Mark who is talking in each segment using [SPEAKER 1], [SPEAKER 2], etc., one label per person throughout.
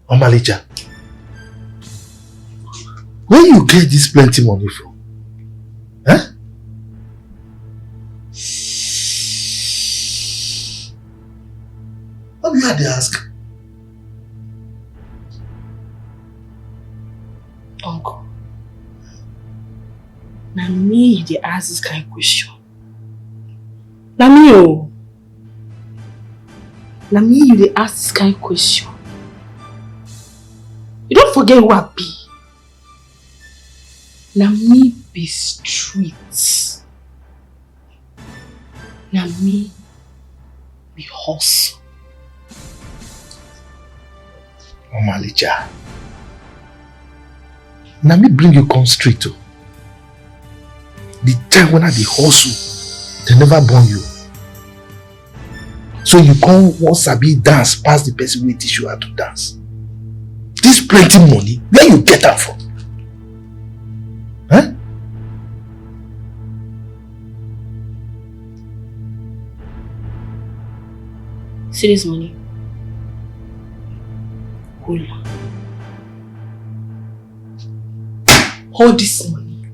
[SPEAKER 1] Omalicha, where you get this plenty money from? Huh? What do you have to ask?
[SPEAKER 2] Uncle, now me they ask this kind of question. Now me oh. Now me you they ask this kind of question. You don't forget who I be. Now me be streets. Now me be hustle.
[SPEAKER 1] Omalicha. Now me bring you come straight to. The time when I the hustle, they never born you. So you can't want sabi dance past the person who teach you how to dance. This plenty money, where you get that from? Huh?
[SPEAKER 2] See this money? Hola. Hold this money.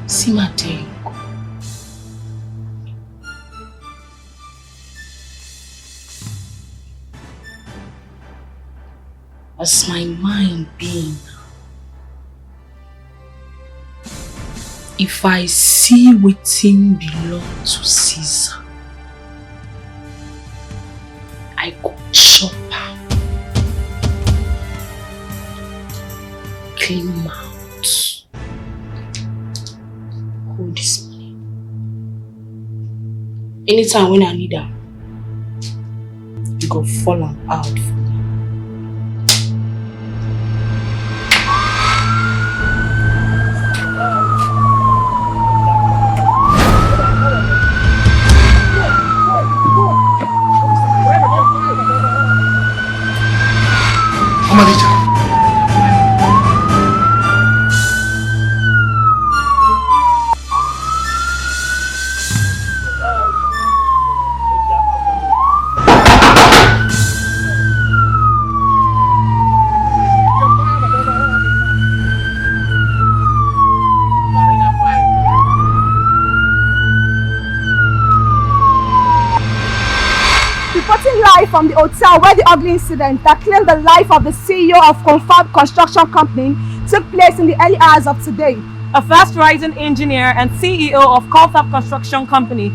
[SPEAKER 2] See my day. As my mind being, if I see wetin belong to Caesar, I go chop am. Clean mouth. Hold this money. Anytime when I need am, you go fall am out for me.
[SPEAKER 3] From the hotel where the ugly incident that claimed the life of the CEO of Confirmed Construction Company took place in the early hours of today.
[SPEAKER 4] A fast-rising engineer and CEO of Confirmed Construction Company.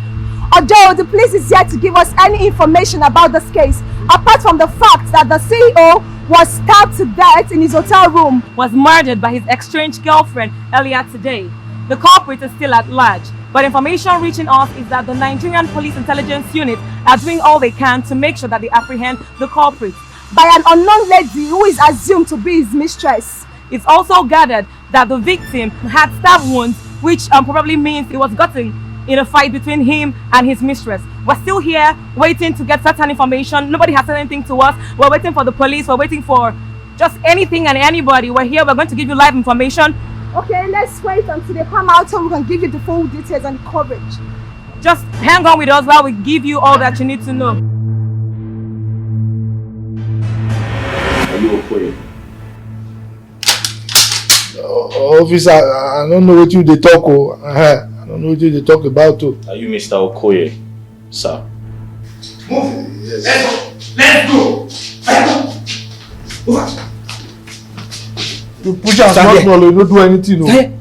[SPEAKER 3] Although the police is yet to give us any information about this case, apart from the fact that the CEO was stabbed to death in his hotel room.
[SPEAKER 4] Was murdered by his estranged girlfriend earlier today. The culprit is still at large. But information reaching us is that the Nigerian Police Intelligence Unit are doing all they can to make sure that they apprehend the culprit.
[SPEAKER 3] By an unknown lady who is assumed to be his mistress.
[SPEAKER 4] It's also gathered that the victim had stab wounds, which probably means it was gotten in a fight between him and his mistress. We're still here waiting to get certain information. Nobody has said anything to us. We're waiting for the police. We're waiting for just anything and anybody. We're here. We're going to give you live information.
[SPEAKER 3] Okay, let's wait until they come out so we can give you the full details and coverage.
[SPEAKER 4] Just hang on with us while we give you all that you need to know.
[SPEAKER 5] Are you okay?
[SPEAKER 1] Officer, I don't know what you they talk. I don't know what you they talk about.
[SPEAKER 5] Are you Mr. Okoye, sir?
[SPEAKER 1] Move. Yes.
[SPEAKER 6] Let's go. Over.
[SPEAKER 1] You push us not small, you don't do anything. No.
[SPEAKER 6] Hey.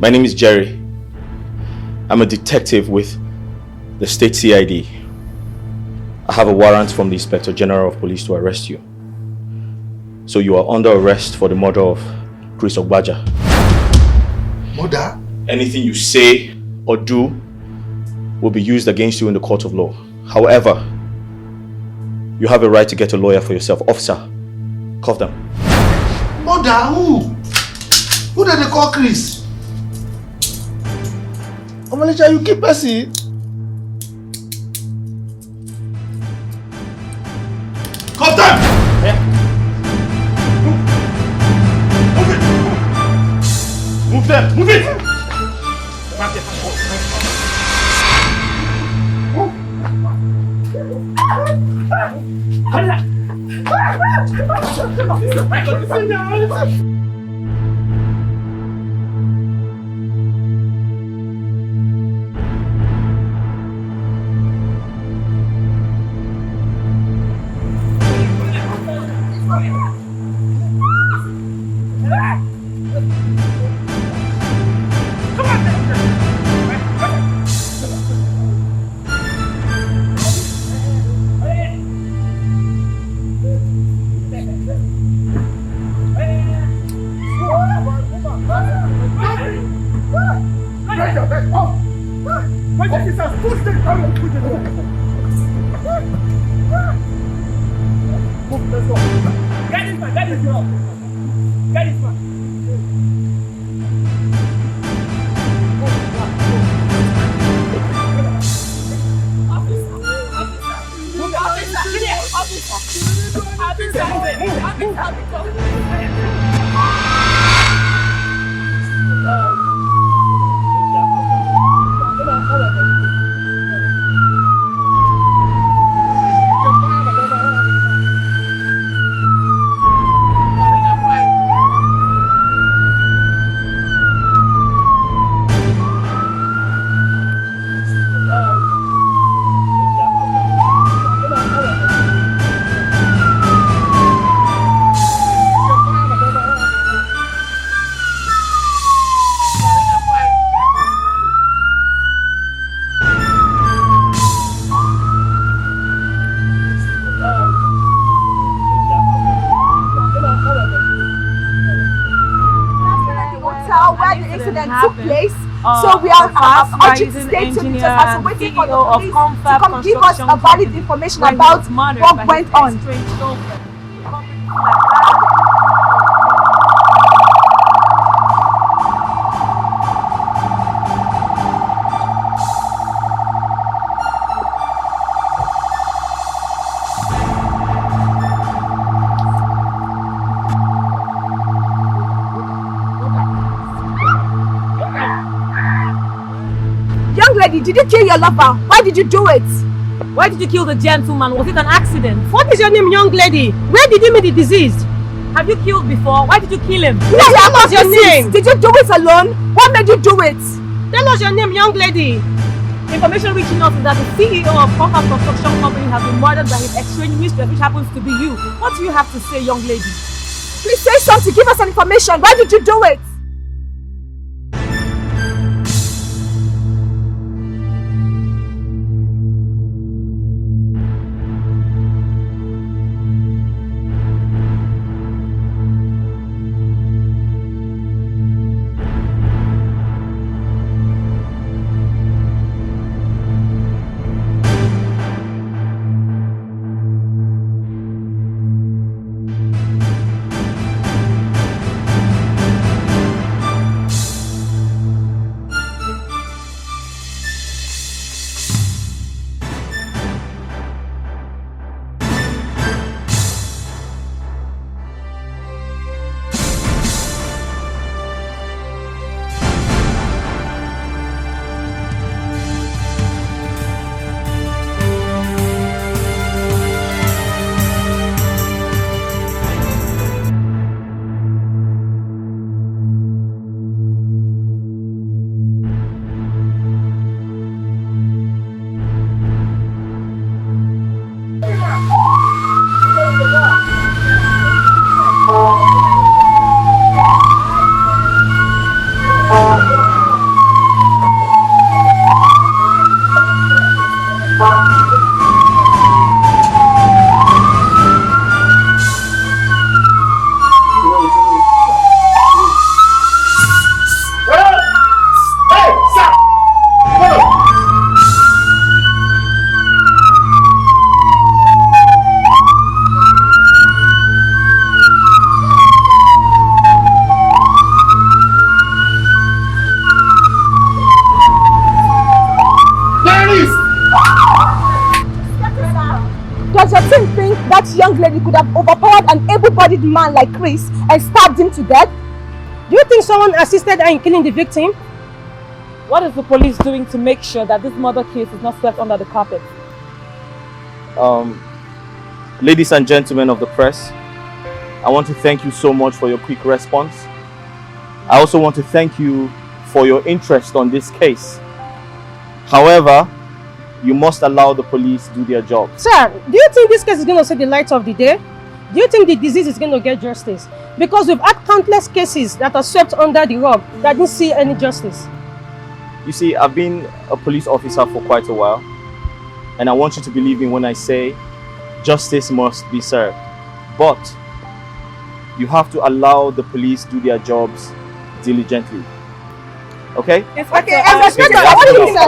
[SPEAKER 5] My name is Jerry. I'm a detective with the State CID. I have a warrant from the Inspector General of Police to arrest you. So you are under arrest for the murder of Chris Ogbaja.
[SPEAKER 1] Murder?
[SPEAKER 5] Anything you say or do will be used against you in the court of law. However, you have a right to get a lawyer for yourself. Officer, cuff them.
[SPEAKER 1] Mother, who? Who did they call Chris? Omalicha, you keep passing. Cuff them!
[SPEAKER 5] Yeah. Move them! Move it!
[SPEAKER 3] Took place, so we are urging to stay tuned with us as we're waiting for the police to come give us a valid information about what went on. Did you kill your lover? Why did you do it?
[SPEAKER 4] Why did you kill the gentleman? Was it an accident?
[SPEAKER 2] What is your name, young lady? Where did you meet the deceased?
[SPEAKER 4] Have you killed before? Why did you kill him?
[SPEAKER 3] Yes, what was your name? Did you do it alone? What made you do it?
[SPEAKER 2] Tell us your name, young lady.
[SPEAKER 4] Information reaching us is that the CEO of Confronting Construction Company has been murdered by his ex-trainee mistress, which happens to be you. What do you have to say, young lady?
[SPEAKER 3] Please say something. Give us an information. Why did you do it? lady could have overpowered an able-bodied man like Chris and stabbed him to death?
[SPEAKER 4] Do you think someone assisted her in killing the victim? What is the police doing to make sure that this murder case is not swept under the carpet?
[SPEAKER 5] Ladies and gentlemen of the press, I want to thank you so much for your quick response. I also want to thank you for your interest on this case. However, you must allow the police to do their job.
[SPEAKER 4] Sir, do you think this case is going to see the light of the day? Do you think the disease is going to get justice? Because we've had countless cases that are swept under the rug that didn't see any justice.
[SPEAKER 5] You see, I've been a police officer for quite a while, and I want you to believe me when I say justice must be served. But you have to allow the police do their jobs diligently. Okay?
[SPEAKER 3] Okay, Inspector, what do you say?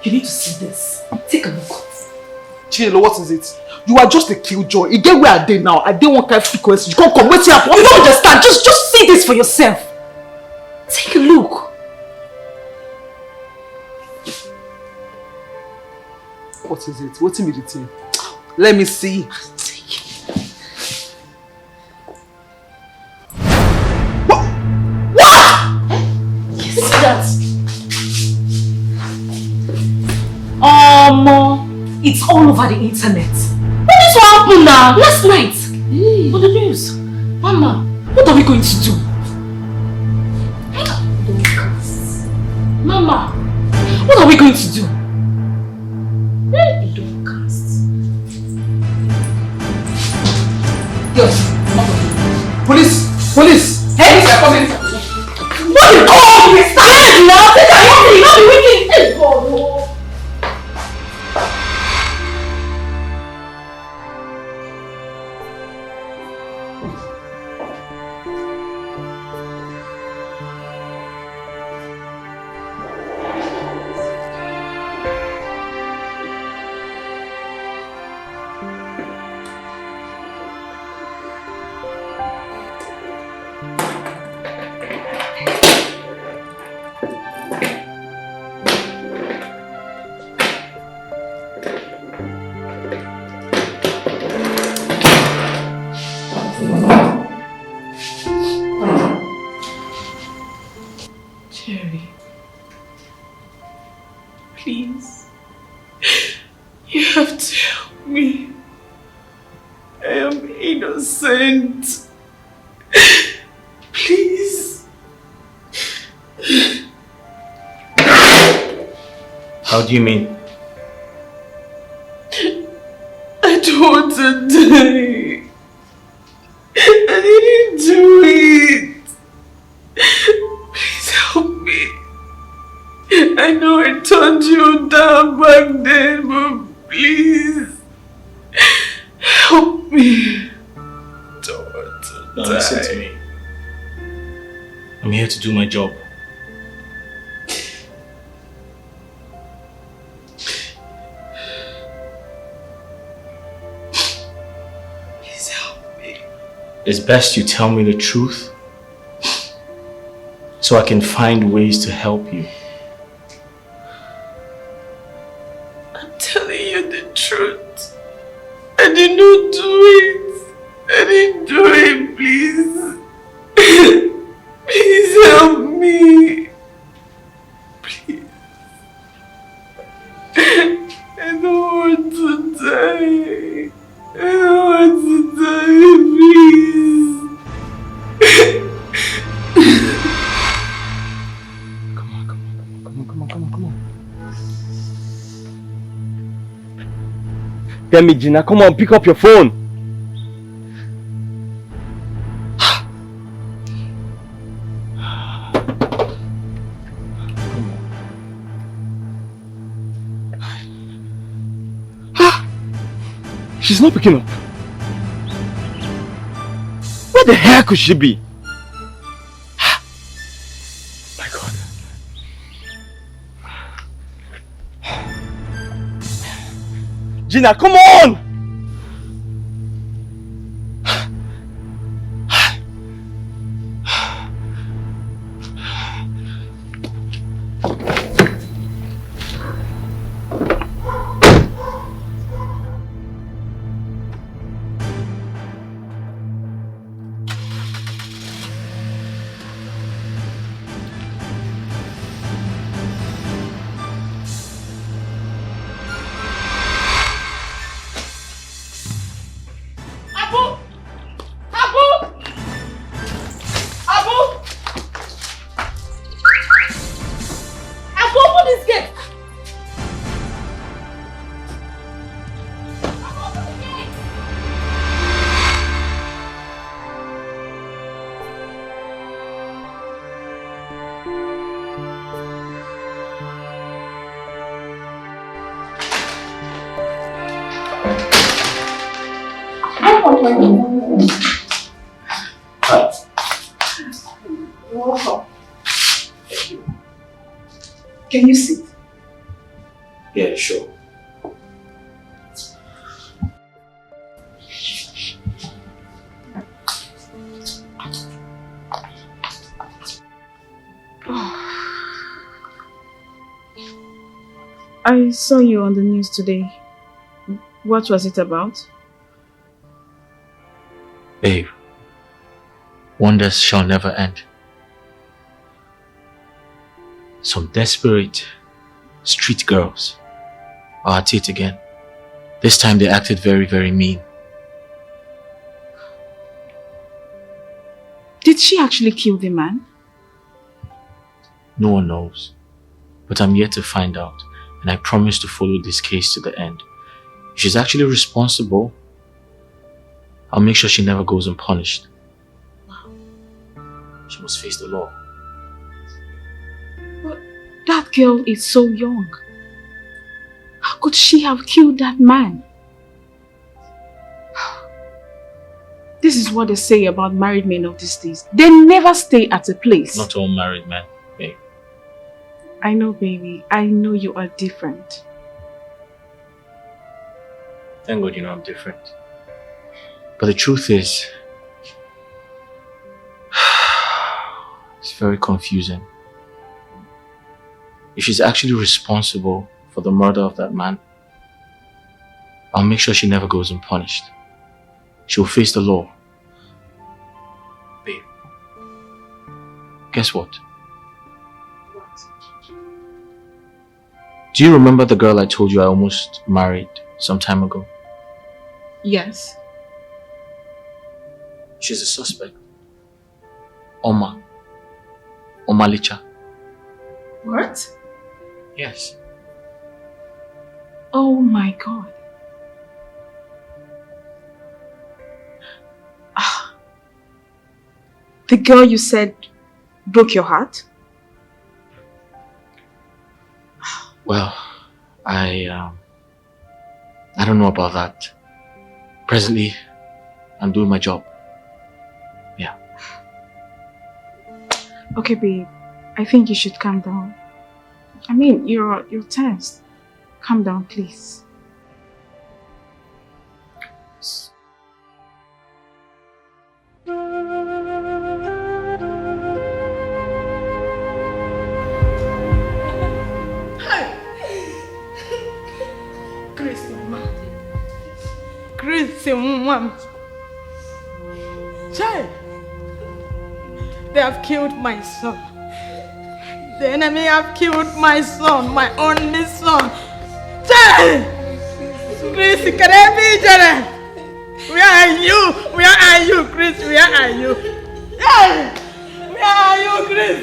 [SPEAKER 2] You need to see this. Take a look.
[SPEAKER 6] Chilo, what is it? You are just a killjoy. You get where I did now. I didn't want to frequency. You can't come. What's happening?
[SPEAKER 2] You don't understand. Just see this for yourself. Take a look.
[SPEAKER 6] What is it? What's in the thing? Let me see.
[SPEAKER 2] What? You see that? It's all over the internet. What is what happened now? Last night. For the news. Mama, what are we going to do? Mama, what are we going to do?
[SPEAKER 6] Police! Police!
[SPEAKER 2] Hey!
[SPEAKER 6] They're coming!
[SPEAKER 2] What is all this? Stand now! Take a look! You're not be wicked! Hey, God! Please, you have to help me. I am innocent. Please.
[SPEAKER 5] How do you mean?
[SPEAKER 2] I don't want to die. I didn't do it. Please help me. I know I turned you down back then, but please help me. Don't want to die.
[SPEAKER 5] Listen to me. I'm here to do my job.
[SPEAKER 2] Please help me.
[SPEAKER 5] It's best you tell me the truth so I can find ways to help you.
[SPEAKER 2] I'm telling you the truth. I did not do it. I didn't do it, please. Please help me. Please. I don't want to die. I don't want to die, please.
[SPEAKER 6] Come on. Tell me, Gina, come on, pick up your phone.
[SPEAKER 7] She's not picking up. Where the hell could she be? My God. Gina, come on!
[SPEAKER 2] Welcome. Can you sit?
[SPEAKER 5] Yeah, sure.
[SPEAKER 2] I saw you on the news today. What was it about?
[SPEAKER 5] Babe, wonders shall never end. Some desperate street girls are at it again. This time they acted very, very mean.
[SPEAKER 2] Did she actually kill the man?
[SPEAKER 5] No one knows. But I'm yet to find out, and I promise to follow this case to the end. If she's actually responsible, I'll make sure she never goes unpunished. She must face the law.
[SPEAKER 2] But that girl is so young. How could she have killed that man? This is what they say about married men of these days. They never stay at a place.
[SPEAKER 5] Not all married men, babe.
[SPEAKER 2] I know, baby. I know you are different.
[SPEAKER 5] Thank God you know I'm different. But the truth is, it's very confusing. If she's actually responsible for the murder of that man, I'll make sure she never goes unpunished. She'll face the law. Babe, guess what?
[SPEAKER 2] What?
[SPEAKER 5] Do you remember the girl I told you I almost married some time ago?
[SPEAKER 2] Yes.
[SPEAKER 5] She's a suspect. Omalicha.
[SPEAKER 2] What?
[SPEAKER 5] Yes.
[SPEAKER 2] Oh my God. The girl you said broke your heart?
[SPEAKER 5] Well, I don't know about that. Presently, I'm doing my job. Yeah.
[SPEAKER 2] Okay, babe. I think you should calm down. I mean, you're tense. Calm down, please.
[SPEAKER 4] Child, they have killed my son. The enemy have killed my son, my only son. Child! Chris, can I be Jared? Where are you? Where are you, Chris? Where are you? Hey! Where are you, Chris?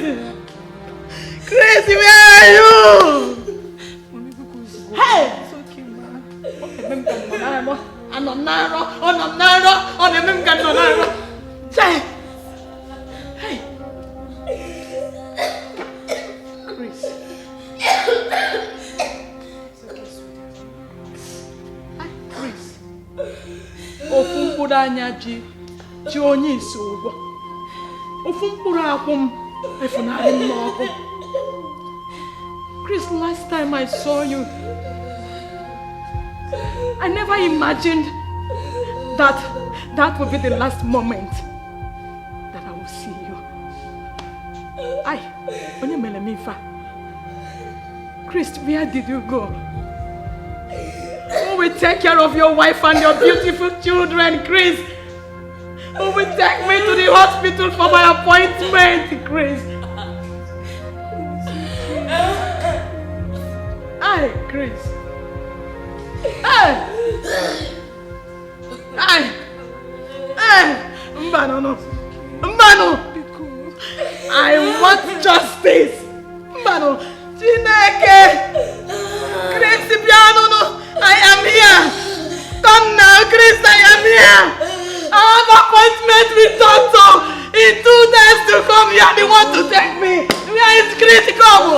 [SPEAKER 4] Chris, where are you? Hey! Hey! Chris. Chris.
[SPEAKER 2] anya ji onye isi ụgwọ. Ofu mkpụrụ akwụ m efunarị m n'ọkụ. Chris, last time I saw you, I never imagined that would be the last moment that I will see you. Onye mere m ife a? Chris, where did you go? Who will take care of your wife and your beautiful children, Chris? Who will take me to the hospital for my appointment, Chris? Chris. Mbano. I want justice. Mbano. Chineke. Chris Piano, I am here. Come now, Chris, I am here. I have an appointment with doctor. In 2 days to come, you are the one to take me. Where is Chris? Come.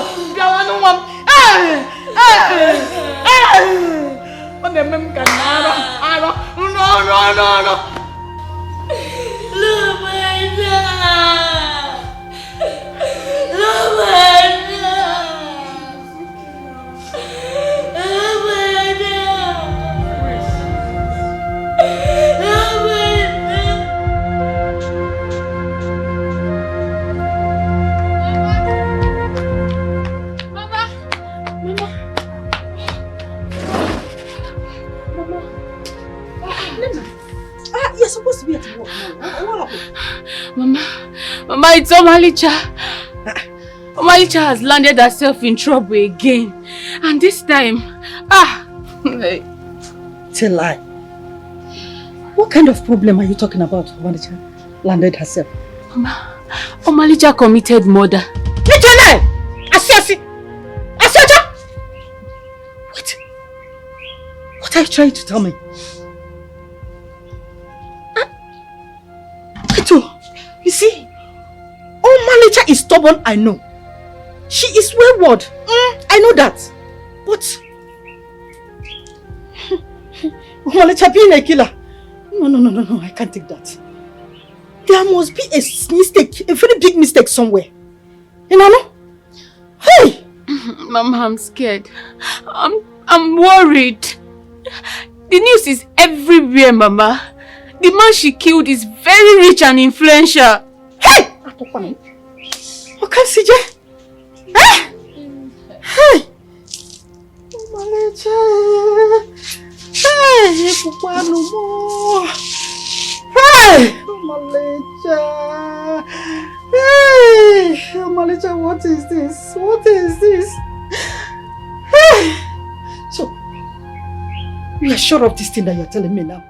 [SPEAKER 2] No.
[SPEAKER 3] You're supposed to be at work now. What happened?
[SPEAKER 2] Mama, it's Omalicha. Omalicha has landed herself in trouble again. And this time,
[SPEAKER 3] It's a lie. What kind of problem are you talking about? Omalicha landed herself.
[SPEAKER 2] Mama, Omalicha committed murder.
[SPEAKER 3] What are you trying to tell me? You see, Omalicha is stubborn, I know. She is wayward. I know that. But Omalicha being a killer. No, I can't take that. There must be a mistake, a very big mistake somewhere. You know? Hey!
[SPEAKER 2] Mama, I'm scared. I'm worried. The news is everywhere, Mama. The man she killed is very rich and influential.
[SPEAKER 3] Hey! Okay, CJ. Hey! Omalicha. Hey! Hey! Omalicha. Hey! Omalicha, what is this? What is this? Hey! So, you are sure of this thing that you are telling me now?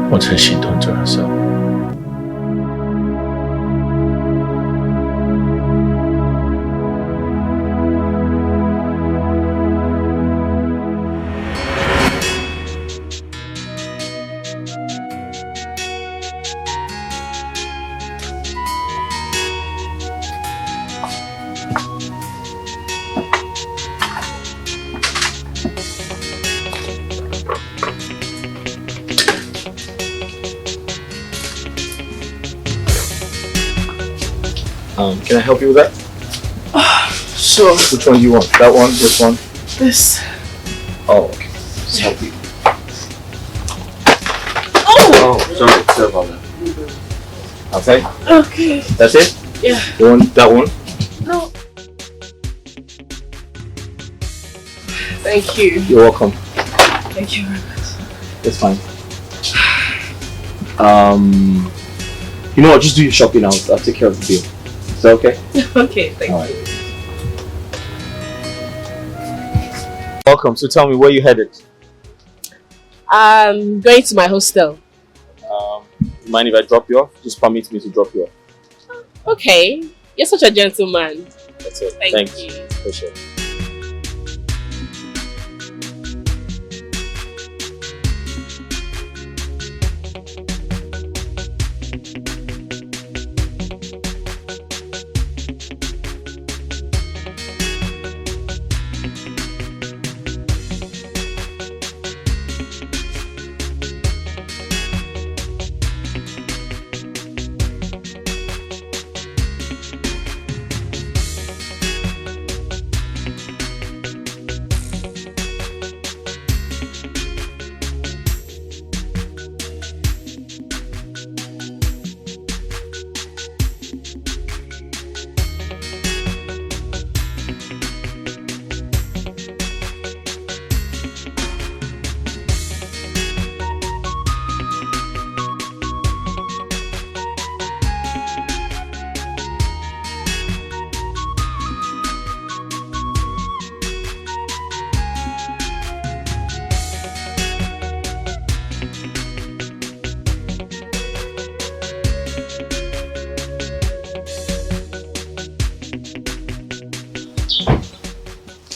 [SPEAKER 5] What has she done to herself? Can I help you with that?
[SPEAKER 6] Sure.
[SPEAKER 5] Which one do you want? That one? This one?
[SPEAKER 6] This.
[SPEAKER 5] Oh, okay. Let's help you. Oh, sorry about that. Okay.
[SPEAKER 6] Okay.
[SPEAKER 5] That's it?
[SPEAKER 6] Yeah.
[SPEAKER 5] You want that one?
[SPEAKER 8] No. Thank you.
[SPEAKER 5] You're welcome.
[SPEAKER 8] Thank you very much.
[SPEAKER 5] It's fine. You know what? Just do your shopping. I'll take care of the bill. Is that okay?
[SPEAKER 8] Okay, thank you.
[SPEAKER 5] Welcome. So tell me, where you headed?
[SPEAKER 8] I'm going to my hostel.
[SPEAKER 5] Mind if I drop you off? Just permit me to drop you off.
[SPEAKER 8] Okay. You're such a gentleman.
[SPEAKER 5] That's it.
[SPEAKER 8] Thank you.
[SPEAKER 5] Appreciate it.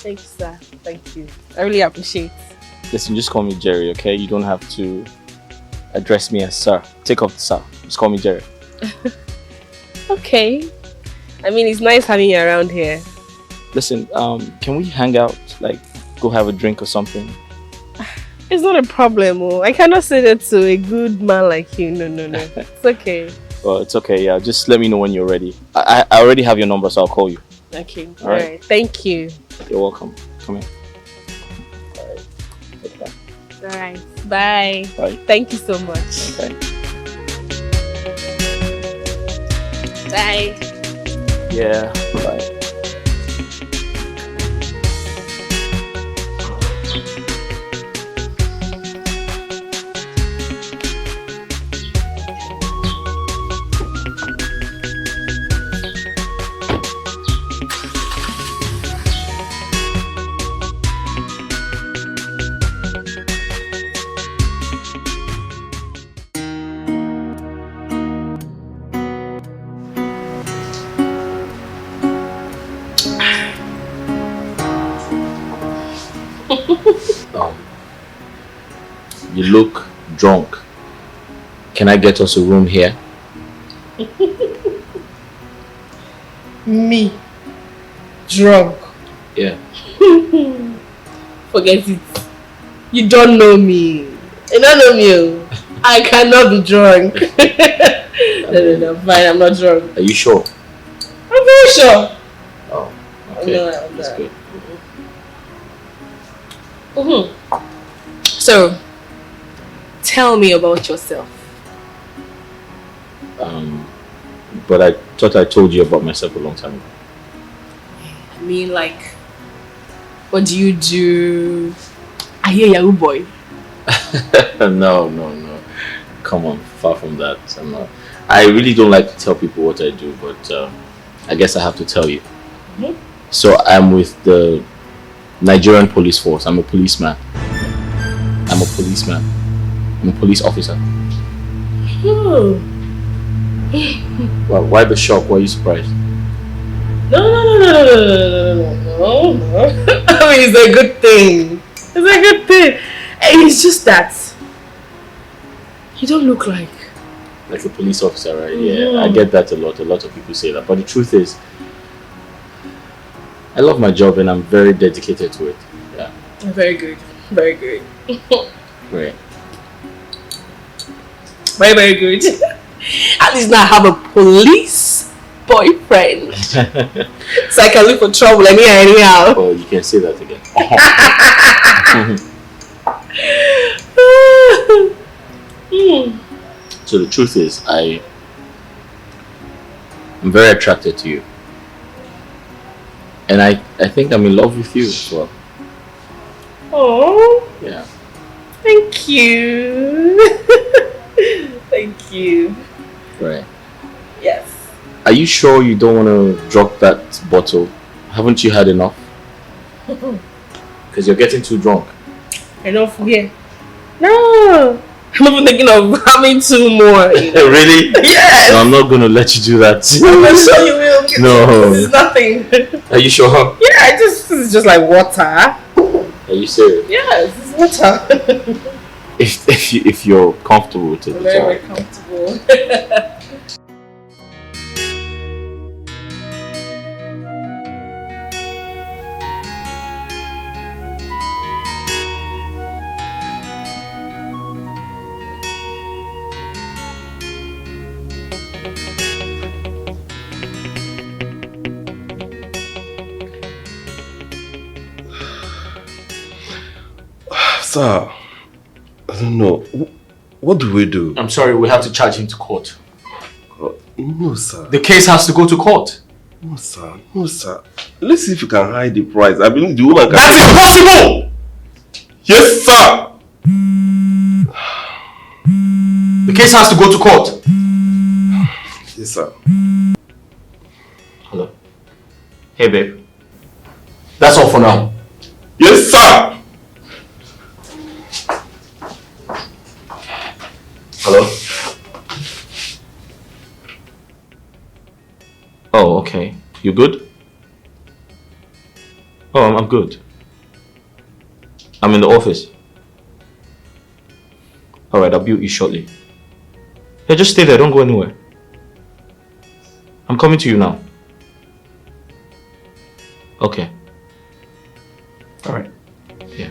[SPEAKER 8] Thank you, sir. Thank you. I really appreciate it.
[SPEAKER 5] Listen, just call me Jerry, okay? You don't have to address me as sir. Take off the sir. Just call me Jerry.
[SPEAKER 8] Okay. I mean, it's nice having you around here.
[SPEAKER 5] Listen, can we hang out? Like, go have a drink or something?
[SPEAKER 8] It's not a problem. Oh. I cannot say that to a good man like you. No. It's okay.
[SPEAKER 5] Well, it's okay, yeah. Just let me know when you're ready. I already have your number, so I'll call you.
[SPEAKER 8] Okay.
[SPEAKER 5] All right.
[SPEAKER 8] Thank you.
[SPEAKER 5] You're welcome. Come here. All right. Take care.
[SPEAKER 8] All right. Bye.
[SPEAKER 5] Bye.
[SPEAKER 8] Thank you so much.
[SPEAKER 5] Okay.
[SPEAKER 8] Bye.
[SPEAKER 5] Yeah. Bye. You look drunk. Can I get us a room here?
[SPEAKER 8] Me? Drunk?
[SPEAKER 5] Yeah.
[SPEAKER 8] Forget it. You don't know me. You don't know me. I cannot be drunk. No, fine. I'm not drunk.
[SPEAKER 5] Are you sure?
[SPEAKER 8] I'm very sure.
[SPEAKER 5] Oh, okay. That's good.
[SPEAKER 8] So, tell me about yourself.
[SPEAKER 5] But I thought I told you about myself a long time ago.
[SPEAKER 8] I mean, like, what do you do? Are you a Yahoo boy?
[SPEAKER 5] No. Come on, far from that. I'm not. I really don't like to tell people what I do, but I guess I have to tell you. So I'm with the Nigerian police force. I'm a policeman. I'm a police officer. Well, why the shock? Why are you surprised?
[SPEAKER 8] No. I mean, it's a good thing. It's a good thing. It's just that you don't look like
[SPEAKER 5] a police officer, right? Yeah, I get that a lot. A lot of people say that. But the truth is, I love my job and I'm very dedicated to it. Yeah.
[SPEAKER 8] Very good. Very good.
[SPEAKER 5] Great.
[SPEAKER 8] Very, very good. At least now I have a police boyfriend. So I can look for trouble anyhow.
[SPEAKER 5] Oh, you can say that again. So the truth is, I'm very attracted to you. And I think I'm in love with you as well.
[SPEAKER 8] Oh.
[SPEAKER 5] Yeah.
[SPEAKER 8] Thank you. Thank you.
[SPEAKER 5] Right.
[SPEAKER 8] Yes.
[SPEAKER 5] Are you sure you don't want to drop that bottle? Haven't you had enough? Because you're getting too drunk.
[SPEAKER 8] Enough here. No. I'm even thinking of having 2 more.
[SPEAKER 5] Really?
[SPEAKER 8] Yes.
[SPEAKER 5] No, I'm not going to let you do that.
[SPEAKER 8] I'm sure you will.
[SPEAKER 5] No.
[SPEAKER 8] This is nothing.
[SPEAKER 5] Are you sure?
[SPEAKER 8] Yeah, this is just like water.
[SPEAKER 5] Are you serious?
[SPEAKER 8] Yes, it's water.
[SPEAKER 5] If you're comfortable with it.
[SPEAKER 8] I'm very comfortable.
[SPEAKER 9] Sir, I don't know. What do we do?
[SPEAKER 5] I'm sorry, we have to charge him to court.
[SPEAKER 9] No, sir.
[SPEAKER 5] The case has to go to court.
[SPEAKER 9] No, sir. No, sir. Let's see if you can hide the price. I believe the woman can.
[SPEAKER 5] That's impossible!
[SPEAKER 9] Yes, sir!
[SPEAKER 5] The case has to go to court.
[SPEAKER 9] Yes, sir.
[SPEAKER 5] Hello. Hey, babe. That's all for now.
[SPEAKER 9] Yes, sir!
[SPEAKER 5] Hello? Oh, okay. You good? Oh, I'm good. I'm in the office. Alright, I'll be with you shortly. Yeah, just stay there. Don't go anywhere. I'm coming to you now. Okay. Alright. Yeah.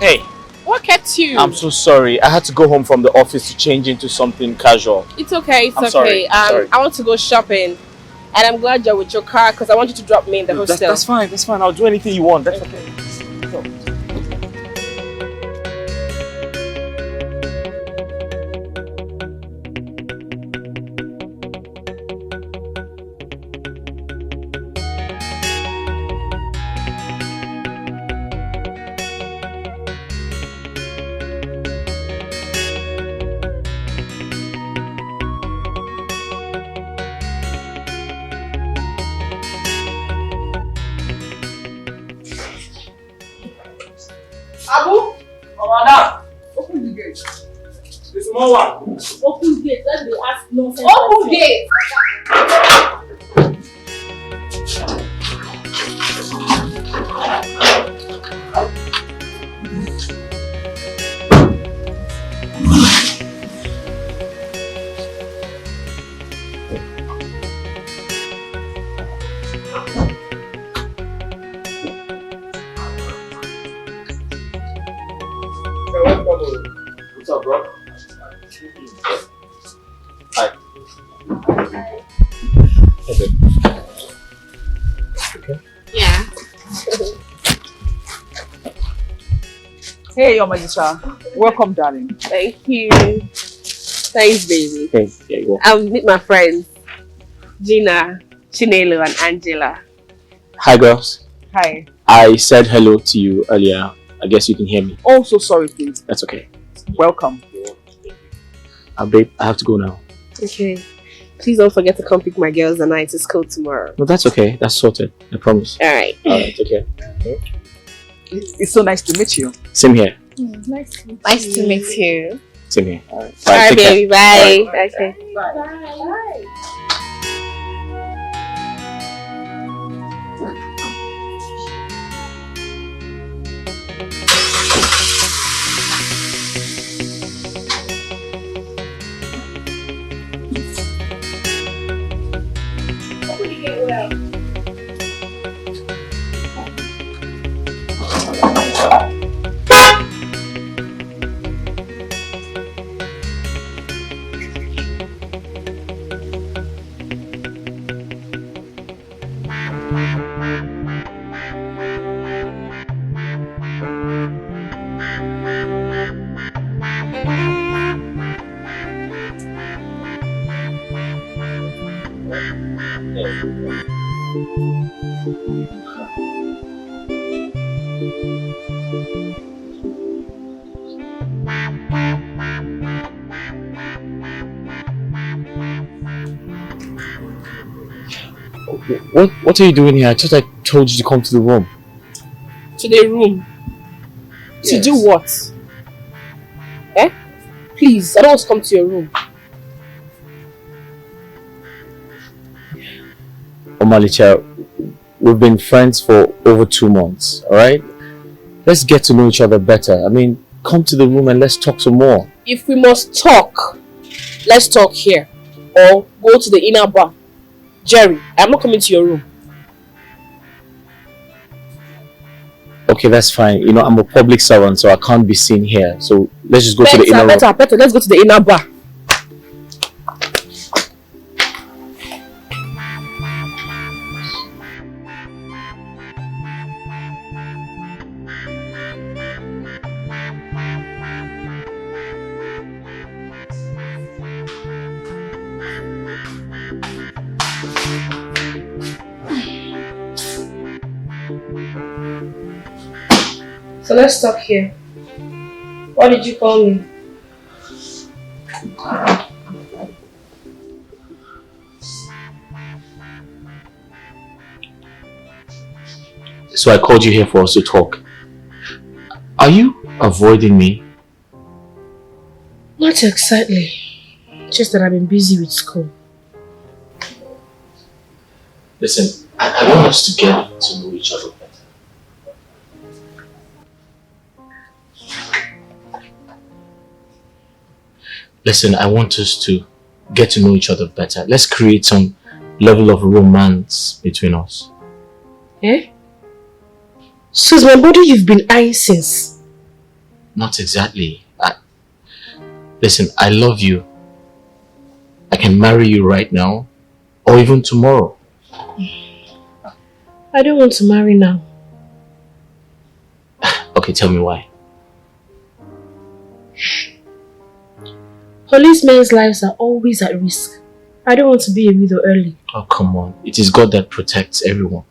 [SPEAKER 7] Hey.
[SPEAKER 8] What kept you?
[SPEAKER 7] I'm so sorry. I had to go home from the office to change into something casual.
[SPEAKER 8] It's okay, it's
[SPEAKER 7] I'm
[SPEAKER 8] okay.
[SPEAKER 7] sorry, sorry.
[SPEAKER 8] I want to go shopping. And I'm glad you're with your car because I want you to drop me in the hostel.
[SPEAKER 7] That's fine, that's fine. I'll do anything you want. That's okay.
[SPEAKER 2] Abu? Madam, open the gate. The small one.
[SPEAKER 8] Open gate, let me ask nonsense.
[SPEAKER 2] Open gate.
[SPEAKER 5] What's up, bro? Hi. Okay.
[SPEAKER 8] Yeah.
[SPEAKER 2] Hey, your magician. Welcome, darling.
[SPEAKER 8] Thank you. Thanks, baby.
[SPEAKER 5] Hey, yeah, you
[SPEAKER 8] I'll meet my friends, Gina, Chinelo, and Angela.
[SPEAKER 5] Hi, girls.
[SPEAKER 2] Hi.
[SPEAKER 5] I said hello to you earlier. I guess you can hear me.
[SPEAKER 2] Oh, so sorry, please.
[SPEAKER 5] That's okay.
[SPEAKER 2] Welcome.
[SPEAKER 5] Babe, I have to go now.
[SPEAKER 8] Okay. Please don't forget to come pick my girls and I to school tomorrow.
[SPEAKER 5] No, that's okay. That's sorted. I promise.
[SPEAKER 8] Alright.
[SPEAKER 5] Alright, take care.
[SPEAKER 2] It's so nice to meet you.
[SPEAKER 5] Same here.
[SPEAKER 8] Nice to meet you.
[SPEAKER 5] Same here. All right.
[SPEAKER 8] Bye,
[SPEAKER 5] Take care.
[SPEAKER 8] baby. Bye. Okay.
[SPEAKER 7] What are you doing here? I thought I told you to come to the room.
[SPEAKER 8] To the room.
[SPEAKER 7] Yes.
[SPEAKER 8] To do what? Eh? Please, I don't want to come to your room.
[SPEAKER 7] Omalicha, we've been friends for over 2 months, alright? Let's get to know each other better. I mean, come to the room and let's talk some more.
[SPEAKER 8] If we must talk, let's talk here. Or go to the inner bar. Jerry, I'm not coming to your room.
[SPEAKER 7] Okay, that's fine. You know, I'm a public servant, so I can't be seen here. So let's just go to the inner room.
[SPEAKER 8] Better. Let's go to the inner bar. So let's talk here. What did you call me?
[SPEAKER 7] So I called you here for us to talk. Are you avoiding me?
[SPEAKER 8] Not exactly. Just that I've been busy with school.
[SPEAKER 7] Listen, I want us to get to know each other better. Listen, I want us to get to know each other better. Let's create some level of romance between us.
[SPEAKER 8] Eh? So it's my body you've been eyeing since?
[SPEAKER 7] Not exactly. Listen, I love you. I can marry you right now or even tomorrow.
[SPEAKER 8] I don't want to marry now.
[SPEAKER 7] Okay, tell me why.
[SPEAKER 8] Policemen's lives are always at risk. I don't want to be a widow early.
[SPEAKER 7] Oh, come on. It is God that protects everyone.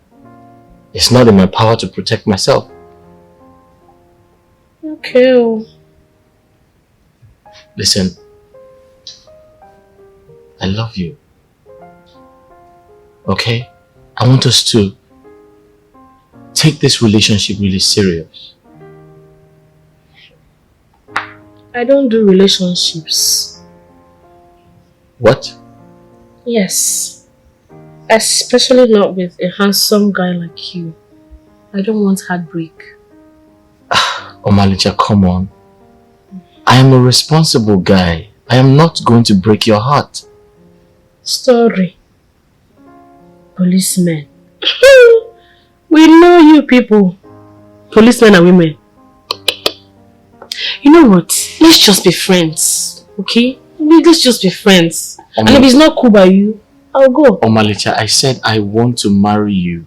[SPEAKER 7] It's not in my power to protect myself.
[SPEAKER 8] Okay.
[SPEAKER 7] Listen, I love you. Okay? I want us to take this relationship really serious.
[SPEAKER 8] I don't do relationships.
[SPEAKER 7] What?
[SPEAKER 8] Yes. Especially not with a handsome guy like you. I don't want heartbreak.
[SPEAKER 7] Omalicha, come on. I am a responsible guy. I am not going to break your heart.
[SPEAKER 8] Story. Policemen. We know you people. Policemen are women. You know what? Let's just be friends. Okay? Let's just be friends. And if it's not cool by you, I'll go.
[SPEAKER 7] Omalicha, I said I want to marry you.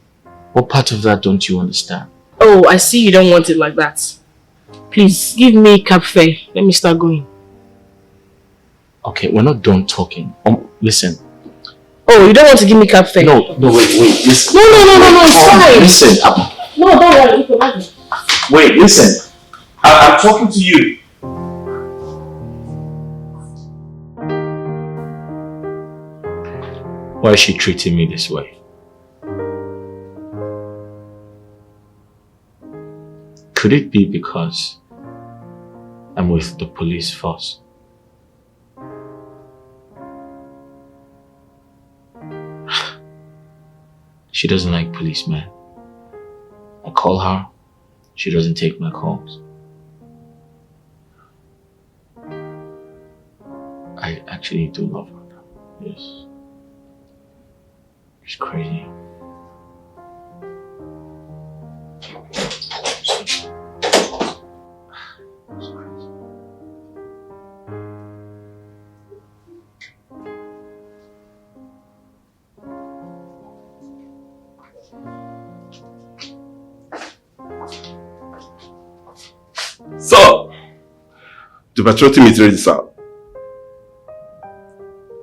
[SPEAKER 7] What part of that don't you understand?
[SPEAKER 8] Oh, I see you don't want it like that. Please, give me cab fare. Let me start going.
[SPEAKER 7] Okay, we're not done talking. Listen.
[SPEAKER 8] Oh, you don't want to give me cab fare?
[SPEAKER 7] No, wait, listen.
[SPEAKER 8] No, it's fine.
[SPEAKER 7] Listen.
[SPEAKER 8] No, don't worry.
[SPEAKER 7] Wait, listen. I'm talking to you. Why is she treating me this way? Could it be because I'm with the police force. She doesn't like policemen. I call her, she doesn't take my calls. I actually do love her. Yes. She's crazy.
[SPEAKER 9] So, the patrol team is ready, sir.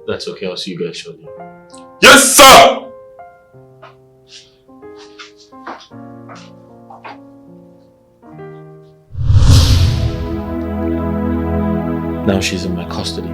[SPEAKER 7] That's okay, I'll see you guys shortly.
[SPEAKER 9] Yes, sir!
[SPEAKER 7] Now she's in my custody.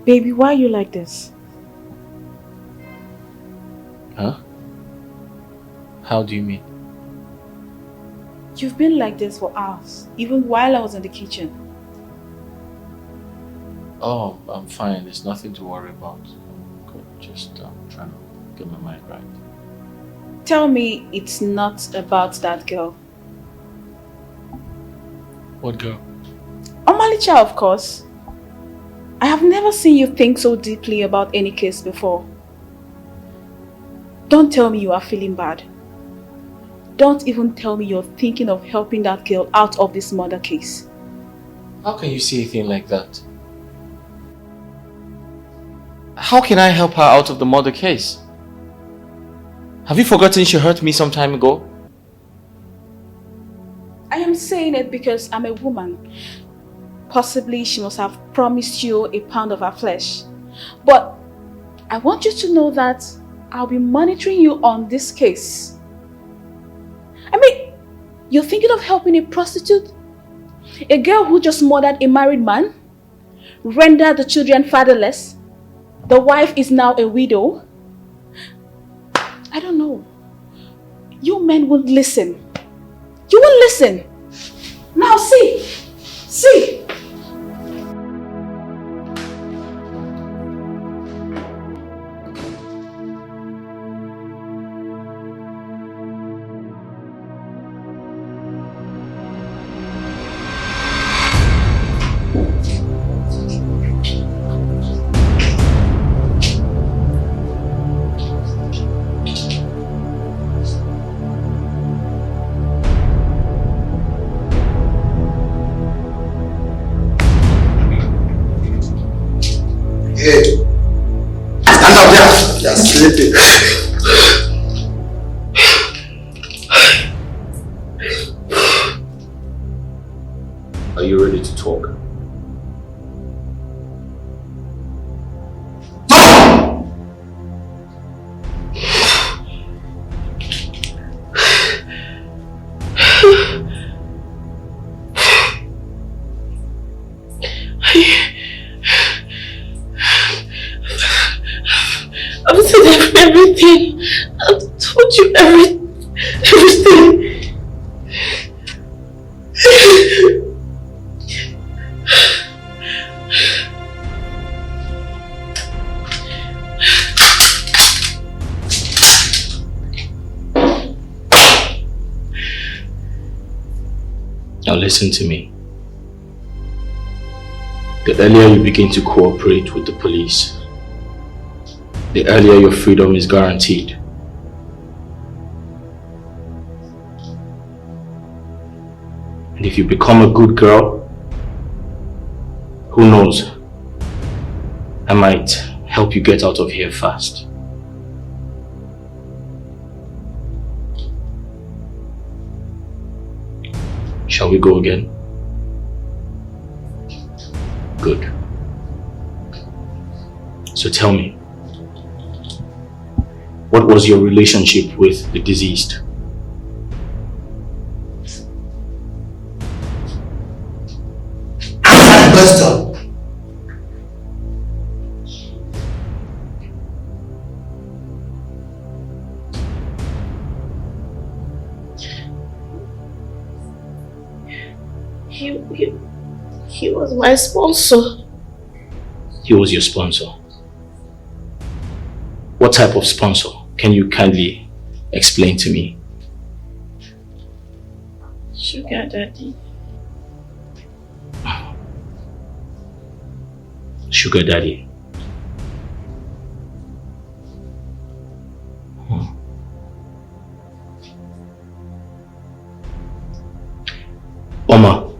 [SPEAKER 3] Baby, why are you like this?
[SPEAKER 7] Huh? How do you mean?
[SPEAKER 3] You've been like this for hours, even while I was in the kitchen.
[SPEAKER 7] Oh, I'm fine. There's nothing to worry about. I'm good. Just trying to get my mind right.
[SPEAKER 3] Tell me it's not about that girl.
[SPEAKER 7] What girl?
[SPEAKER 3] Omalicha, of course. I have never seen you think so deeply about any case before. Don't tell me you are feeling bad. Don't even tell me you're thinking of helping that girl out of this murder case.
[SPEAKER 7] How can you say anything like that? How can I help her out of the murder case? Have you forgotten she hurt me some time ago?
[SPEAKER 3] I am saying it because I'm a woman. Possibly she must have promised you a pound of her flesh. But I want you to know that I'll be monitoring you on this case. I mean, you're thinking of helping a prostitute? A girl who just murdered a married man? Rendered the children fatherless? The wife is now a widow? I don't know. You men won't listen. You won't listen. Now see. See.
[SPEAKER 7] Are you ready to talk?
[SPEAKER 8] I've said everything. I've told you everything.
[SPEAKER 7] Now listen to me. The earlier you begin to cooperate with the police, the earlier your freedom is guaranteed. And if you become a good girl, who knows, I might help you get out of here fast. Shall we go again?
[SPEAKER 5] So tell me, what was your relationship with the deceased?
[SPEAKER 1] Answer the question.
[SPEAKER 8] He was my sponsor.
[SPEAKER 5] He was your sponsor. What type of sponsor? Can you kindly explain to me?
[SPEAKER 8] Sugar daddy.
[SPEAKER 5] Sugar daddy. Oma,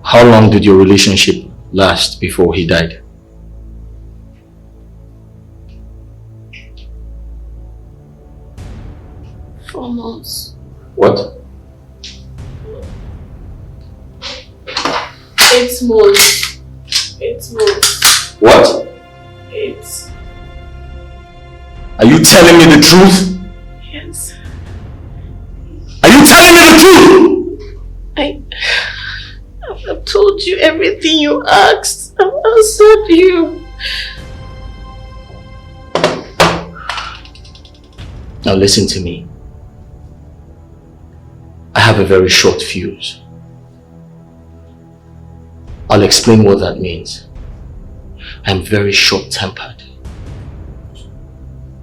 [SPEAKER 5] how long did your relationship last before he died?
[SPEAKER 8] Months.
[SPEAKER 5] What?
[SPEAKER 8] 8 months. 8 months.
[SPEAKER 5] What?
[SPEAKER 8] 8.
[SPEAKER 5] Are you telling me the truth?
[SPEAKER 8] Yes.
[SPEAKER 5] Are you telling me the truth?
[SPEAKER 8] I've told you everything you asked. I've answered you.
[SPEAKER 5] Now listen to me. I have a very short fuse. I'll explain what that means. I'm very short-tempered.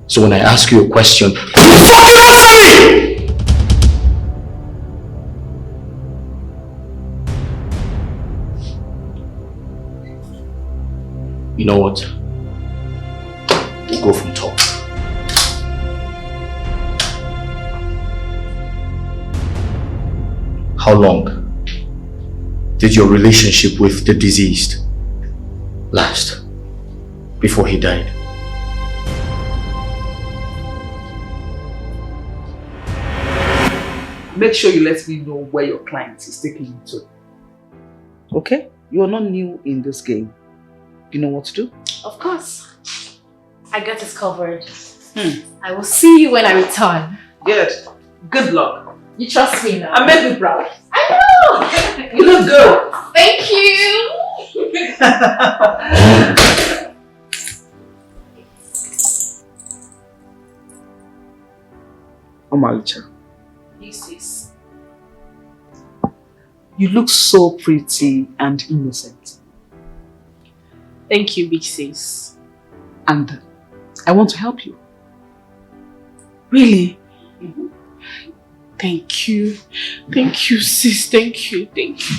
[SPEAKER 5] So when I ask you a question, fucking answer me! You know what? We'll go from top. How long did your relationship with the deceased last before he died?
[SPEAKER 6] Make sure you let me know where your client is taking you to. Okay? You are not new in this game. You know what to do?
[SPEAKER 10] Of course. I got this covered. I will see you when I return.
[SPEAKER 6] Good. Good luck.
[SPEAKER 10] You trust me now.
[SPEAKER 6] I make you proud.
[SPEAKER 10] I know!
[SPEAKER 6] You look good.
[SPEAKER 10] Thank you!
[SPEAKER 6] Omalicha.
[SPEAKER 10] This.
[SPEAKER 6] You look so pretty and innocent.
[SPEAKER 8] Thank you, big sis.
[SPEAKER 6] And I want to help you.
[SPEAKER 8] Really? Thank you. Thank you, sis. Thank you. Thank you.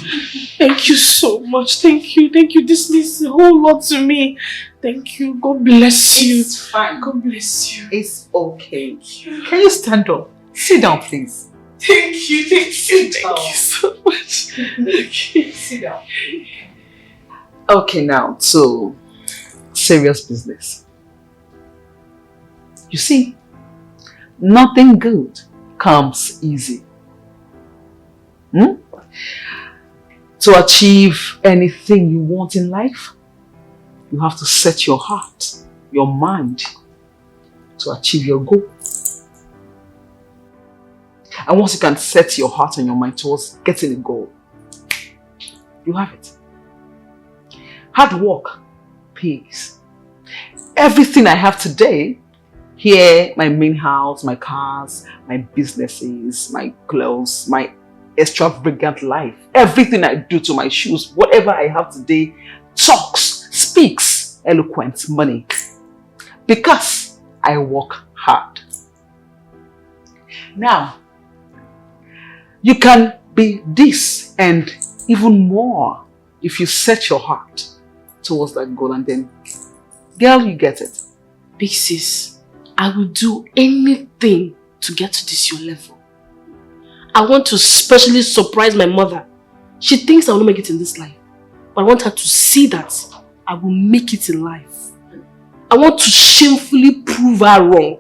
[SPEAKER 8] Thank you so much. Thank you. Thank you. This means a whole lot to me. Thank you. God bless you.
[SPEAKER 6] It's fine.
[SPEAKER 8] God bless you.
[SPEAKER 6] It's okay. Can you stand up? Sit down, please.
[SPEAKER 8] Thank you. Thank you. Thank you so much. Thank you.
[SPEAKER 6] Sit down. Okay, now to serious business. You see, nothing good comes easy. To achieve anything you want in life, you have to set your heart, your mind to achieve your goal. And once you can set your heart and your mind towards getting a goal, you have it. Hard work pays. Everything I have today, here, my main house, my cars, my businesses, my clothes, my extravagant life, everything I do to my shoes, whatever I have today, speaks eloquent money. Because I work hard. Now, you can be this and even more if you set your heart towards that goal, and then, girl, you get it.
[SPEAKER 8] Big sis, I will do anything to get to this your level. I want to specially surprise my mother. She thinks I will not make it in this life, but I want her to see that I will make it in life. I want to shamefully prove her wrong.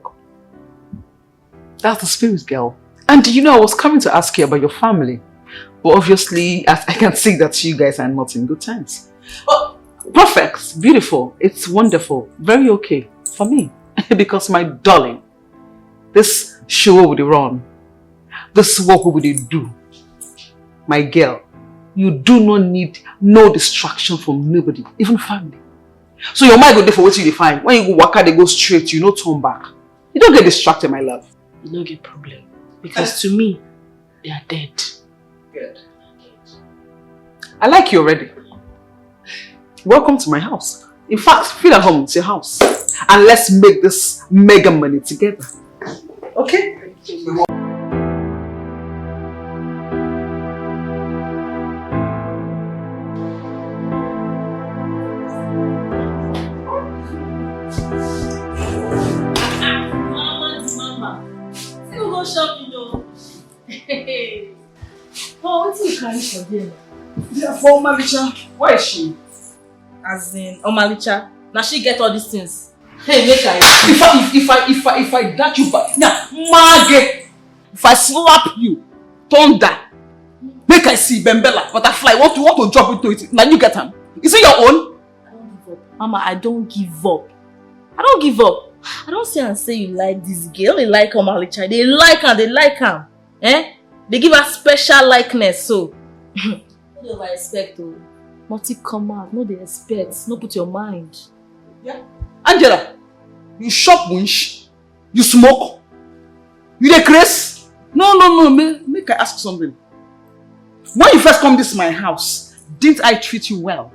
[SPEAKER 6] That's the spirit, girl. And you know, I was coming to ask you about your family, but obviously, I can see that you guys are not in good terms. But Perfect, beautiful, it's wonderful, very okay for me. Because my darling, this show will run, this work will do. My girl, you do not need no distraction from nobody, even family. So your mind go there for what you define. When you go work out, they go straight, you no turn back. You don't get distracted, my love.
[SPEAKER 8] You don't get problem. Because to me, they are dead.
[SPEAKER 6] Good. I like you already. Welcome to my house. In fact, feel at home, it's your house. And let's make this mega money together. Okay?
[SPEAKER 8] Oh, what's he carrying for here?
[SPEAKER 6] Yeah, for Omalicha. Where is she?
[SPEAKER 8] As in, Omalicha. Now she get all these things. Hey, make her.
[SPEAKER 6] If I dash you back, now, Margaret, if I slap you, thunder, make I see Bembella, butterfly, want to drop into it. Now you get him. Is it your own?
[SPEAKER 8] I don't give up. Mama, I don't give up. I don't give up. I don't say and say you like this girl. They like Omalicha. They like her. Eh? They give her special likeness, so. No they over expect, oh. Multi come out, no they expect. No put your mind.
[SPEAKER 6] Yeah. Angela, you shop winch, you smoke, you dey craze? No, make I ask something. When you first come this my house, didn't I treat you well?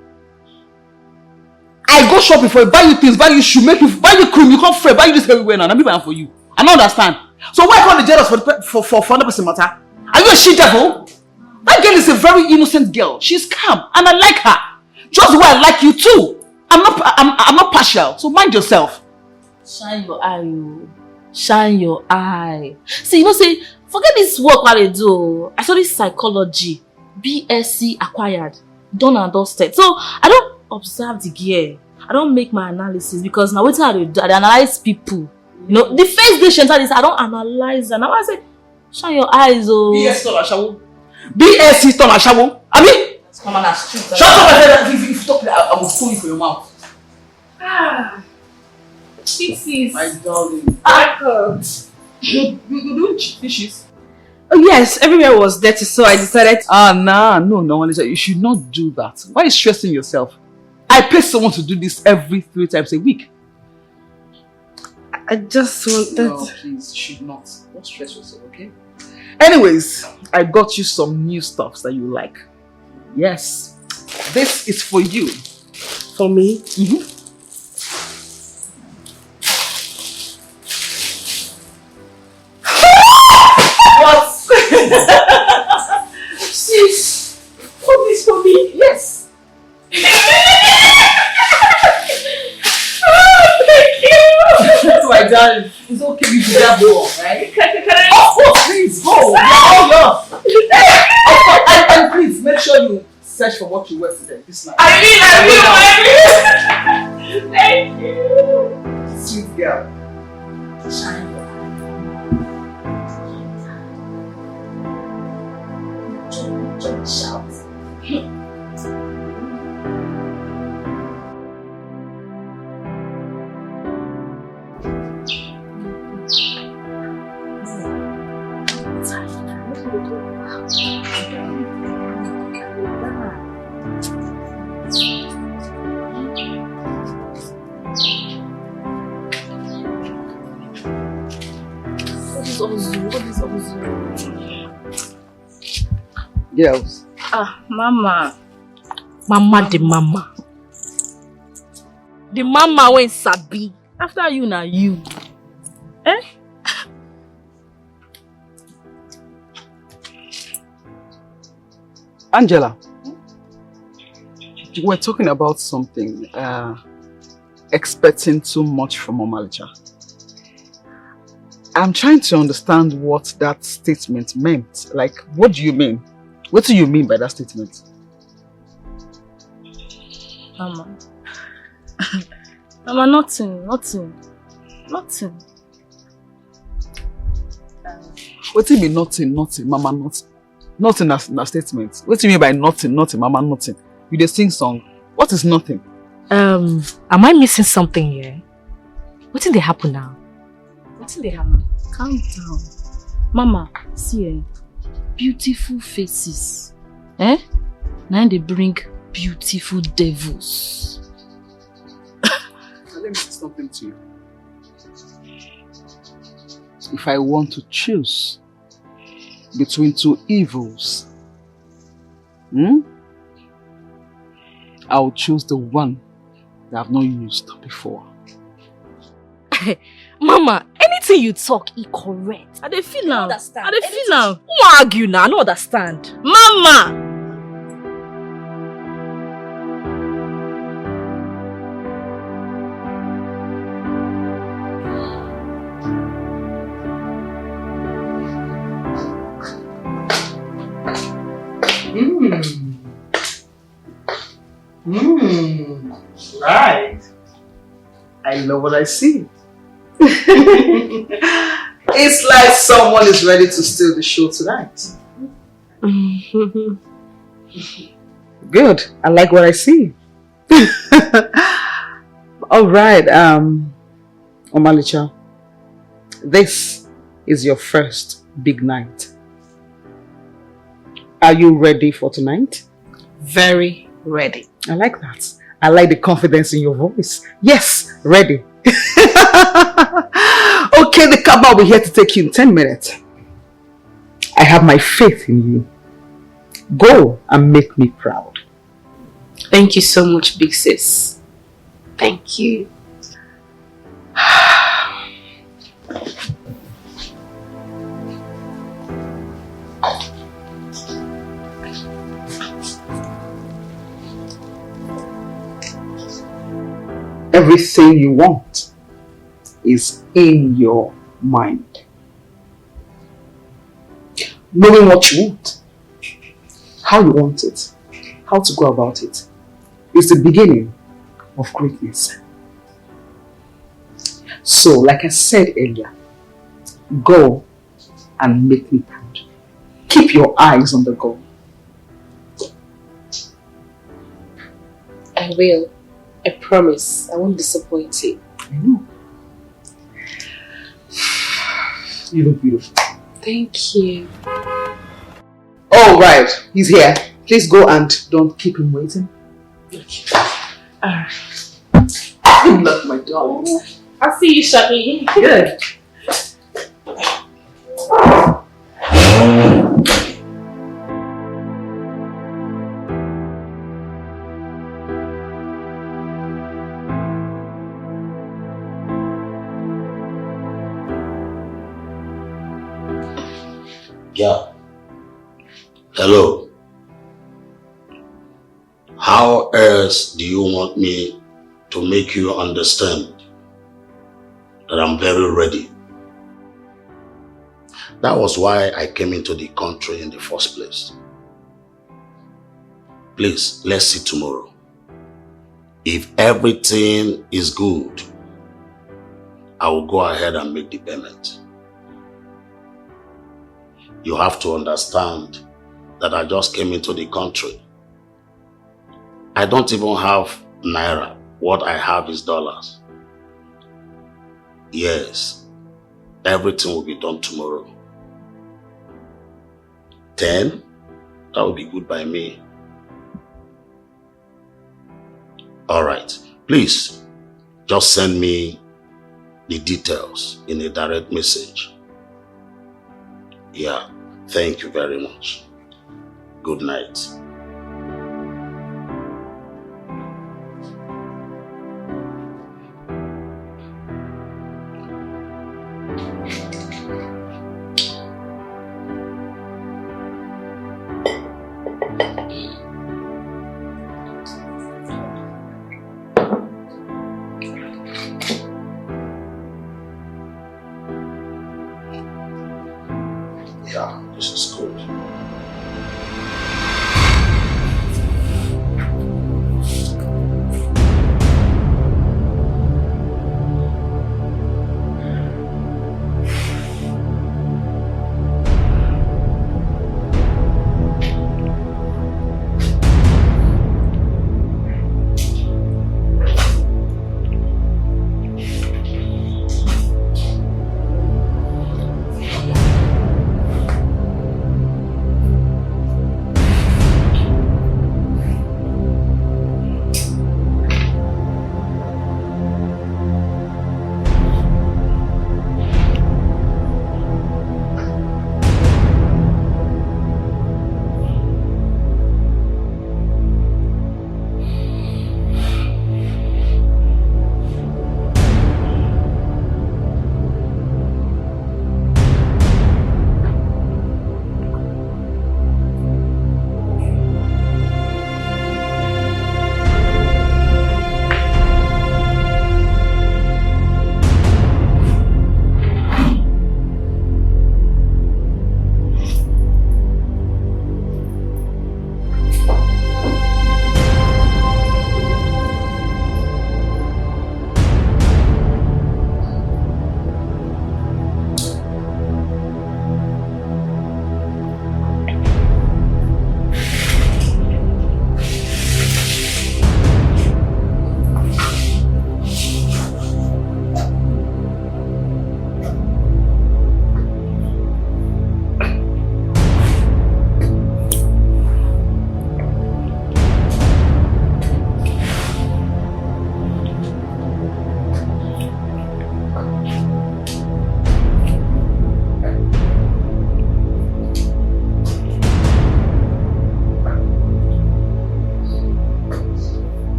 [SPEAKER 6] I go shopping for you, buy you things, buy you shoe, make you buy you cream, you come free, buy you this everywhere now. I'm buying for you. I don't understand. So why can't the jealous for another person matter? Are you a she devil? That girl is a very innocent girl. She's calm and I like her. Just the way I like you too. I'm not partial. So mind yourself.
[SPEAKER 8] Shine your eye, you. Shine your eye. See, say, forget this work what they do. I saw this psychology, BSc acquired, done and dusted. So I don't observe the gear. I don't make my analysis because now wait till I analyze people. You know, the face they share this, I don't analyze them. Now I say, shine your eyes, oh.
[SPEAKER 6] BSc Tomashawo. I mean,
[SPEAKER 8] come on, that's true.
[SPEAKER 6] Shut up, my head. If you talk, I will pull you for your mouth.
[SPEAKER 8] Fishes.
[SPEAKER 6] My darling. You do fishes?
[SPEAKER 2] Oh yes, everywhere was dirty, so I decided.
[SPEAKER 6] No, Anita, you should not do that. Why are you stressing yourself? I pay someone to do this every 3 times a week.
[SPEAKER 2] I just wanted.
[SPEAKER 6] No, please, you should not. Don't stress yourself, okay? Anyways, I got you some new stuffs that you like. Yes, this is for you.
[SPEAKER 8] For me?
[SPEAKER 6] Mm-hmm. What?
[SPEAKER 8] Sis, put this for me?
[SPEAKER 6] Yes.
[SPEAKER 8] Thank you.
[SPEAKER 6] My darling, it's okay if you have more, right? Of course, please go. You're all yours. And please make sure you search for what you wear today. This night.
[SPEAKER 8] I will. Thank you.
[SPEAKER 6] Sweet girl.
[SPEAKER 8] Shine your eye. Jump, shout.
[SPEAKER 6] Girls.
[SPEAKER 8] Mama. Mama the mama. The mama when sabi. After you na you. Eh?
[SPEAKER 6] Angela. We're talking about something. Expecting too much from Omalicha. I'm trying to understand what that statement meant. Like, what do you mean? What do you mean by that statement?
[SPEAKER 8] Mama. Mama, nothing.
[SPEAKER 6] What do you mean nothing, Mama, nothing? Nothing as a statement. What do you mean by nothing, Mama, nothing? You dey sing song. What is nothing?
[SPEAKER 8] Am I missing something here? What did they happen now? What did they happen?
[SPEAKER 10] Calm down. Mama, see beautiful faces. Now they bring beautiful devils.
[SPEAKER 6] Let me say something to you. If I want to choose between two evils, I'll choose the one that I've not used before.
[SPEAKER 8] Mama, anything you talk is correct. I dey feel now. I dey feel now. Who argue now? I don't understand. Mama!
[SPEAKER 6] Right. I love what I see. It's like someone is ready to steal the show tonight. Good. I like what I see. All right, Omalicha. This is your first big night. Are you ready for tonight?
[SPEAKER 8] Very ready.
[SPEAKER 6] I like that. I like the confidence in your voice. Yes, ready. Okay, the cab will be here to take you in 10 minutes. I have my faith in you. Go and make me proud.
[SPEAKER 8] Thank you so much, big sis. Thank you.
[SPEAKER 6] Everything you want is in your mind. Knowing what you want, how you want it, how to go about it, is the beginning of greatness. So, like I said earlier, go and make me proud. Keep your eyes on the goal.
[SPEAKER 8] I will. I promise. I won't disappoint you.
[SPEAKER 6] I know. You look beautiful.
[SPEAKER 8] Thank you.
[SPEAKER 6] Oh, right. He's here. Please go and don't keep him waiting. Okay. Good luck, my darling.
[SPEAKER 8] I'll see you shortly.
[SPEAKER 6] Good.
[SPEAKER 11] Yeah. Hello. How else do you want me to make you understand that I'm very ready? That was why I came into the country in the first place. Please, let's see tomorrow. If everything is good, I will go ahead and make the payment. You have to understand that I just came into the country. I don't even have naira. What I have is dollars. Yes, everything will be done tomorrow. 10? That will be good by me. Alright, please, just send me the details in a direct message. Yeah, thank you very much. Good night. Yeah, this is good.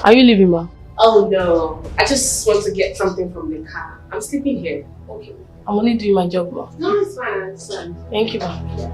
[SPEAKER 8] Are you leaving, ma?
[SPEAKER 10] Oh no, I just want to get something from the car. I'm sleeping here. Okay.
[SPEAKER 8] I'm only doing my job, ma.
[SPEAKER 10] No, it's fine, I understand.
[SPEAKER 8] Thank you, ma.
[SPEAKER 10] Yeah.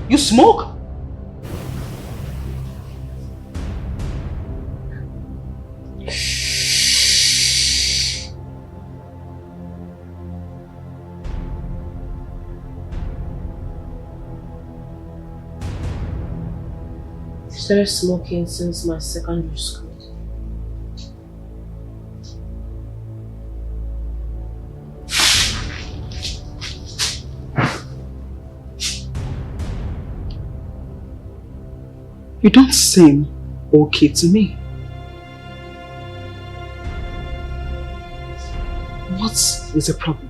[SPEAKER 6] You smoke?
[SPEAKER 8] I started smoking since my secondary school.
[SPEAKER 6] You don't seem okay to me. What is the problem?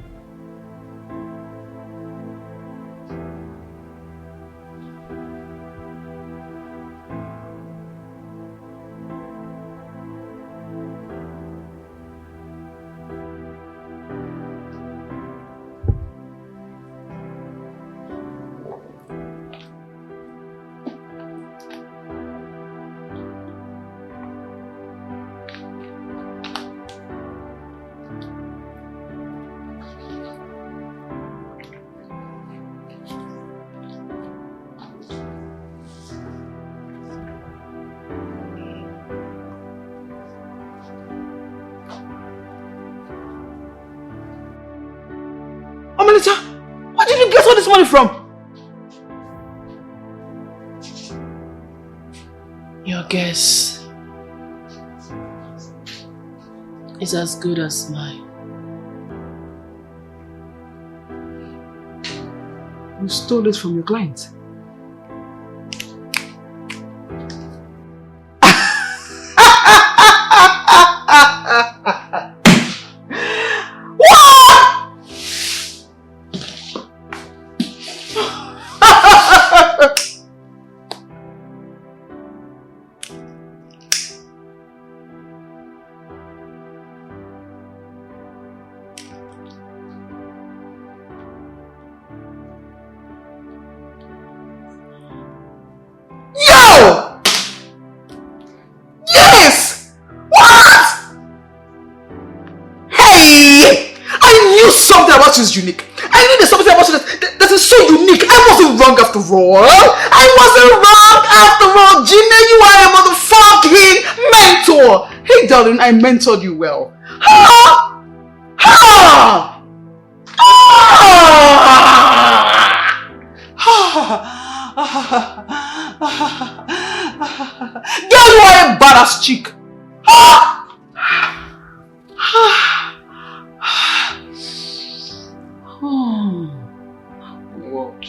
[SPEAKER 6] Amelita, where did you get all this money from?
[SPEAKER 8] Your guess is as good as mine.
[SPEAKER 6] You stole it from your client. Is unique. I knew there's something about you that is so unique. I wasn't wrong after all. I wasn't wrong after all. Gina, you are a motherfucking mentor. Hey darling, I mentored you well. Ha! Ha! Girl, you are a badass chick. What?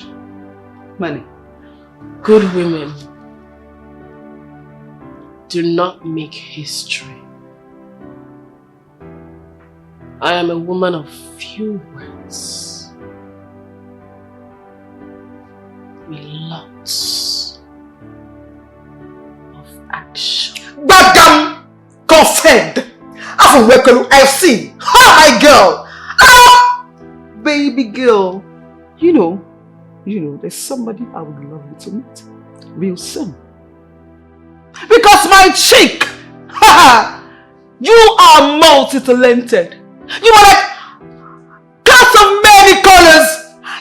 [SPEAKER 6] Money.
[SPEAKER 8] Good women do not make history. I am a woman of few words, with lots of action.
[SPEAKER 6] Bagam! Confirmed! I've seen. Hi, girl! Ah! Baby girl. You know, there's somebody I would love you to meet real soon. Because my chick, you are multi-talented. You are like cats of many colors.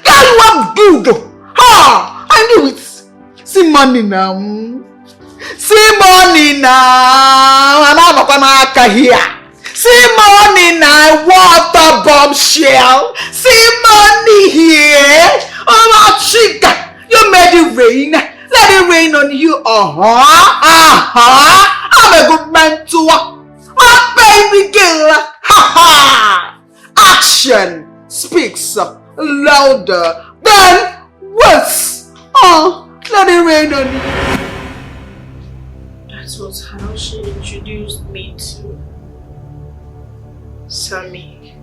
[SPEAKER 6] Yeah, you are good. Ha! I knew it. See money now. See money now. And I
[SPEAKER 2] over here. See money now, water bombshell. See money here. Oh my chica, you made it rain. Let it rain on you. I'm a good man too. My baby girl. Action speaks louder than words. Let it rain on you.
[SPEAKER 8] That was how she introduced me to Sammy.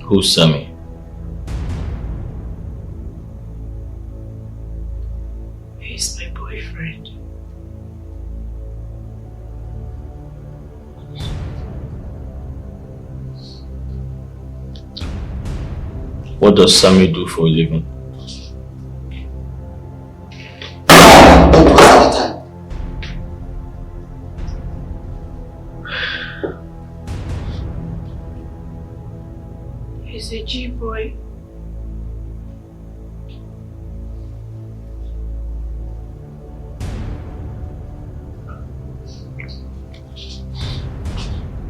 [SPEAKER 5] Who's Sammy?
[SPEAKER 8] He's my boyfriend.
[SPEAKER 5] What does Sammy do for a living?
[SPEAKER 8] He's a G-boy.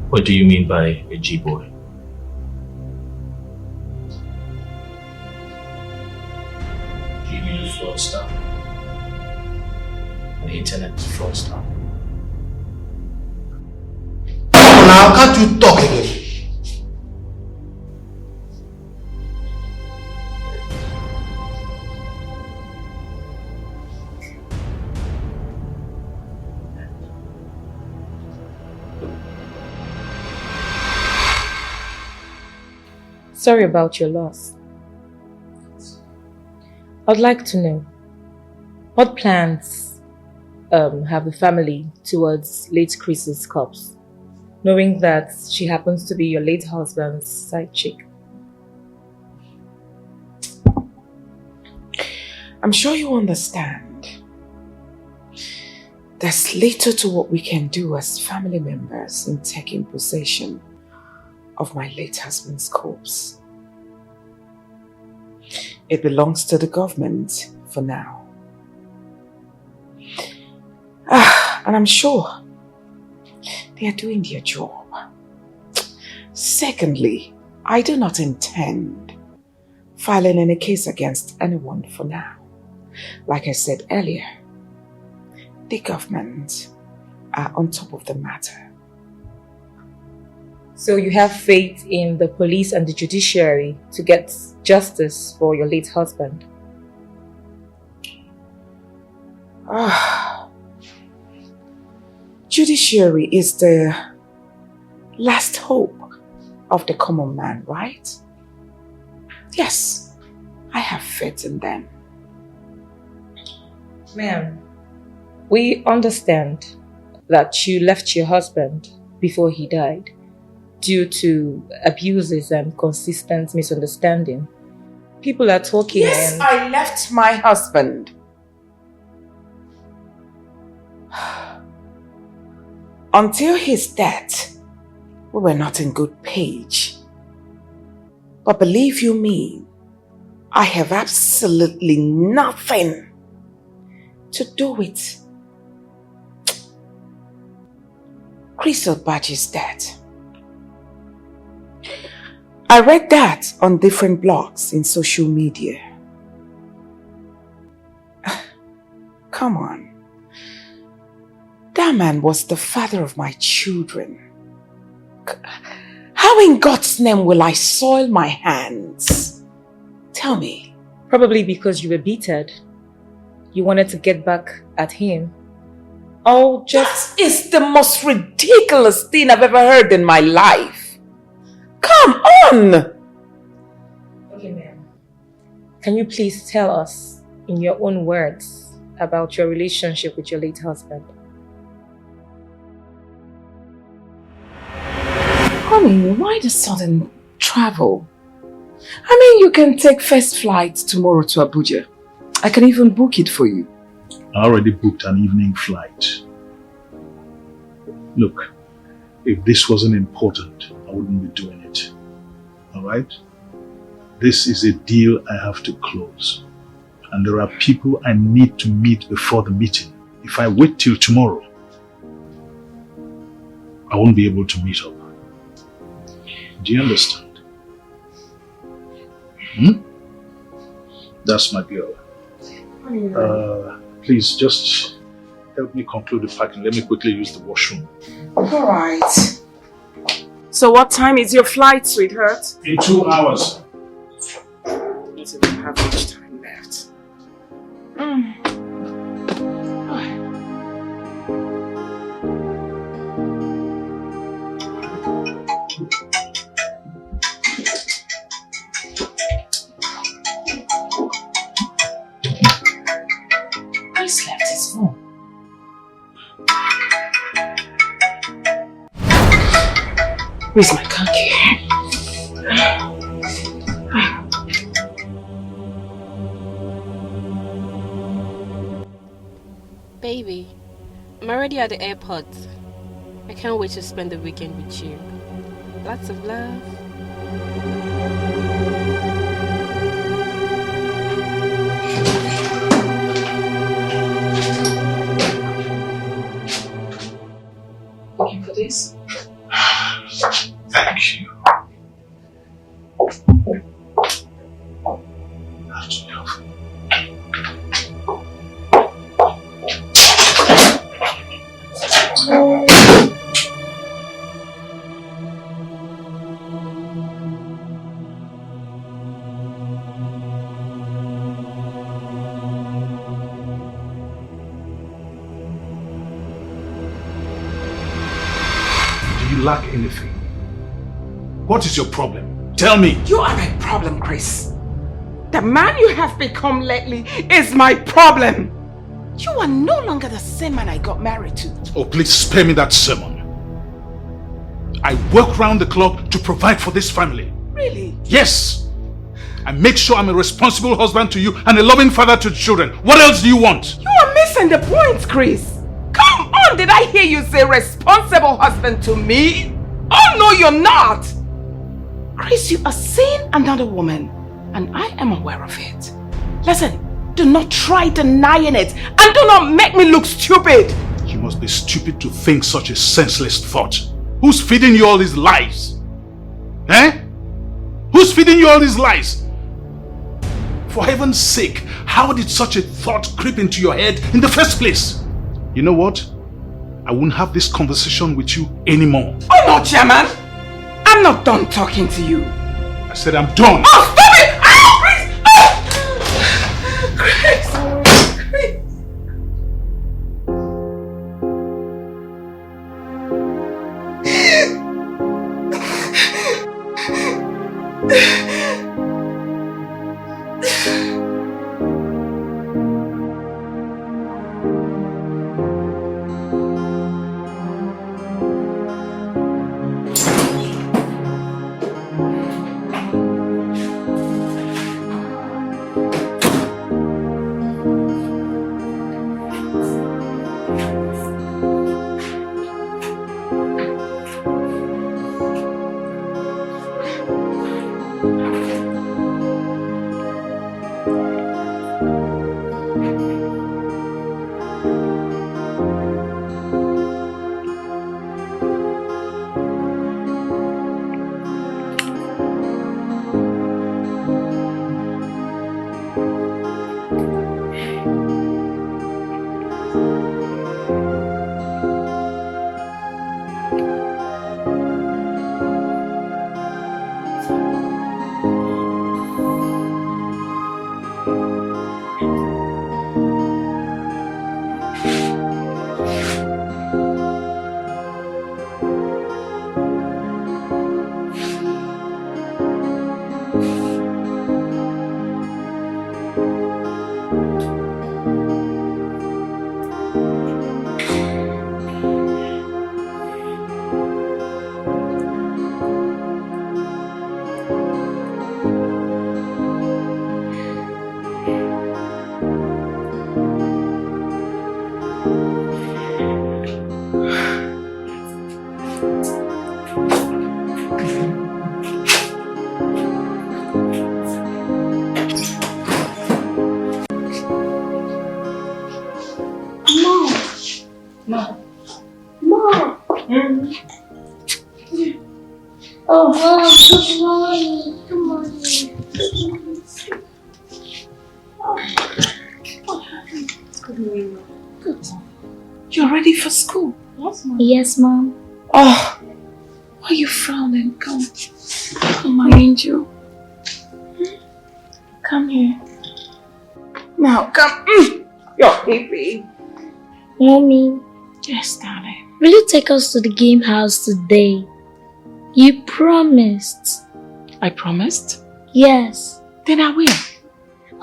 [SPEAKER 5] What do you mean by a G-boy? Do you mean a fraudster? An internet fraudster?
[SPEAKER 1] Now, can't you talk again?
[SPEAKER 4] Sorry about your loss. I'd like to know, what plans have the family towards late Chris's corpse, knowing that she happens to be your late husband's side chick?
[SPEAKER 6] I'm sure you understand. There's little to what we can do as family members in taking possession of my late husband's corpse. It belongs to the government for now. And I'm sure they are doing their job. Secondly, I do not intend filing any case against anyone for now. Like I said earlier, the government are on top of the matter.
[SPEAKER 4] So you have faith in the police and the judiciary to get justice for your late husband?
[SPEAKER 6] Judiciary is the last hope of the common man, right? Yes, I have faith in them.
[SPEAKER 4] Ma'am, we understand that you left your husband before he died due to abuses and consistent misunderstanding. People are talking.
[SPEAKER 6] Yes, I left my husband. Until his death, we were not in good page. But believe you me, I have absolutely nothing to do with Chris Obaji's death. I read that on different blogs in social media. Come on. That man was the father of my children. How in God's name will I soil my hands? Tell me.
[SPEAKER 4] Probably because you were bitter. You wanted to get back at him. Oh,
[SPEAKER 6] that is the most ridiculous thing I've ever heard in my life. Come on!
[SPEAKER 4] Okay, ma'am. Can you please tell us, in your own words, about your relationship with your late husband?
[SPEAKER 6] Honey, why the sudden travel? I mean, you can take first flight tomorrow to Abuja. I can even book it for you.
[SPEAKER 12] I already booked an evening flight. Look, if this wasn't important, I wouldn't be doing it. Alright? This is a deal I have to close. And there are people I need to meet before the meeting. If I wait till tomorrow, I won't be able to meet up. Do you understand? That's my girl. Please just help me conclude the packing. Let me quickly use the washroom.
[SPEAKER 2] Alright. So what time is your flight, sweetheart?
[SPEAKER 12] In 2 hours.
[SPEAKER 2] Don't even have much time left.
[SPEAKER 6] Chris left his phone. Where's my car key?
[SPEAKER 10] Baby, I'm already at the airport. I can't wait to spend the weekend with you. Lots of love.
[SPEAKER 6] Looking for this?
[SPEAKER 12] Thank you. Do you lack anything? What is your problem? Tell me.
[SPEAKER 2] You are my problem, Chris. The man you have become lately is my problem. You are no longer the same man I got married to.
[SPEAKER 12] Oh, please spare me that sermon. I work round the clock to provide for this family.
[SPEAKER 2] Really?
[SPEAKER 12] Yes. I make sure I'm a responsible husband to you and a loving father to the children. What else do you want?
[SPEAKER 2] You are missing the point, Chris. Come on, did I hear you say responsible husband to me? Oh no, you're not. Chris, you are seeing another woman, and I am aware of it. Listen, do not try denying it, and do not make me look stupid.
[SPEAKER 12] You must be stupid to think such a senseless thought. Who's feeding you all these lies? Eh? Who's feeding you all these lies? For heaven's sake, how did such a thought creep into your head in the first place? You know what? I won't have this conversation with you anymore.
[SPEAKER 2] Oh no, Chairman! I'm not done talking to you.
[SPEAKER 12] I said I'm done.
[SPEAKER 2] Oh, stop it! Oh, Chris! Oh! Chris! Chris!
[SPEAKER 8] Mom. Mom. Mom. Oh, Mom, good morning. Good morning. Good morning, Mom. Good.
[SPEAKER 6] You're ready for school?
[SPEAKER 8] Yes, Mom. Yes, Mom.
[SPEAKER 6] Oh, why are you frowning? Come. Come, my angel. Come here. Now, come. Your baby.
[SPEAKER 8] Mommy.
[SPEAKER 6] Yes, darling.
[SPEAKER 8] Will you take us to the game house today? You promised.
[SPEAKER 6] I promised?
[SPEAKER 8] Yes.
[SPEAKER 6] Then I will.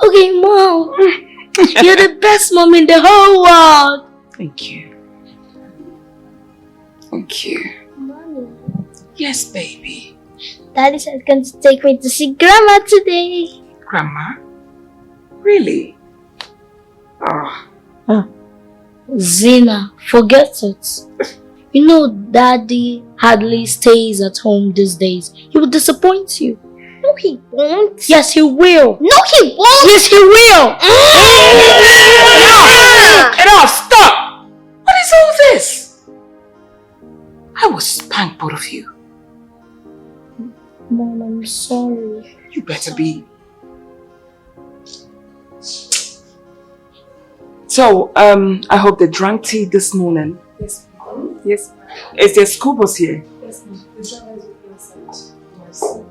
[SPEAKER 8] Okay, Mom. You're the best mom in the whole world.
[SPEAKER 6] Thank you. Thank you.
[SPEAKER 8] Mommy.
[SPEAKER 6] Yes, baby.
[SPEAKER 8] Daddy said going to take me to see Grandma today.
[SPEAKER 6] Grandma? Really? Oh.
[SPEAKER 8] Zina, forget it. You know Daddy hardly stays at home these days. He will disappoint you. No, he won't. Yes, he will. No, he won't. Yes, he will.
[SPEAKER 6] Enough! Stop! What is all this? I will spank both of you.
[SPEAKER 8] Mom, I'm sorry.
[SPEAKER 6] You better be. So, I hope they drank tea this morning.
[SPEAKER 4] Yes.
[SPEAKER 6] Yes. Is there school bus here?
[SPEAKER 4] Yes, ma'am. The driver is with inside.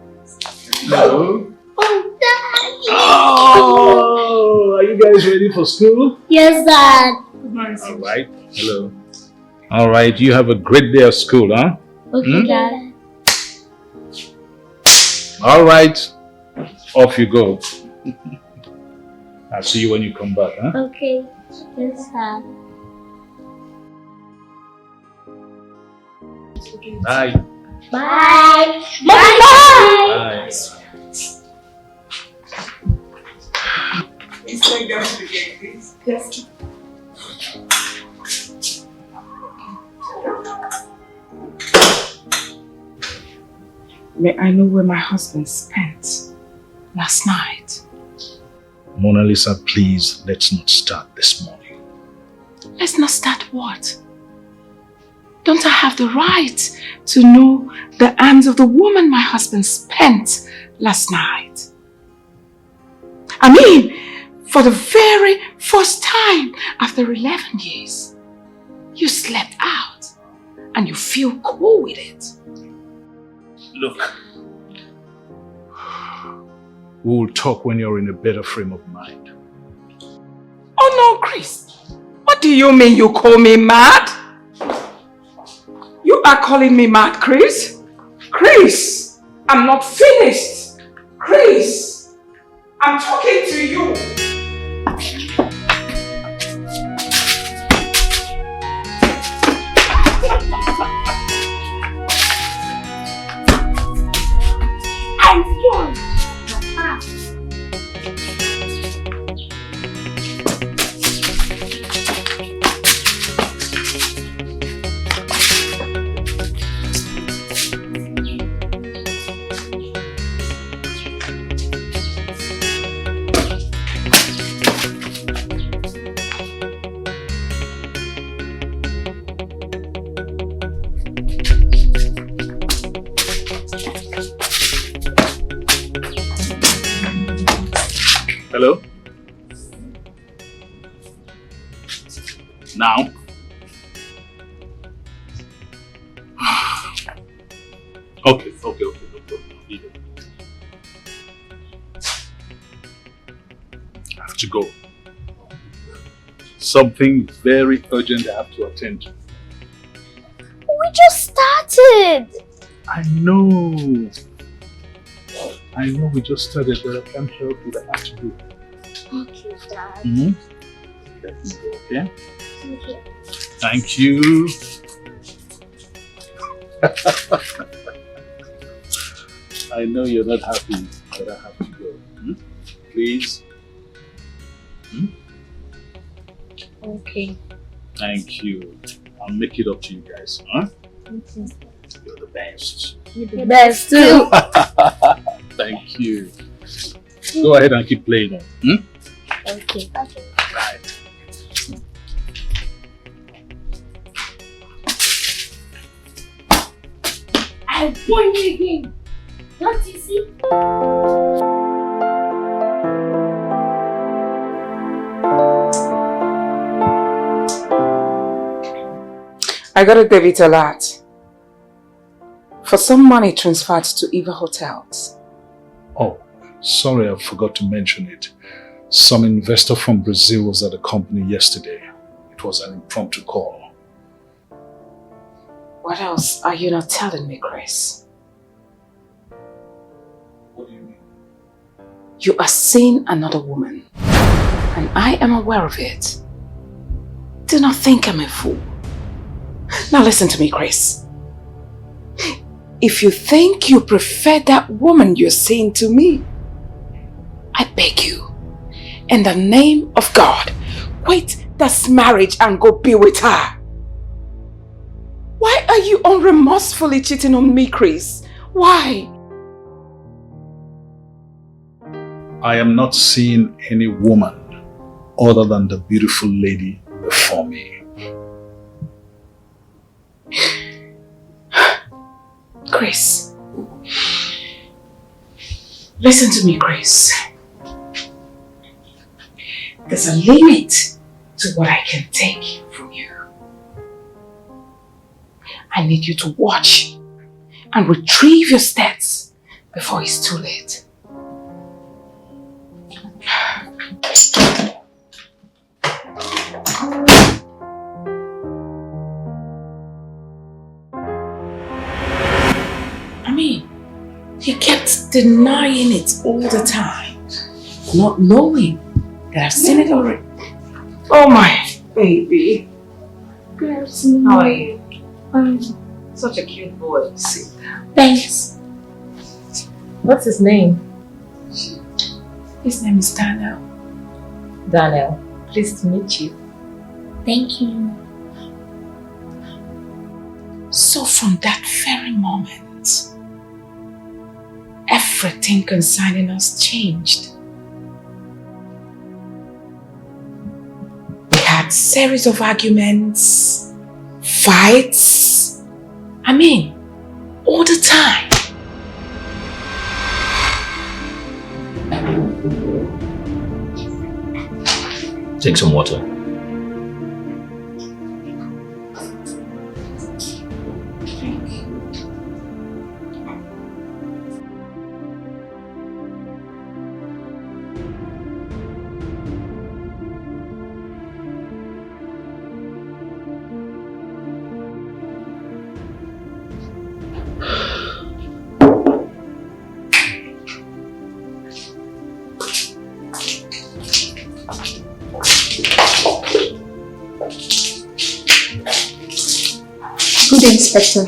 [SPEAKER 12] Hello.
[SPEAKER 8] Oh, Daddy.
[SPEAKER 12] Oh, are you guys ready for school?
[SPEAKER 8] Yes, Dad.
[SPEAKER 12] All right. Hello. All right. You have a great day of school, huh?
[SPEAKER 8] Okay, Dad.
[SPEAKER 12] All right. Off you go. I'll see you when you come back, huh?
[SPEAKER 8] Okay. Yes, Dad.
[SPEAKER 12] Bye.
[SPEAKER 8] Bye. Bye.
[SPEAKER 12] Bye.
[SPEAKER 6] Please take them to the gate, please. Yes. May I know where my husband spent last night?
[SPEAKER 12] Mona Lisa, please, let's not start this morning.
[SPEAKER 6] Let's not start what? Don't I have the right to know the arms of the woman my husband spent last night? I mean, for the very first time after 11 years, you slept out and you feel cool with it.
[SPEAKER 12] Look, we'll talk when you're in a better frame of mind.
[SPEAKER 6] Oh no, Chris. What do you mean you call me mad? You are calling me mad, Chris? Chris, I'm not finished. Chris, I'm talking to you. I'm yours.
[SPEAKER 12] Hello? Now? Okay. No problem. Leave it. I have to go. Something very urgent I have to attend to.
[SPEAKER 8] We just started.
[SPEAKER 12] I know we just started, but I can't help it. I have to do it.
[SPEAKER 8] Okay, Dad.
[SPEAKER 12] Let me go, okay?
[SPEAKER 8] Okay.
[SPEAKER 12] Thank you. I know you're not happy, but I have to go. Please?
[SPEAKER 8] Okay.
[SPEAKER 12] Thank you. I'll make it up to you guys, huh?
[SPEAKER 8] Okay.
[SPEAKER 12] You're the best.
[SPEAKER 8] You're the best too.
[SPEAKER 12] Thank you. Go ahead and keep playing.
[SPEAKER 8] Okay.
[SPEAKER 12] Right.
[SPEAKER 8] I warn you again. Don't you see?
[SPEAKER 6] I got a debit alert for some money transferred to Eva Hotels.
[SPEAKER 12] Oh, sorry, I forgot to mention it. Some investor from Brazil was at the company yesterday. It was an impromptu call.
[SPEAKER 6] What else are you not telling me, Chris?
[SPEAKER 12] What do you mean?
[SPEAKER 6] You are seeing another woman, and I am aware of it. Do not think I'm a fool. Now listen to me, Chris. If you think you prefer that woman you're seeing to me, I beg you, in the name of God, quit this marriage and go be with her. Why are you unremorsefully cheating on me, Chris? Why?
[SPEAKER 12] I am not seeing any woman other than the beautiful lady before me.
[SPEAKER 6] Chris, listen to me, Chris. There's a limit to what I can take from you. I need you to watch and retrieve your steps before it's too late. I mean, you kept denying it all the time, not knowing that I've seen it already. Oh my baby.
[SPEAKER 8] Good.
[SPEAKER 6] How are you? Such a cute boy. Sit down.
[SPEAKER 8] Thanks.
[SPEAKER 4] What's his name?
[SPEAKER 6] His name is Daniel.
[SPEAKER 4] Daniel. Pleased to meet you.
[SPEAKER 8] Thank you.
[SPEAKER 6] So from that very moment, everything concerning us changed. We had series of arguments, fights. I mean, all the time.
[SPEAKER 5] Take some water.
[SPEAKER 13] Good day, Inspector.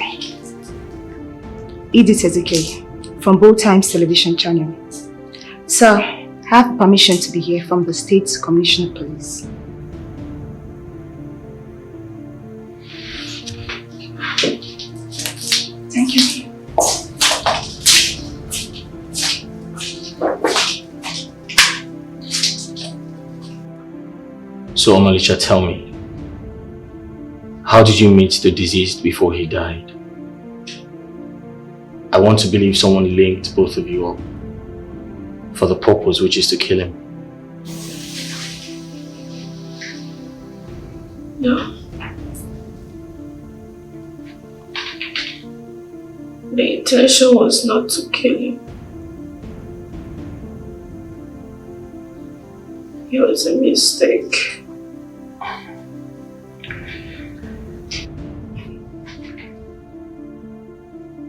[SPEAKER 13] Edith Ezekiel from Bold Times Television Channel. Sir, I have permission to be here from the State Commissioner of Police. Thank you.
[SPEAKER 5] So, Omalicha, tell me, how did you meet the deceased before he died? I want to believe someone linked both of you up for the purpose which is to kill him.
[SPEAKER 8] No. The intention was not to kill him. It was a mistake.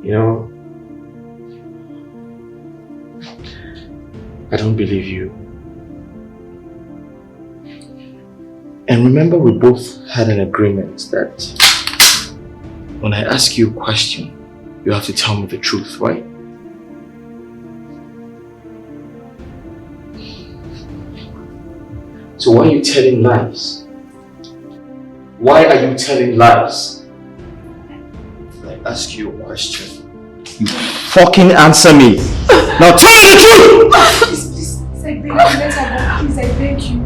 [SPEAKER 5] You know, I don't believe you. And remember, we both had an agreement that when I ask you a question, you have to tell me the truth, right? So why are you telling lies? Why are you telling lies? I ask you a question. You fucking answer me. Now tell me the truth!
[SPEAKER 13] Please, I beg you, let her go. Please, I beg you.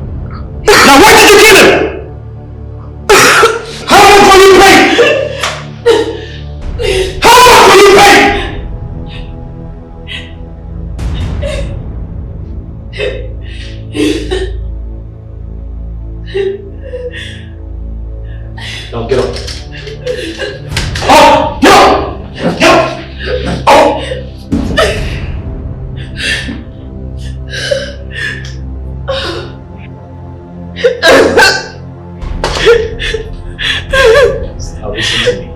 [SPEAKER 5] Now why did you kill him? How much will you pay? How much will you pay? Now get up. Oh! Get up! Get up! Oh! Now listen to me.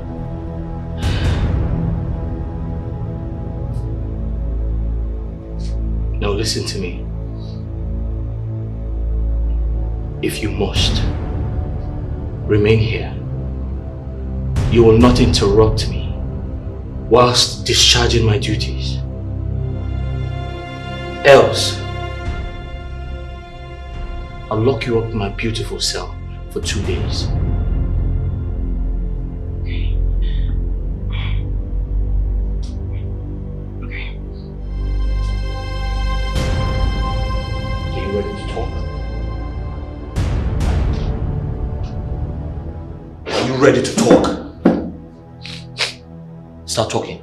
[SPEAKER 5] Now listen to me. If you must, remain here. You will not interrupt me whilst discharging my duties. Else, I'll lock you up in my beautiful cell for 2 days. Okay. Are you ready to talk? Are you ready to talk? Start talking.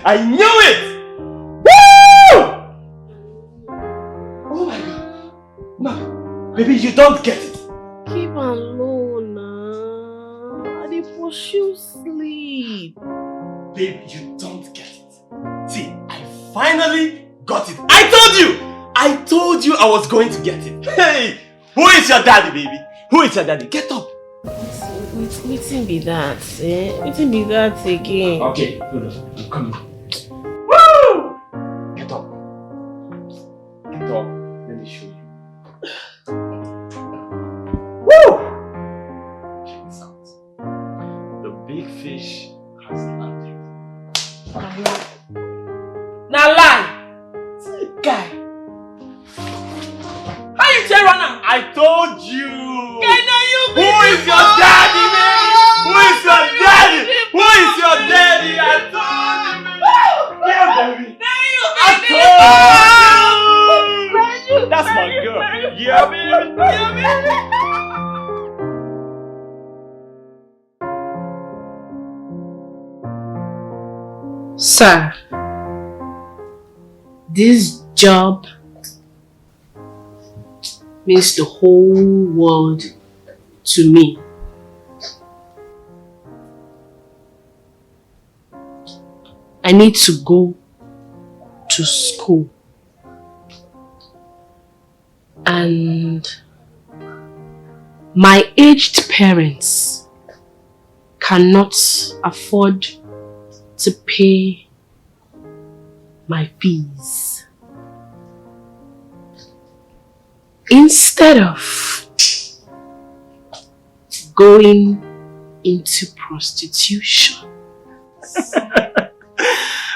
[SPEAKER 5] I knew it! Woo! Oh my god. No, baby, you don't get it.
[SPEAKER 8] Keep alone now. I dey pursue sleep.
[SPEAKER 5] Baby, you don't get it. See, I finally got it. I told you I was going to get it. Hey! Who is your daddy, baby? Who is your daddy? Get up.
[SPEAKER 8] Wetin be that, eh? Wetin be that again?
[SPEAKER 5] Okay, hold on. I'm coming. Woo! Get up. Get up. Let me show you. Woo! Check this out. The big fish has landed.
[SPEAKER 8] Now lie!
[SPEAKER 5] See, guy.
[SPEAKER 8] How you tell Rana?
[SPEAKER 5] I told you.
[SPEAKER 8] Who
[SPEAKER 5] is your daddy, man? Who is your daddy? Who is your daddy? I told you, man. Yeah, baby. I told you. That's my girl. Yeah, baby. Yeah, baby.
[SPEAKER 8] Sir, this job means the whole world to me. I need to go to school, and my aged parents cannot afford to pay my fees. Instead of going into prostitution.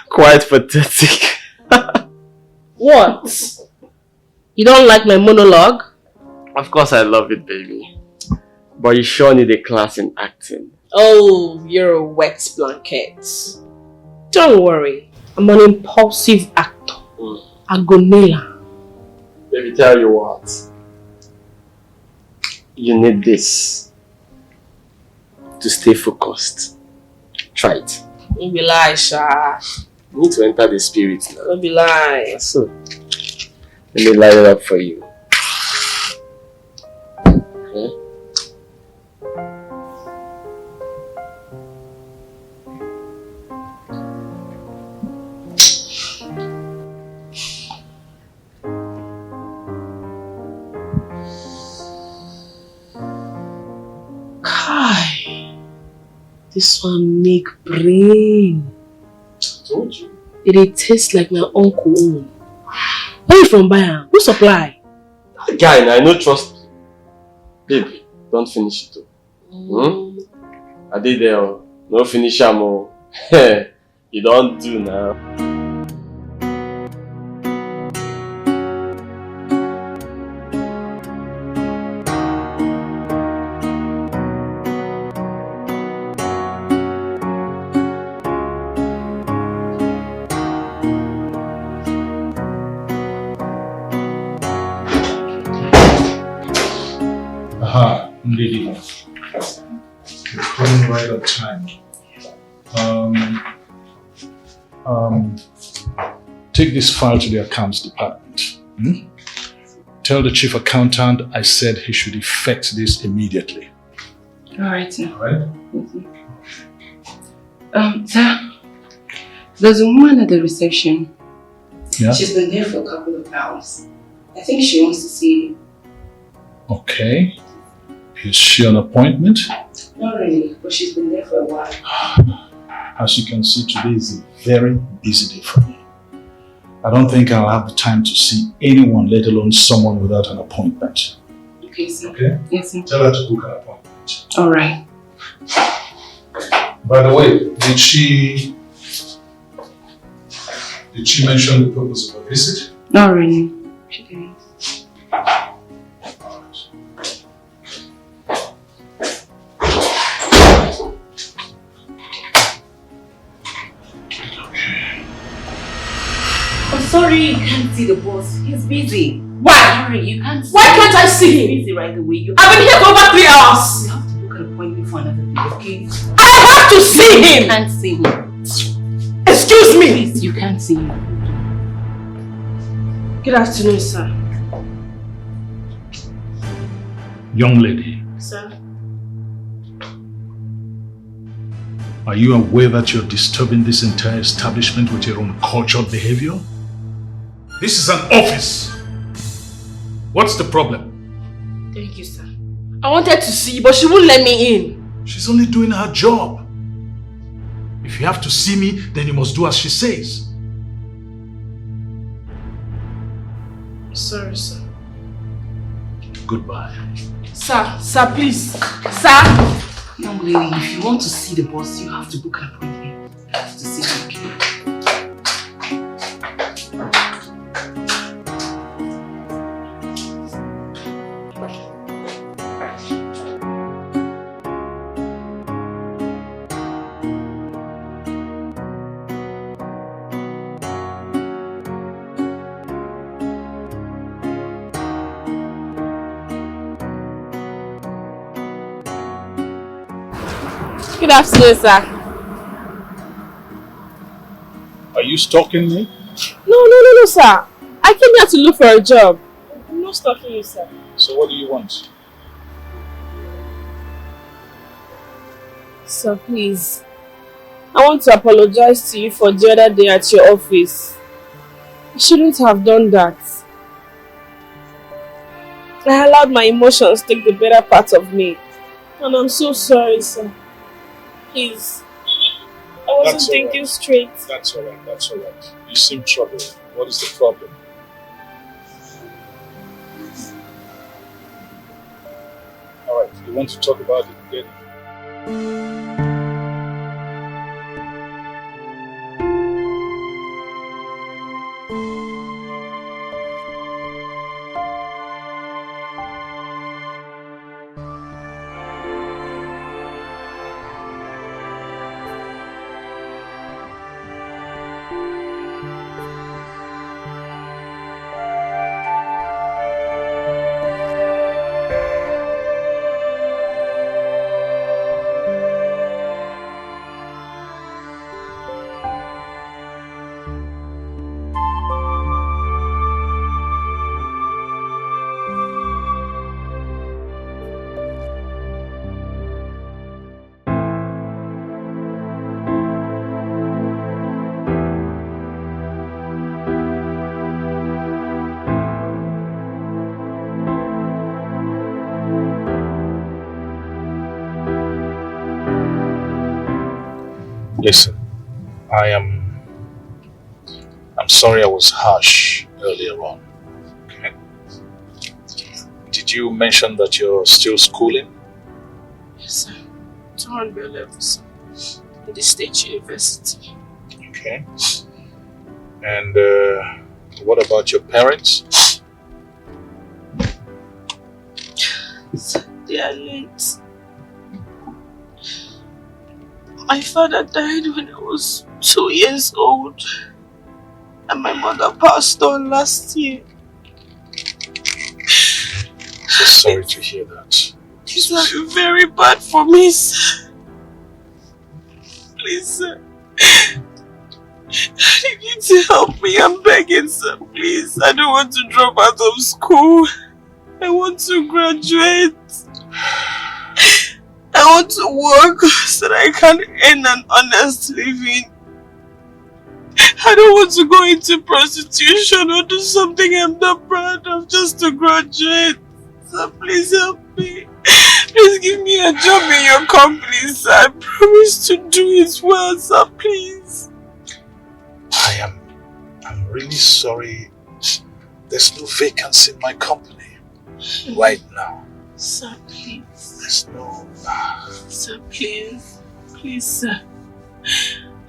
[SPEAKER 5] Quite pathetic.
[SPEAKER 8] What? You don't like my monologue?
[SPEAKER 5] Of course I love it, baby. But you sure need a class in acting.
[SPEAKER 8] Oh, you're a wet blanket. Don't worry. I'm an impulsive actor. I go nail her.
[SPEAKER 5] Baby, tell you what. You need this to stay focused. Try it.
[SPEAKER 8] Don't be lie, Sha.
[SPEAKER 5] You need to enter the spirit now.
[SPEAKER 8] Don't be lie.
[SPEAKER 5] So, let me light it up for you. Okay.
[SPEAKER 8] Kai, this one make brain.
[SPEAKER 5] I told you.
[SPEAKER 8] It tastes like my uncle own. Where you from, buyer? Who supply?
[SPEAKER 5] That guy, I no trust. Baby, don't finish it too. I did there.
[SPEAKER 9] No finish am. You don't do now.
[SPEAKER 12] Aha, lady. You're coming right on time. Take this file to the accounts department. Tell the chief accountant I said he should effect this immediately.
[SPEAKER 14] Alright, sir.
[SPEAKER 12] Alright?
[SPEAKER 14] Sir, there's a woman at the reception.
[SPEAKER 12] Yeah?
[SPEAKER 14] She's been there for a couple of hours. I think she wants to see you.
[SPEAKER 12] Okay. Is she on appointment?
[SPEAKER 14] Not really, but she's been there for a while.
[SPEAKER 12] As you can see, today is a very busy day for me. I don't think I'll have the time to see anyone, let alone someone without an appointment.
[SPEAKER 14] Okay, sir.
[SPEAKER 12] Okay?
[SPEAKER 14] Yes, sir.
[SPEAKER 12] Tell her to book an appointment.
[SPEAKER 14] Alright.
[SPEAKER 12] By the way, did she mention the purpose of her visit?
[SPEAKER 14] Not really. She didn't.
[SPEAKER 15] Sorry, you can't see the boss. He's busy.
[SPEAKER 8] Why?
[SPEAKER 15] Sorry, you can't see
[SPEAKER 8] Why can't I see him?
[SPEAKER 15] He's busy right away.
[SPEAKER 8] I've been here for over 3 hours.
[SPEAKER 15] You have to book an appointment for another day, okay?
[SPEAKER 8] I have to see him!
[SPEAKER 15] You can't see him.
[SPEAKER 8] Excuse me!
[SPEAKER 15] Please, you can't see him.
[SPEAKER 8] Good afternoon, sir.
[SPEAKER 12] Young lady,
[SPEAKER 8] Sir?
[SPEAKER 12] are you aware that you're disturbing this entire establishment with your uncultured behavior? This is an office. What's the problem?
[SPEAKER 8] Thank you, sir. I wanted to see you, but she won't let me in.
[SPEAKER 12] She's only doing her job. If you have to see me, then you must do as she says.
[SPEAKER 8] Sorry, sir.
[SPEAKER 12] Goodbye.
[SPEAKER 8] Sir, please. Sir!
[SPEAKER 15] Young lady, if you want to see the boss, you have to book an appointment. You have to see him, okay?
[SPEAKER 8] Good afternoon, sir.
[SPEAKER 12] Are you stalking me?
[SPEAKER 8] No, sir. I came here to look for a job. I'm not stalking you, sir.
[SPEAKER 12] So what do you want?
[SPEAKER 8] Sir, please. I want to apologize to you for the other day at your office. I shouldn't have done that. I allowed my emotions take the better part of me. And I'm so sorry, sir. Please. I wasn't thinking straight.
[SPEAKER 12] That's alright. You seem troubled. What is the problem? Alright, you want to talk about it again? Listen, I'm sorry I was harsh earlier on. Okay? Did you mention that you're still schooling?
[SPEAKER 8] Yes, sir. 200 level, sir. in the State University.
[SPEAKER 12] Okay. And what about your parents?
[SPEAKER 8] They are late. My father died when I was 2 years old, and my mother passed on last year.
[SPEAKER 12] So sorry to hear that.
[SPEAKER 8] This is very bad for me, sir. Please, sir. You need to help me. I'm begging, sir. Please. I don't want to drop out of school. I want to graduate. I want to work so that I can earn an honest living. I don't want to go into prostitution or do something I'm not proud of just to graduate. Sir, please help me. Please give me a job in your company, sir. I promise to do it well, sir, please.
[SPEAKER 12] I'm really sorry. There's no vacancy in my company right now.
[SPEAKER 8] Sir, please.
[SPEAKER 12] There's no...
[SPEAKER 8] Sir, please. Please, sir.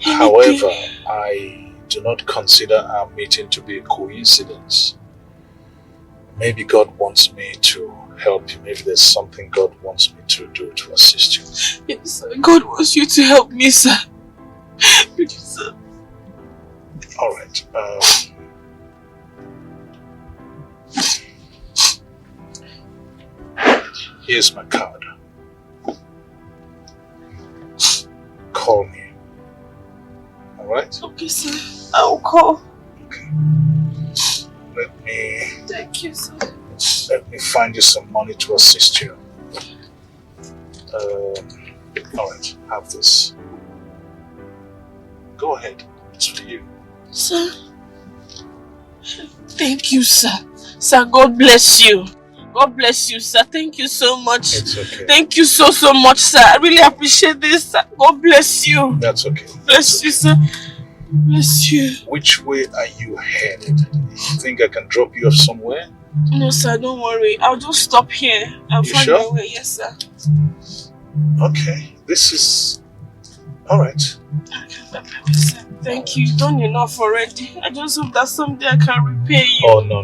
[SPEAKER 12] However, I do not consider our meeting to be a coincidence. Maybe God wants me to help you. Maybe there's something God wants me to do to assist you.
[SPEAKER 8] Yes, sir. God wants you to help me, sir. Please, sir.
[SPEAKER 12] Alright. Here's my card. Call me. Alright?
[SPEAKER 8] Okay, sir. I will call.
[SPEAKER 12] Okay. Let me...
[SPEAKER 8] Thank you, sir.
[SPEAKER 12] Let me find you some money to assist you. Alright, have this. Go ahead. It's for you.
[SPEAKER 8] Sir. Thank you, sir. Sir, God bless you. God bless you, sir. Thank you so much.
[SPEAKER 12] It's okay.
[SPEAKER 8] Thank you so much, sir. I really appreciate this, sir. God bless you.
[SPEAKER 12] That's okay.
[SPEAKER 8] Bless you, sir. Bless you.
[SPEAKER 12] Which way are you headed? You think I can drop you off somewhere?
[SPEAKER 8] No, sir, don't worry. I'll just stop here. I'll find my way. Yes, sir.
[SPEAKER 12] Okay. This is... Alright.
[SPEAKER 8] Thank you. You've done enough already. I just hope that someday I can repay you.
[SPEAKER 12] Oh, no.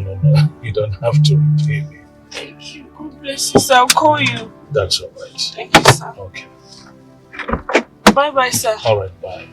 [SPEAKER 12] You don't have to repay me.
[SPEAKER 8] Thank you. God bless you, sir. I'll call you.
[SPEAKER 12] That's alright.
[SPEAKER 8] Thank you, sir.
[SPEAKER 12] Okay.
[SPEAKER 8] Bye-bye, sir.
[SPEAKER 12] Alright, bye.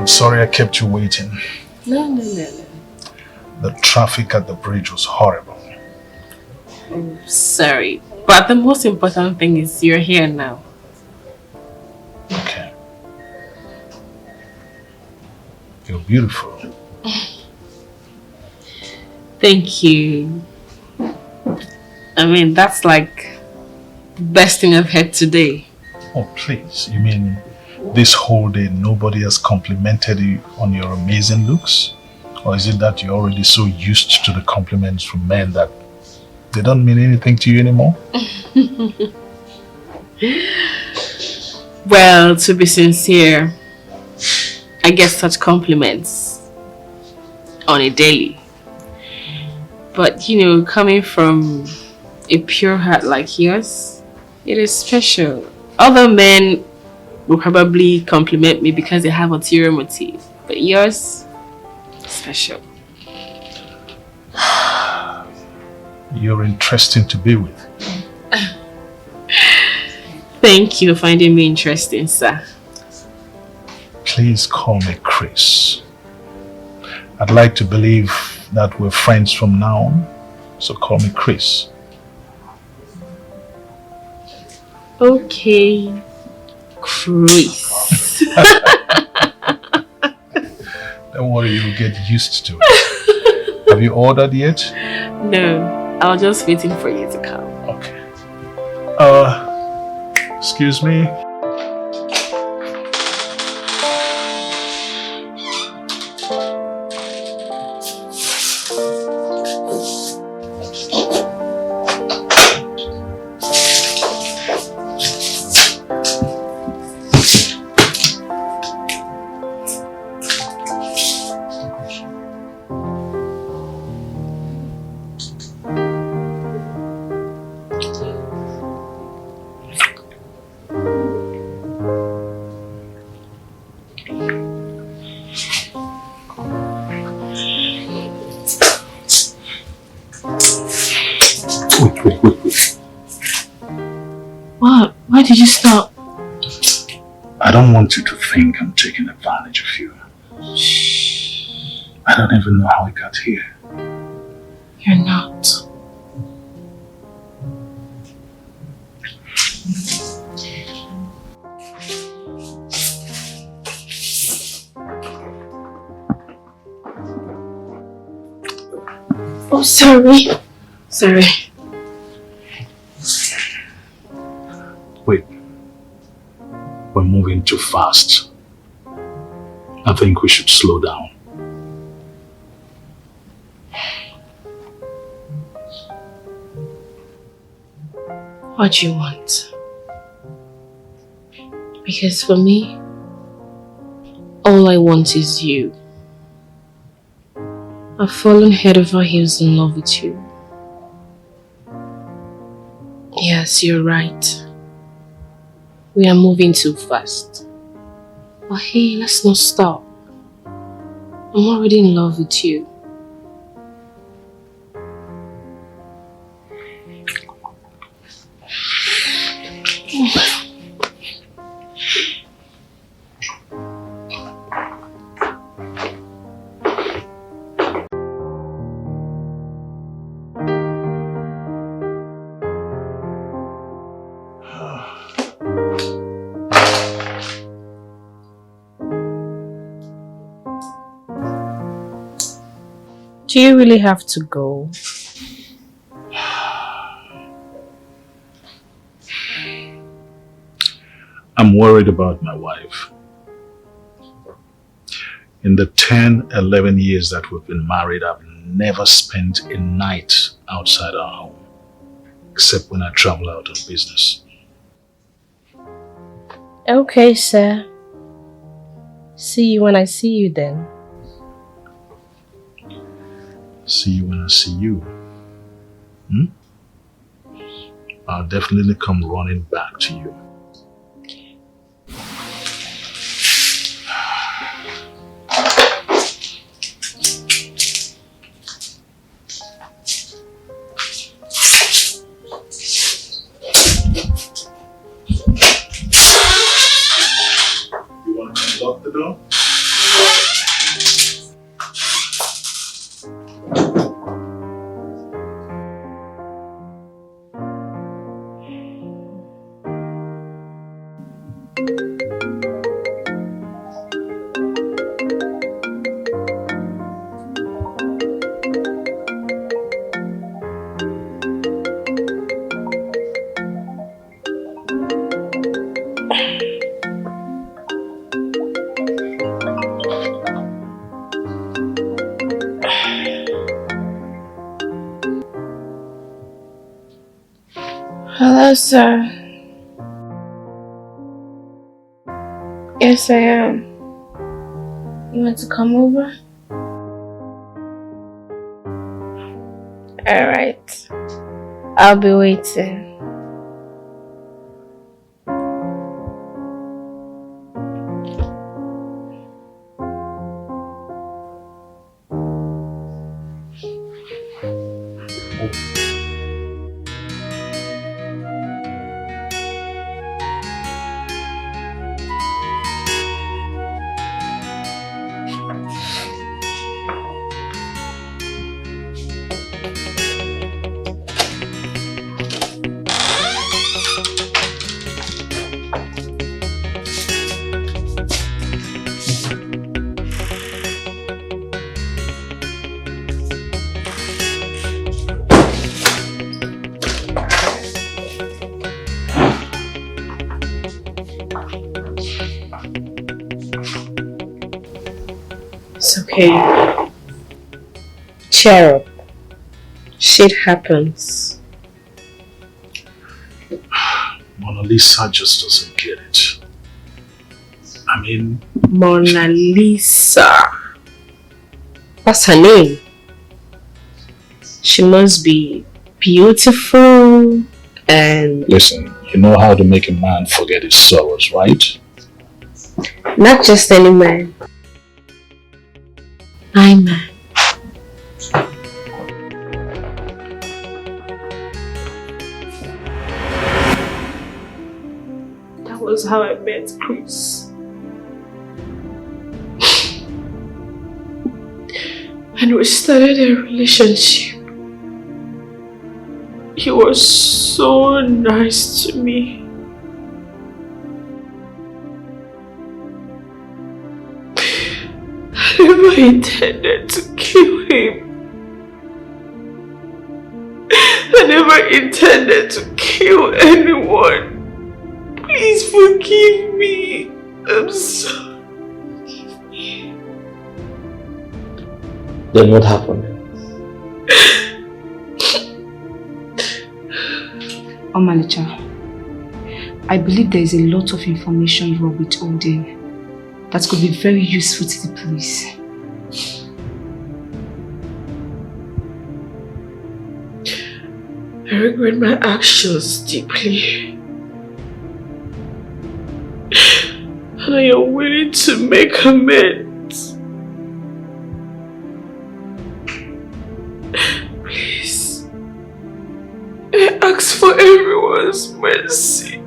[SPEAKER 12] Sorry I kept you waiting.
[SPEAKER 8] No.
[SPEAKER 12] The traffic at the bridge was horrible.
[SPEAKER 8] I'm sorry. But the most important thing is you're here now.
[SPEAKER 12] Okay. You're beautiful.
[SPEAKER 8] Thank you. I mean, that's like the best thing I've had today.
[SPEAKER 12] Oh, please. You mean this whole day nobody has complimented you on your amazing looks? Or is it that you're already so used to the compliments from men that they don't mean anything to you anymore?
[SPEAKER 8] Well, to be sincere, I get such compliments on a daily. But you know, coming from a pure heart like yours, it is special. Other men will probably compliment me because they have ulterior motive, but yours, special.
[SPEAKER 12] You're interesting to be with.
[SPEAKER 8] Thank you for finding me interesting, sir.
[SPEAKER 12] Please call me Chris. I'd like to believe that we're friends from now on, so call me Chris.
[SPEAKER 8] Okay, Chris.
[SPEAKER 12] Don't worry, you'll get used to it. Have you ordered yet?
[SPEAKER 8] No, I was just waiting for you to come.
[SPEAKER 12] Okay. Excuse me.
[SPEAKER 8] What? Why did you stop?
[SPEAKER 12] I don't want you to think I'm taking advantage of you. I don't even know how I got here.
[SPEAKER 8] You're not. Oh, sorry. Sorry.
[SPEAKER 12] Wait. We're moving too fast. I think we should slow down.
[SPEAKER 8] What do you want? Because for me, all I want is you. I've fallen head over heels in love with you. Yes, you're right. We are moving too fast. But hey, let's not stop. I'm already in love with you. Do you really have to go?
[SPEAKER 12] I'm worried about my wife. In the 10, 11 years that we've been married, I've never spent a night outside our home, except when I travel out on business.
[SPEAKER 8] Okay, sir. See you when I see you then.
[SPEAKER 12] See you when I see you. I'll definitely come running back to you. You want to lock the door?
[SPEAKER 8] Hello, sir. Yes, I am. You want to come over? Alright. I'll be waiting. okay. Cheer up. Shit happens.
[SPEAKER 12] Mona Lisa just doesn't get it. I mean...
[SPEAKER 8] Mona Lisa. What's her name? She must be beautiful and...
[SPEAKER 12] Listen, you know how to make a man forget his sorrows, right?
[SPEAKER 8] Not just any man. My man. That was how I met Chris. And we started a relationship. He was so nice to me. I never intended to kill him. I never intended to kill anyone. Please forgive me. I'm sorry. Forgive me.
[SPEAKER 5] Then what happened?
[SPEAKER 13] Oh, manager, I believe there is a lot of information you are withholding that could be very useful to the police.
[SPEAKER 8] I regret my actions deeply. And I am willing to make amends. Please, I ask for everyone's mercy.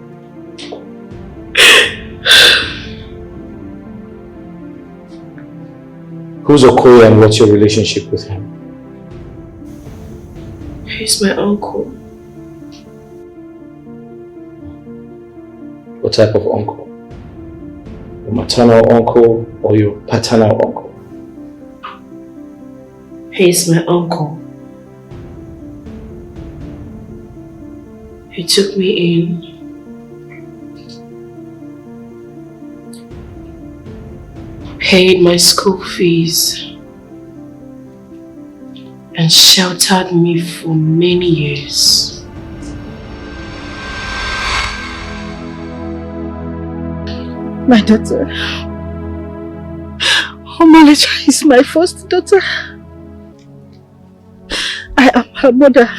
[SPEAKER 5] Who's Okoye and what's your relationship with him?
[SPEAKER 8] He's my uncle.
[SPEAKER 5] What type of uncle? Your maternal uncle or your paternal uncle?
[SPEAKER 8] He's my uncle. He took me in. Paid my school fees and sheltered me for many years.
[SPEAKER 2] My daughter, Omalecha is my first daughter. I am her mother.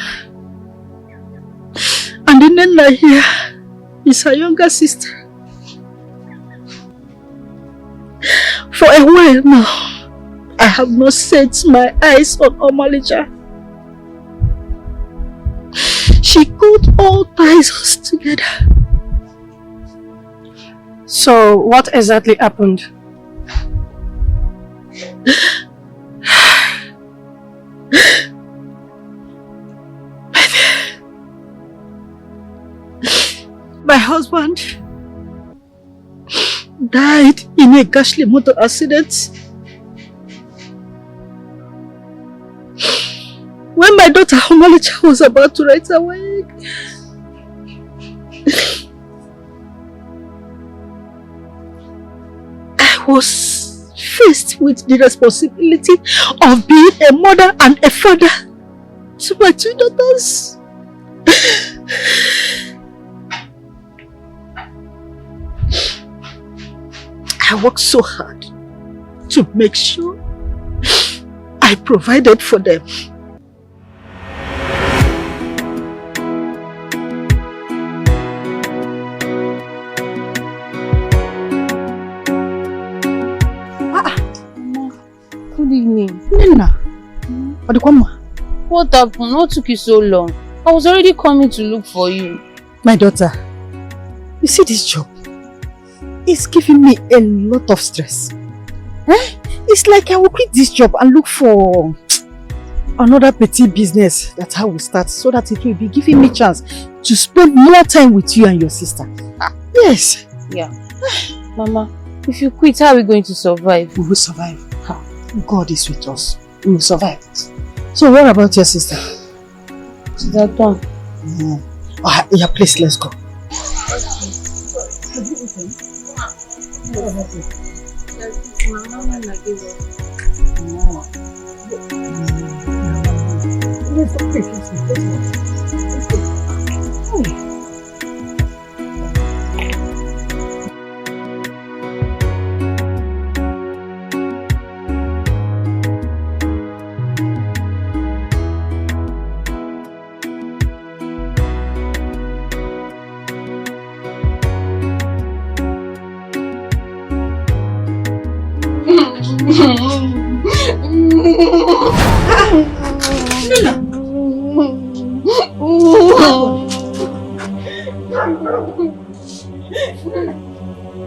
[SPEAKER 2] And Nnenna here is her younger sister. For a while now, I have not set my eyes on Omalecha. She could all ties us together.
[SPEAKER 16] So, what exactly happened?
[SPEAKER 2] My husband died in a ghastly motor accident. When my daughter Omalecha was about to write her wake, I was faced with the responsibility of being a mother and a father to my two daughters. I worked so hard to make sure I provided for them.
[SPEAKER 16] Good evening.
[SPEAKER 2] Nina,
[SPEAKER 16] what happened? What took you so long? I was already coming to look for you.
[SPEAKER 2] My daughter, you see this job? It's giving me a lot of stress. It's like I will quit this job and look for another petty business that I will start so that it will be giving me chance to spend more time with you and your sister. Yes.
[SPEAKER 16] Yeah. Mama, if you quit, how are we going to survive?
[SPEAKER 2] We will survive. God is with us. We will survive. So what about your sister?
[SPEAKER 16] She's at home.
[SPEAKER 2] Yeah, please, let's go.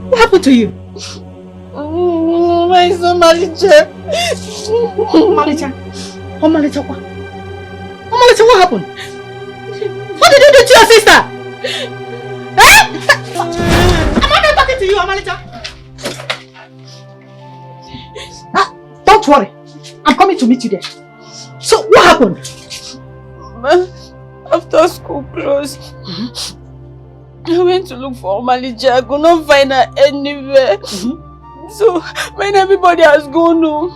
[SPEAKER 2] What happened to you?
[SPEAKER 17] My son Malicha.
[SPEAKER 2] Malicha? Oh, Malicha, what? Oh, Malicha, what happened? What did you do to your sister? Eh? Am I not talking to you, Malicha? Don't worry. I'm coming to meet you there. So, what happened?
[SPEAKER 17] After school closed, I went to look for Malicha. I could not find her anywhere. So, when everybody has gone home,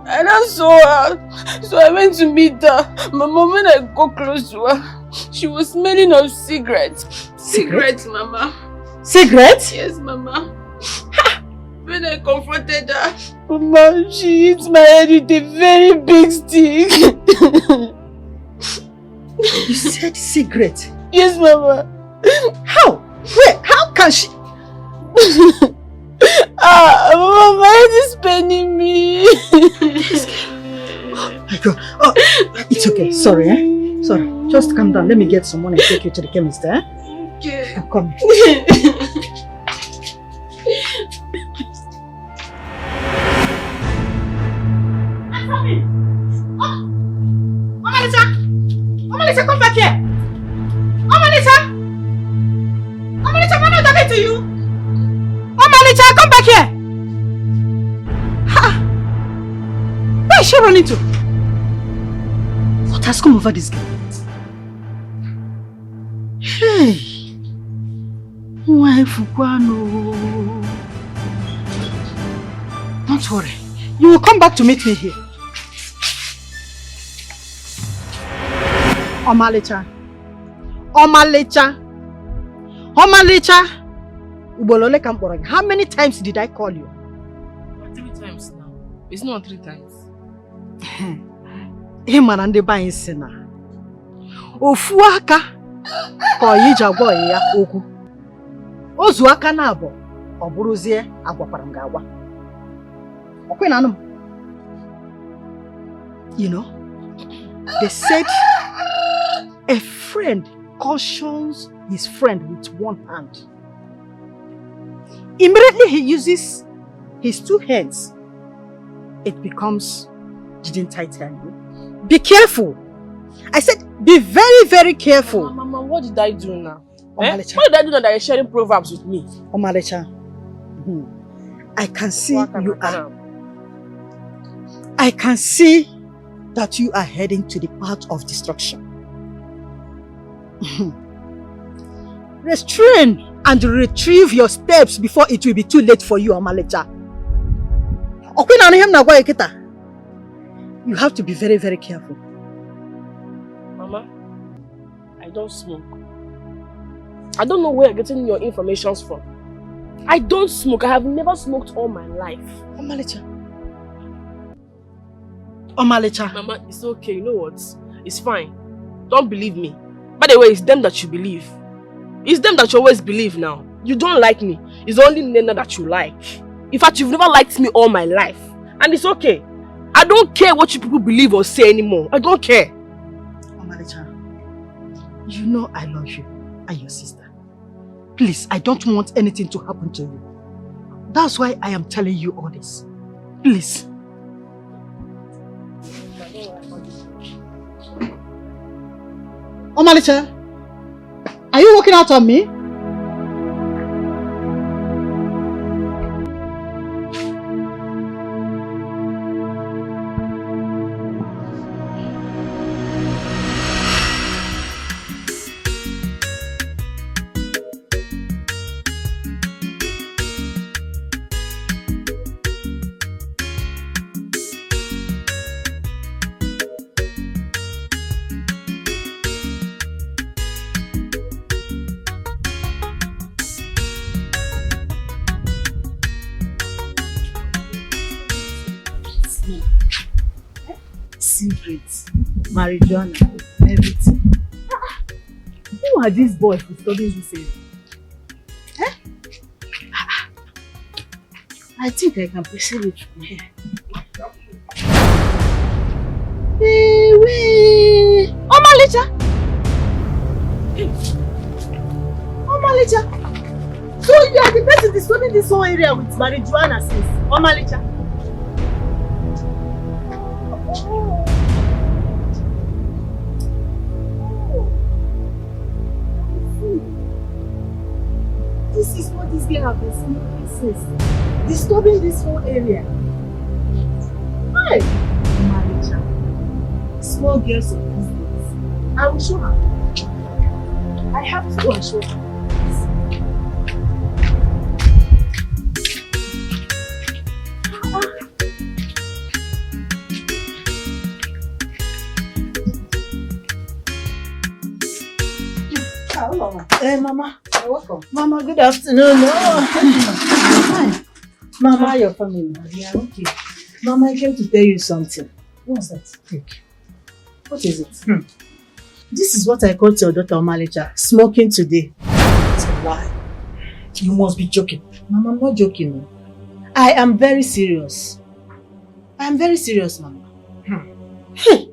[SPEAKER 17] and I saw her, so I went to meet her. My mom, when I got close to her, she was smelling of cigarettes. Cigarettes, Mama.
[SPEAKER 2] Cigarettes?
[SPEAKER 17] Yes, Mama. When I confronted her, Mama, she hit my head with a very big stick.
[SPEAKER 2] You said cigarette?
[SPEAKER 17] Yes, Mama.
[SPEAKER 2] How? Where? How can she?
[SPEAKER 17] Mama, my head is paining me.
[SPEAKER 2] Oh my God. Oh, it's okay. Sorry, eh? Sorry. Just calm down. Let me get someone and take you to the chemist, eh?
[SPEAKER 17] Okay.
[SPEAKER 2] I'm coming.
[SPEAKER 17] Omalisa! Omalisa, come back here! Omalisa! Omalisa, I'm not talking to you! Omalisa, come back here!
[SPEAKER 2] Ha! Where is she running to? What has come over this girl? Hey! Why Fukwano? Don't worry. You will come back to meet me here. Omalicha. Omalicha. Omalicha. Ubolole Kamporag. How many times did I call you?
[SPEAKER 17] 3 times now. It's not 3 times.
[SPEAKER 2] Himanande ba insina. Ofuaka. Ko yija gwo ya okwu. Ozu aka na abo. Oburuzie agwakwara m ga-agwa. Okwena anum. You know, they said a friend cautions his friend with one hand. Immediately he uses his 2 hands. It becomes, didn't I tell you? Be careful. I said, be very, very careful.
[SPEAKER 17] Mama, what did I do now?
[SPEAKER 2] Omalicha.
[SPEAKER 17] What did I do now that you're sharing proverbs with me?
[SPEAKER 2] Omalicha, I can see you are. I can see that you are heading to the path of destruction. Restrain and retrieve your steps before it will be too late for you, Omalicha. You have to be very, very careful.
[SPEAKER 17] Mama, I don't smoke. I don't know where you're getting your information from. I don't smoke. I have never smoked all my life.
[SPEAKER 2] Omalicha. Omalicha.
[SPEAKER 17] Mama, it's okay. You know what? It's fine. Don't believe me. By the way, it's them that you believe. It's them that you always believe now. You don't like me. It's only Nena that you like. In fact, you've never liked me all my life. And it's okay. I don't care what you people believe or say anymore. I don't care.
[SPEAKER 2] Omalicha, you know I love you and your sister. Please, I don't want anything to happen to you. That's why I am telling you all this. Please. Omalicha, are you walking out on me? secrets, marijuana, everything. Who are these boys disturbing this area? Eh? I think I can perceive it from here. Wait. Omalicha! Omalicha! So you are the person disturbing this whole area with marijuana since Omalicha? This is what this girl has been smoking since. Disturbing this whole area. Hi! Omalicha. Small girls of these days. I will show her. I have to go and show her.
[SPEAKER 15] Hello, Mama.
[SPEAKER 2] Hey, Mama.
[SPEAKER 15] You're welcome.
[SPEAKER 2] Mama, good afternoon. Hi. Mama, how your family? Yeah, okay. Mama, I came to tell you something.
[SPEAKER 15] What's that?
[SPEAKER 2] Take. What is it? This is what I caught your daughter Omalicha smoking today.
[SPEAKER 15] It's a lie. You must be joking.
[SPEAKER 2] Mama, I'm not joking. No. I am very serious. I am very serious, Mama.
[SPEAKER 15] Hey!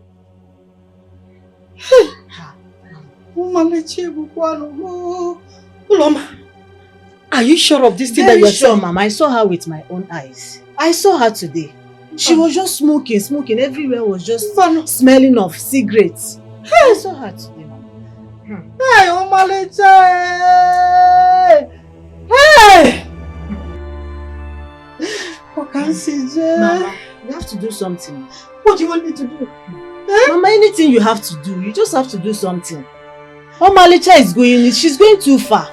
[SPEAKER 15] Are you sure of this thing that you are
[SPEAKER 2] sure, Mama? I saw her with my own eyes. I saw her today. She was just smoking. Everywhere was just smelling of cigarettes. I saw her today, Mama.
[SPEAKER 15] Hey, Omalicha! Hey!
[SPEAKER 2] Mama, you have to do something.
[SPEAKER 15] What do you want me to do?
[SPEAKER 2] Mama, anything you have to do, you just have to do something. Omalicha is going, she's going too far.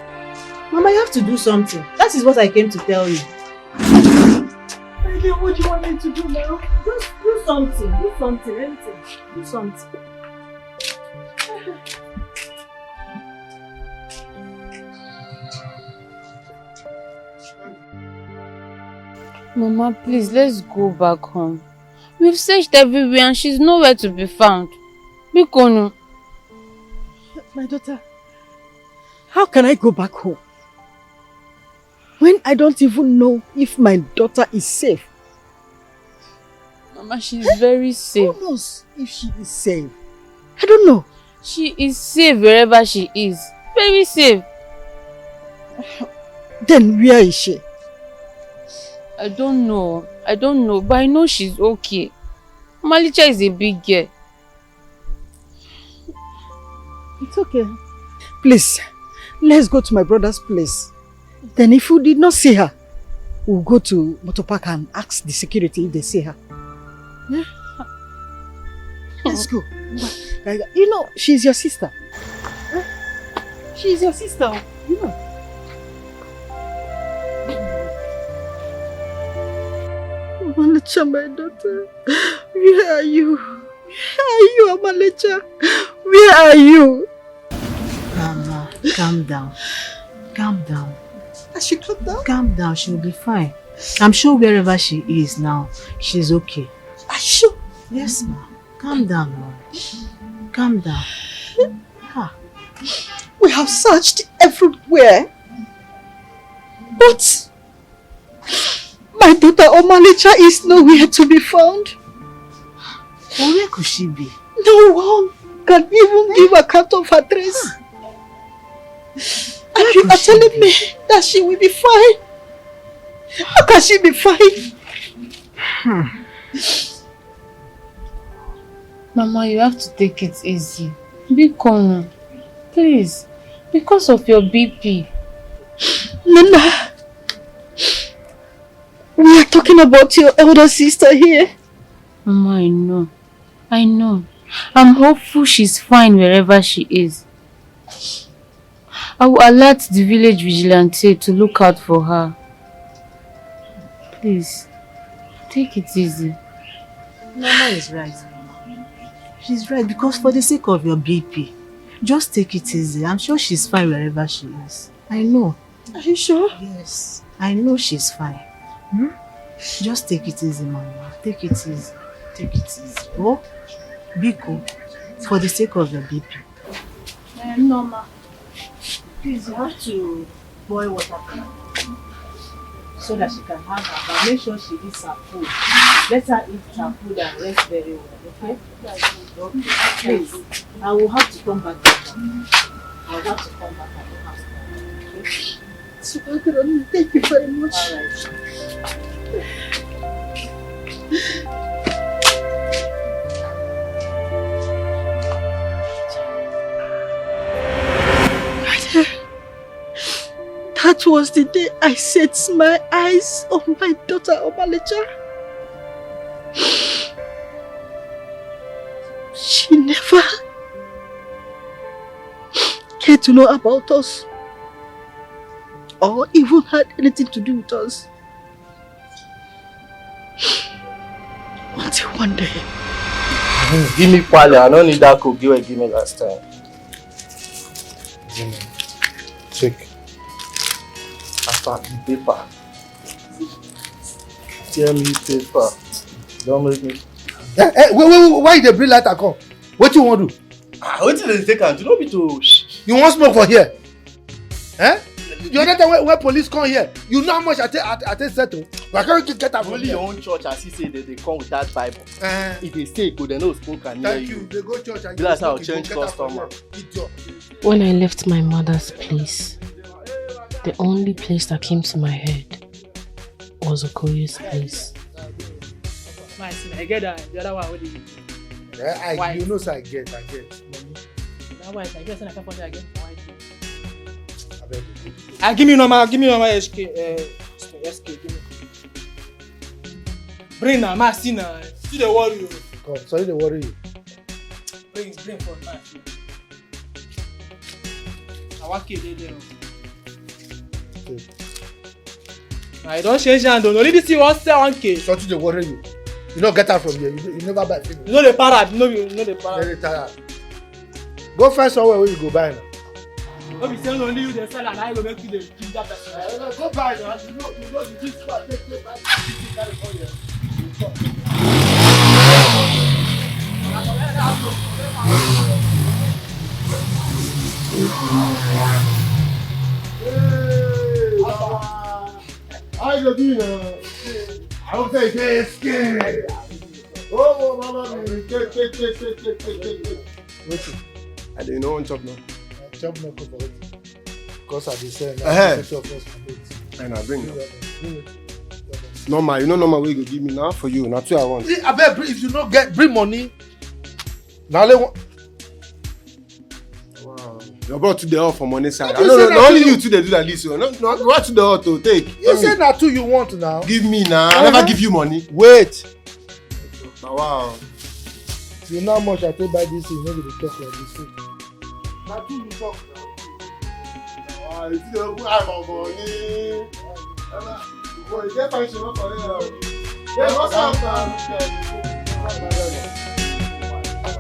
[SPEAKER 2] Mama, you have to do something. That is what I came to tell you.
[SPEAKER 15] What do you want me to do now?
[SPEAKER 2] Just do something. Do something, anything. Do something.
[SPEAKER 16] Mama, please, let's go back home. We've searched everywhere and she's nowhere to be found. Bikono.
[SPEAKER 15] My daughter, how can I go back home when I don't even know if my daughter is safe?
[SPEAKER 16] Mama, she's very safe.
[SPEAKER 15] Who knows if she is safe? I don't know.
[SPEAKER 16] She is safe wherever she is. Very safe.
[SPEAKER 15] Then where is she?
[SPEAKER 16] I don't know, but I know she's okay. Omalicha is a big girl.
[SPEAKER 15] It's okay. Please, let's go to my brother's place. Then if you did not see her, we'll go to Motor Park and ask the security if they see her. Yeah? Let's go. You know, she's your sister. She's your sister. You know. Omalicha, my daughter, where are you? Where are you, Omalicha? Where are you?
[SPEAKER 2] Mama, calm down. Calm down.
[SPEAKER 15] I should calm down?
[SPEAKER 2] Calm down, she'll be fine. I'm sure wherever she is now, she's okay.
[SPEAKER 15] Are you sure?
[SPEAKER 2] Yes, ma. Calm down, ma. Calm down.
[SPEAKER 15] We have searched everywhere, but my daughter Omalicha is nowhere to be found.
[SPEAKER 2] Well, where could she be?
[SPEAKER 15] No one can even give account of her trace. And you are telling me that she will be fine? How can she be fine?
[SPEAKER 16] Mama, you have to take it easy. Bikono, please, because of your BP.
[SPEAKER 15] Nana, we are talking about your elder sister here.
[SPEAKER 16] Mama, I know. I'm hopeful she's fine wherever she is. I will alert the village vigilante to look out for her. Please, take it easy.
[SPEAKER 2] Mama is right. She's right, because for the sake of your BP, just take it easy. I'm sure she's fine wherever she is. I know.
[SPEAKER 15] Are you sure?
[SPEAKER 2] Yes. I know she's fine. Just take it easy, Mama. Take it easy. Take it easy. Oh?
[SPEAKER 15] Biko, for the sake of your baby.
[SPEAKER 3] No, ma. Please, you have to boil water for her so that she can have her. But make sure she eats her food. Let her eat her food and rest very well, okay? Okay. Please, I will have to come back later. I will have to come back. I don't have to come back, okay?
[SPEAKER 15] Thank you very much.
[SPEAKER 3] All right.
[SPEAKER 15] That was the day I set my eyes on my daughter, Omalicha. She never cared to know about us or even had anything to do with us. Until one day.
[SPEAKER 18] Give me Pale, I don't need that cook you give me last time.
[SPEAKER 1] Give me. Check.
[SPEAKER 18] After the paper. Tell me paper. Don't make me.
[SPEAKER 1] Wait, why the bring lighter come? What you want to do?
[SPEAKER 18] What did they take and do not be to.
[SPEAKER 1] You want smoke for here? Eh? The other time when police come here, you know how much I take settle. Why can't you get out from
[SPEAKER 18] only your own church as he say that they come with that Bible. If they say go, they know smoke and hear you.
[SPEAKER 1] They go church and
[SPEAKER 18] that's how change customer.
[SPEAKER 10] When I left my mother's place, the only place that came to my head was Okoye's place.
[SPEAKER 2] I get that. The other one, what do you?
[SPEAKER 1] Yeah, you know, so I get.
[SPEAKER 2] That one, I guess I can't again. Give me normal SK, give me. Bring now, Marcina. See the worry.
[SPEAKER 1] Come, sorry, the worry you.
[SPEAKER 2] Bring for my. I want to get there. I don't change hand. Don't only this one say 1K.
[SPEAKER 1] Sorry, the worry you. You don't get out from here. You never buy things.
[SPEAKER 2] You know the parrot. You know the parrot.
[SPEAKER 1] Very tired. Go find somewhere where you go buy now.
[SPEAKER 2] Don't be saying only you the sell and I go make you the ginger person.
[SPEAKER 1] Go buy now. You know the this part take back. How you doing now? I will say it's scared. Oh, mama, take. Wait.
[SPEAKER 18] I don't know one chop now.
[SPEAKER 1] Chop no for it. Because I dey sell now.
[SPEAKER 18] And I bring now. Normal, you know normal way you go give me now for you. Now 2 I want.
[SPEAKER 1] See, I bet if you not bring money. Now let one.
[SPEAKER 18] Wow. You brought to the hall for money side. No, only you two they do that this one. No, what to the hall to take.
[SPEAKER 1] You say na 2 you want now.
[SPEAKER 18] Give me now. I never give you money.
[SPEAKER 1] Wait.
[SPEAKER 18] Wow.
[SPEAKER 1] You know how much I take buy this thing, maybe they talk like this. Na 2 you talk now.
[SPEAKER 18] Wow, you see the put eye on money. Boy, you get function up for there. Yeah, what's up, man?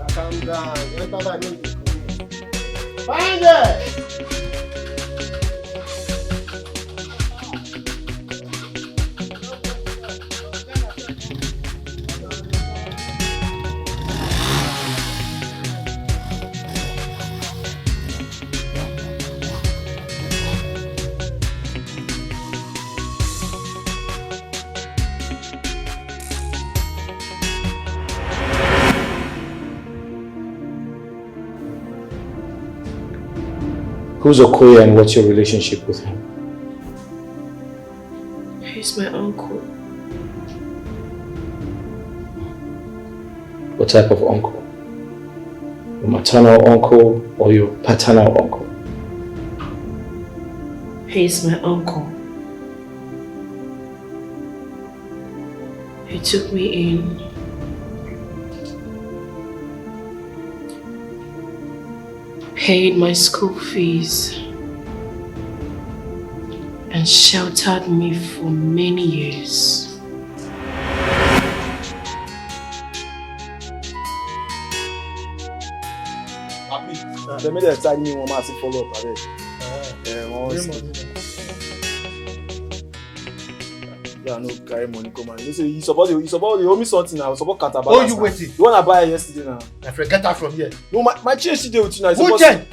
[SPEAKER 18] Calm down. Enter that music. Find it!
[SPEAKER 5] Who's Okoye and what's your relationship with him?
[SPEAKER 10] He's my uncle.
[SPEAKER 5] What type of uncle? Your maternal uncle or your paternal uncle?
[SPEAKER 10] He's my uncle. He took me in. Paid my school fees and sheltered me for many years.
[SPEAKER 18] They made a tag me one massive follow up.
[SPEAKER 19] I no carry money come on. You say you support you owe me something now. Support Katabala.
[SPEAKER 1] Oh, you waiting?
[SPEAKER 19] The one I buy yesterday now.
[SPEAKER 1] My friend, get out from here.
[SPEAKER 19] No, my change today with you now.
[SPEAKER 1] Who change?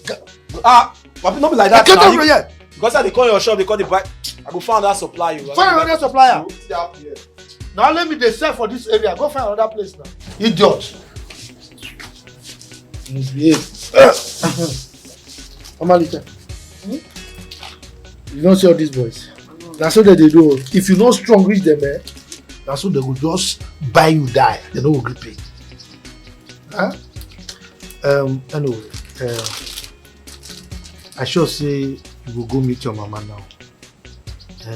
[SPEAKER 19] Papi, not be like that.
[SPEAKER 1] Get out from here.
[SPEAKER 19] Because I they call your shop, they call the buy. I go find that supplier.
[SPEAKER 1] Find another supplier. Now let me dey sell for this area. Go find another place now. Idiot. Amalika. You don't see all these boys. That's what they do. If you not strong, reach them, that's what they will just buy you die. They don't agree pay. Huh? Anyway, I sure say you will go meet your mama now.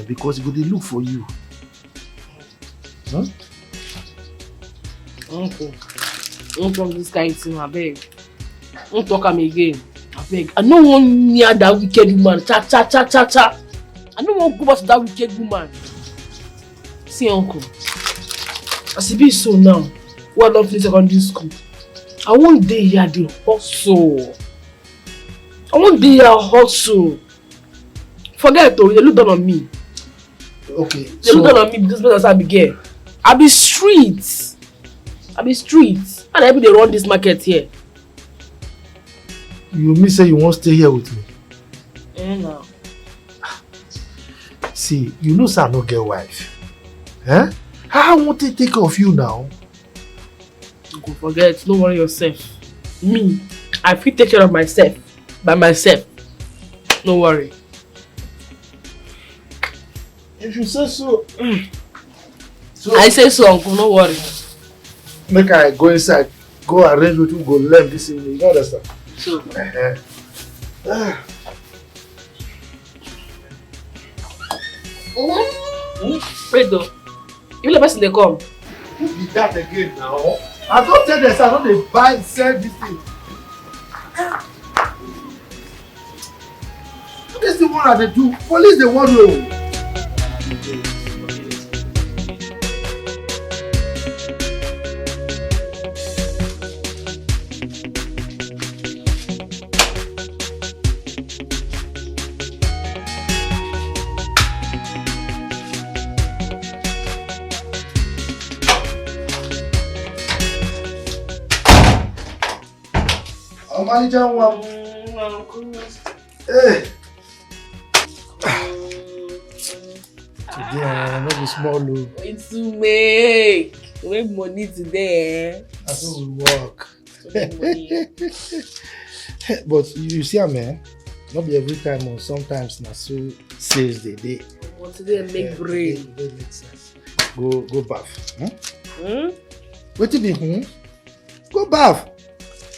[SPEAKER 1] Because he go dey look for you. Huh?
[SPEAKER 8] Uncle, don't talk this kind of thing, I beg. Don't talk am again, I beg. I don't want near that wicked woman. Cha. I don't want to go back to that wicked woman. See, uncle, as it be so now, we are not in secondary school. I want day here the hustle. Forget though, they look down on me.
[SPEAKER 1] Okay.
[SPEAKER 8] They look down on me because I be gay. I be streets. And every day run this market here.
[SPEAKER 1] You mean say you won't stay here with me?
[SPEAKER 8] No.
[SPEAKER 1] See, you know sir no get wife. How I want to take care of you now?
[SPEAKER 8] Don't forget, don't worry yourself. Me, I fit take care of myself by myself. No worry.
[SPEAKER 1] If you say so.
[SPEAKER 8] I say so, uncle, no worry.
[SPEAKER 1] Make I go inside, go arrange with you, go learn this evening. You don't understand?
[SPEAKER 8] So. Wait though. You let person they come.
[SPEAKER 1] Who be that again now? I don't tell them, I don't they buy and sell this thing. This is the one that they do. Police they want to. Manager one. Hey. Today I'm not be small load.
[SPEAKER 8] It's to make money today.
[SPEAKER 1] That's how we work. But you see, man, not be every time or sometimes na so sales day.
[SPEAKER 8] But today make brain.
[SPEAKER 1] It makes sense. Go bath. What you be? Go bath.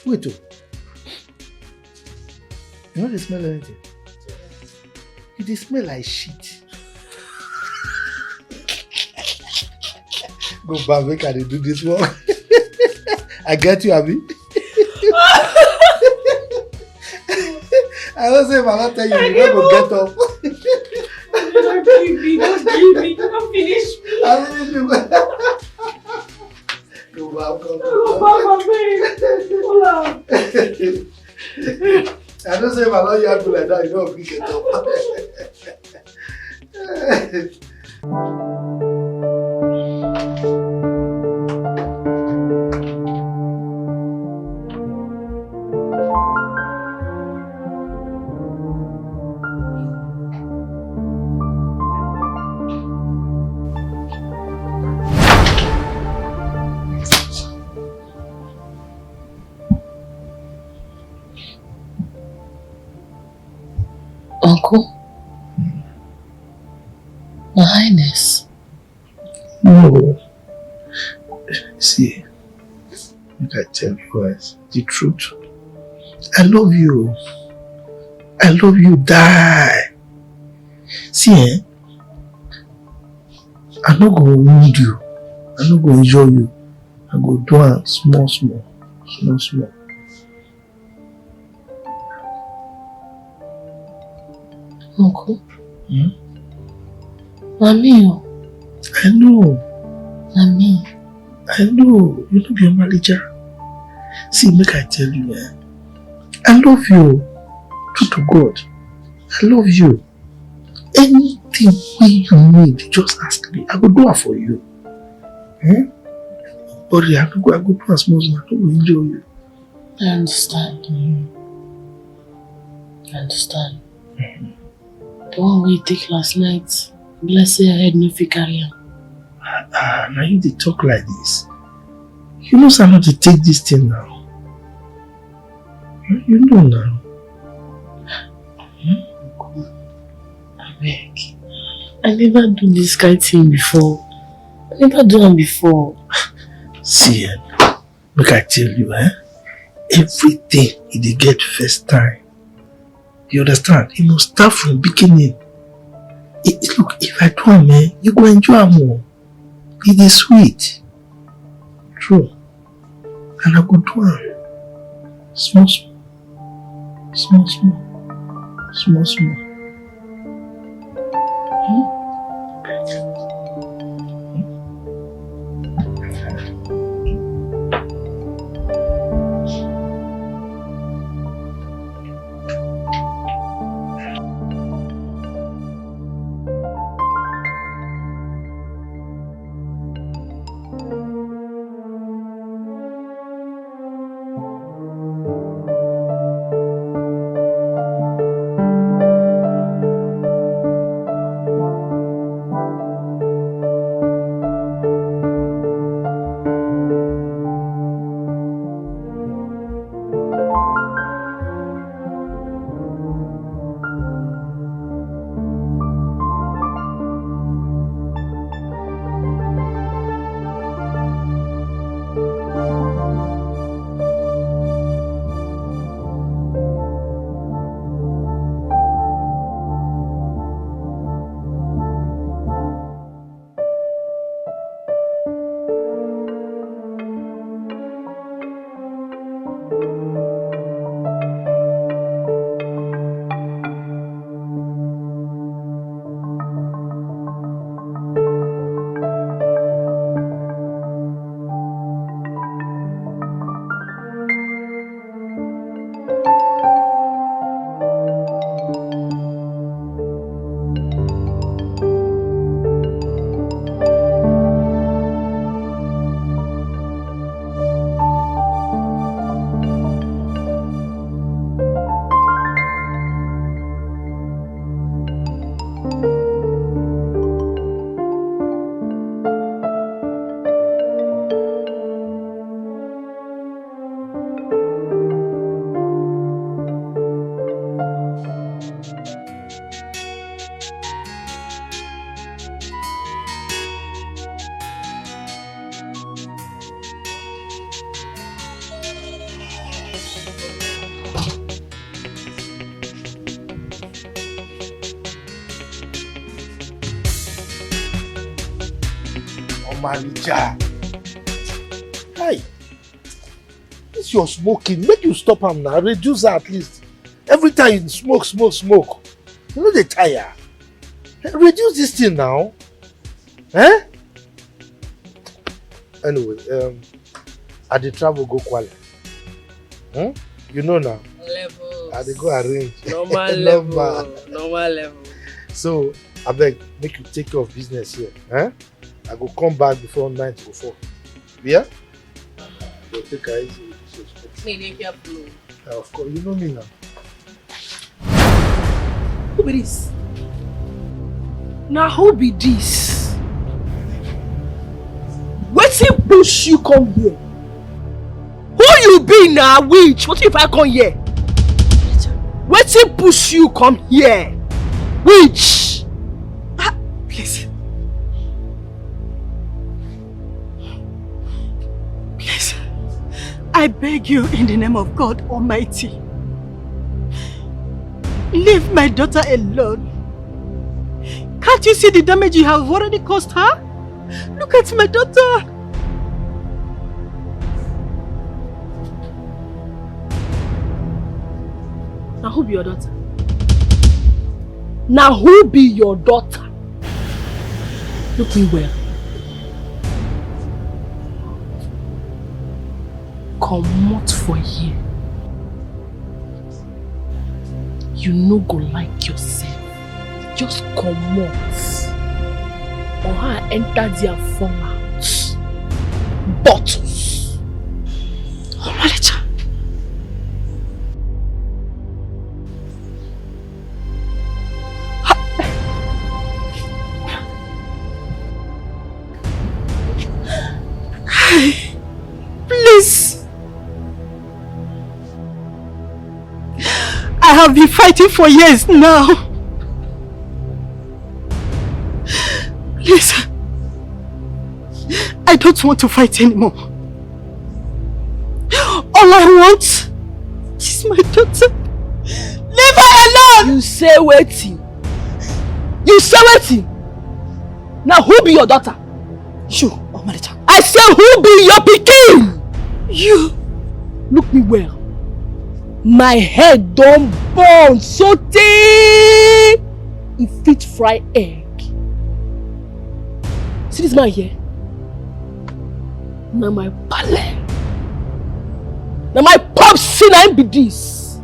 [SPEAKER 1] Wait oh. You know they smell anything? They smell like shit. Go back, make I do this one. I get you, Abby. I don't say if I don't tell you, you don't go get up.
[SPEAKER 8] Don't give me, don't finish me.
[SPEAKER 1] I'll finish you. Go back, I don't say if I don't hear you like that, you don't pick it up.
[SPEAKER 10] Uncle? Your Highness?
[SPEAKER 1] No. See, look, I tell you guys the truth. I love you. I love you, die. See, I'm not going to wound you. I'm not going to injure you. I go do it small.
[SPEAKER 10] Uncle? Mami,
[SPEAKER 1] I know.
[SPEAKER 10] Mami.
[SPEAKER 1] I know. You know be a manager. See, make I tell you, I love you. True to God. I love you. anything you need, just ask me. I will do it for you. But I go do a small man. I will enjoy you.
[SPEAKER 8] I understand. I understand. The one we take last night, bless her head, no fit carry am.
[SPEAKER 1] Now you dey talk like this. You know I'm not to take this thing now. You know now.
[SPEAKER 8] I beg. I never do this kind of thing before. I never do them before.
[SPEAKER 1] See, make I tell you, everything you get first time. You understand? You must start from beginning. Look, if I do it, you go enjoy more. It is sweet. True. And I go do it. Small. Manager. Hey, this your smoking. Make you stop am now. Reduce at least. Every time you smoke. You know they tire. Reduce this thing now. Anyway, I dey travel go Kuala. You know now.
[SPEAKER 8] Levels.
[SPEAKER 1] I dey go arrange.
[SPEAKER 8] Normal level.
[SPEAKER 1] So I beg, make you take care of business here. I go come back before 9 to 4. Yeah? So take her easy with this.
[SPEAKER 8] Me dey careful.
[SPEAKER 1] Of course, you know me now.
[SPEAKER 2] Who be this? Now who be this? Wetin push you come here? Who you be now, witch? What if I come here? Wetin push you come here? Witch! Please. Please. I beg you in the name of God Almighty. Leave my daughter alone. Can't you see the damage you have already caused her? Look at my daughter. Now who be your daughter? Now who be your daughter? Look me well. Comot for here. You no go like yourself.
[SPEAKER 8] just come out or how I enter their form out. Bottles. Oh, manager.
[SPEAKER 15] Please. I have been fighting for years now. Please. I don't want to fight anymore. All I want is my daughter. Leave her alone!
[SPEAKER 8] You say waiting. You say waiting. Now who be your daughter?
[SPEAKER 15] You, Marital.
[SPEAKER 8] I say who be your pikin?
[SPEAKER 15] You.
[SPEAKER 8] Look me well. My head don't burn so tey it fit fry egg. See this man here? Now my pale. Now my pop sin be this.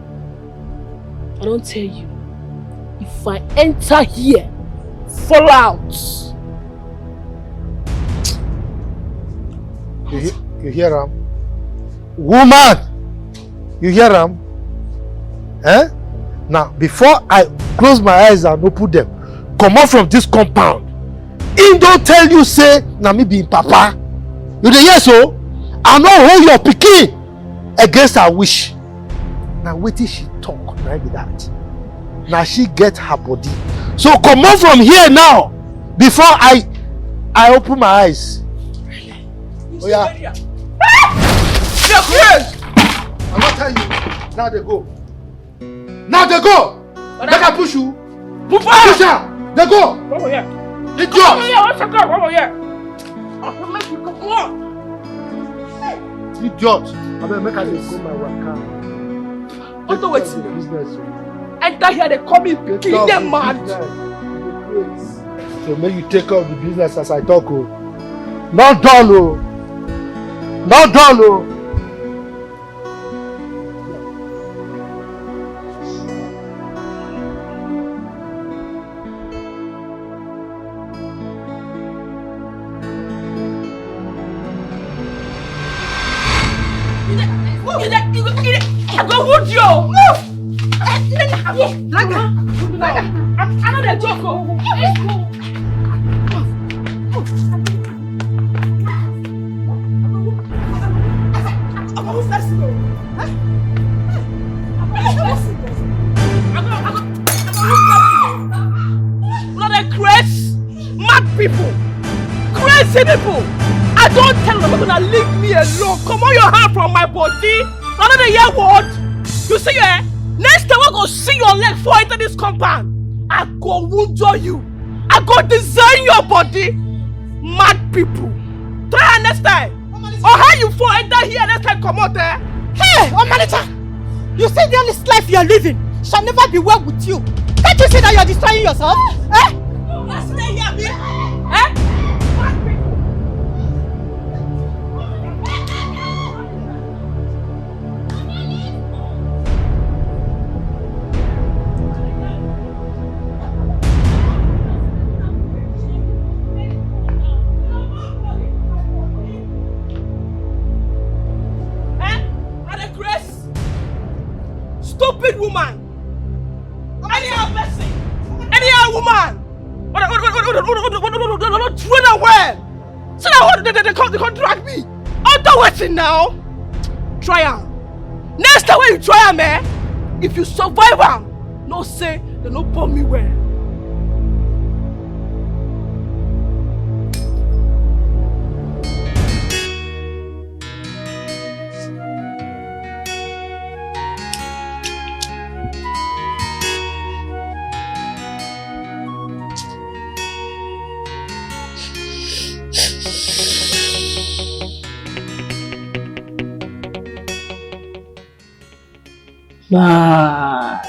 [SPEAKER 8] I don't tell you. If I enter here, fall out.
[SPEAKER 20] You hear him? Woman! You hear him? Eh? Now, before I close my eyes and open them, come out from this compound. He don't tell you, say, na me be papa. You dey hear so? I know hold your pikin against her wish. Now, wait till she talk, like that. Now she get her body. So come out from here now, before I open my eyes. Oh yeah. I'm not telling you. Now they go. Now they go. Make I push you. Push her. They go.
[SPEAKER 8] Over here.
[SPEAKER 20] Idiot.
[SPEAKER 8] Over here. What's the car? Over here. I'll make you come on.
[SPEAKER 20] Idiot. I better make I just go my work.
[SPEAKER 8] What the what's the business? Enter here. They come in. Kill them mad.
[SPEAKER 20] So make you take off the business as I talk. Oh. Not done. Oh. Not done. Oh.
[SPEAKER 8] I go wood you. Another joke. People, crazy people. I don't tell them gonna leave me alone. Come on, your hand from my body. Another year word. You see, next time I go see your leg for enter this compound. I go wound you. I go design your body. Mad people. Try next time. Or how you for enter here next time come out there.
[SPEAKER 15] Hey, manager. You say the honest life you're living shall never be well with you. Can't you see that you're destroying yourself? Eh?
[SPEAKER 8] Let's stay here, me. Eh? Stupid woman! Anyhow person! Anyhow woman! What train her well? So now they can't drag me! I'm not waiting now! Try am! Next time when you try am, if you survive am, no say they no burn me well. Bad.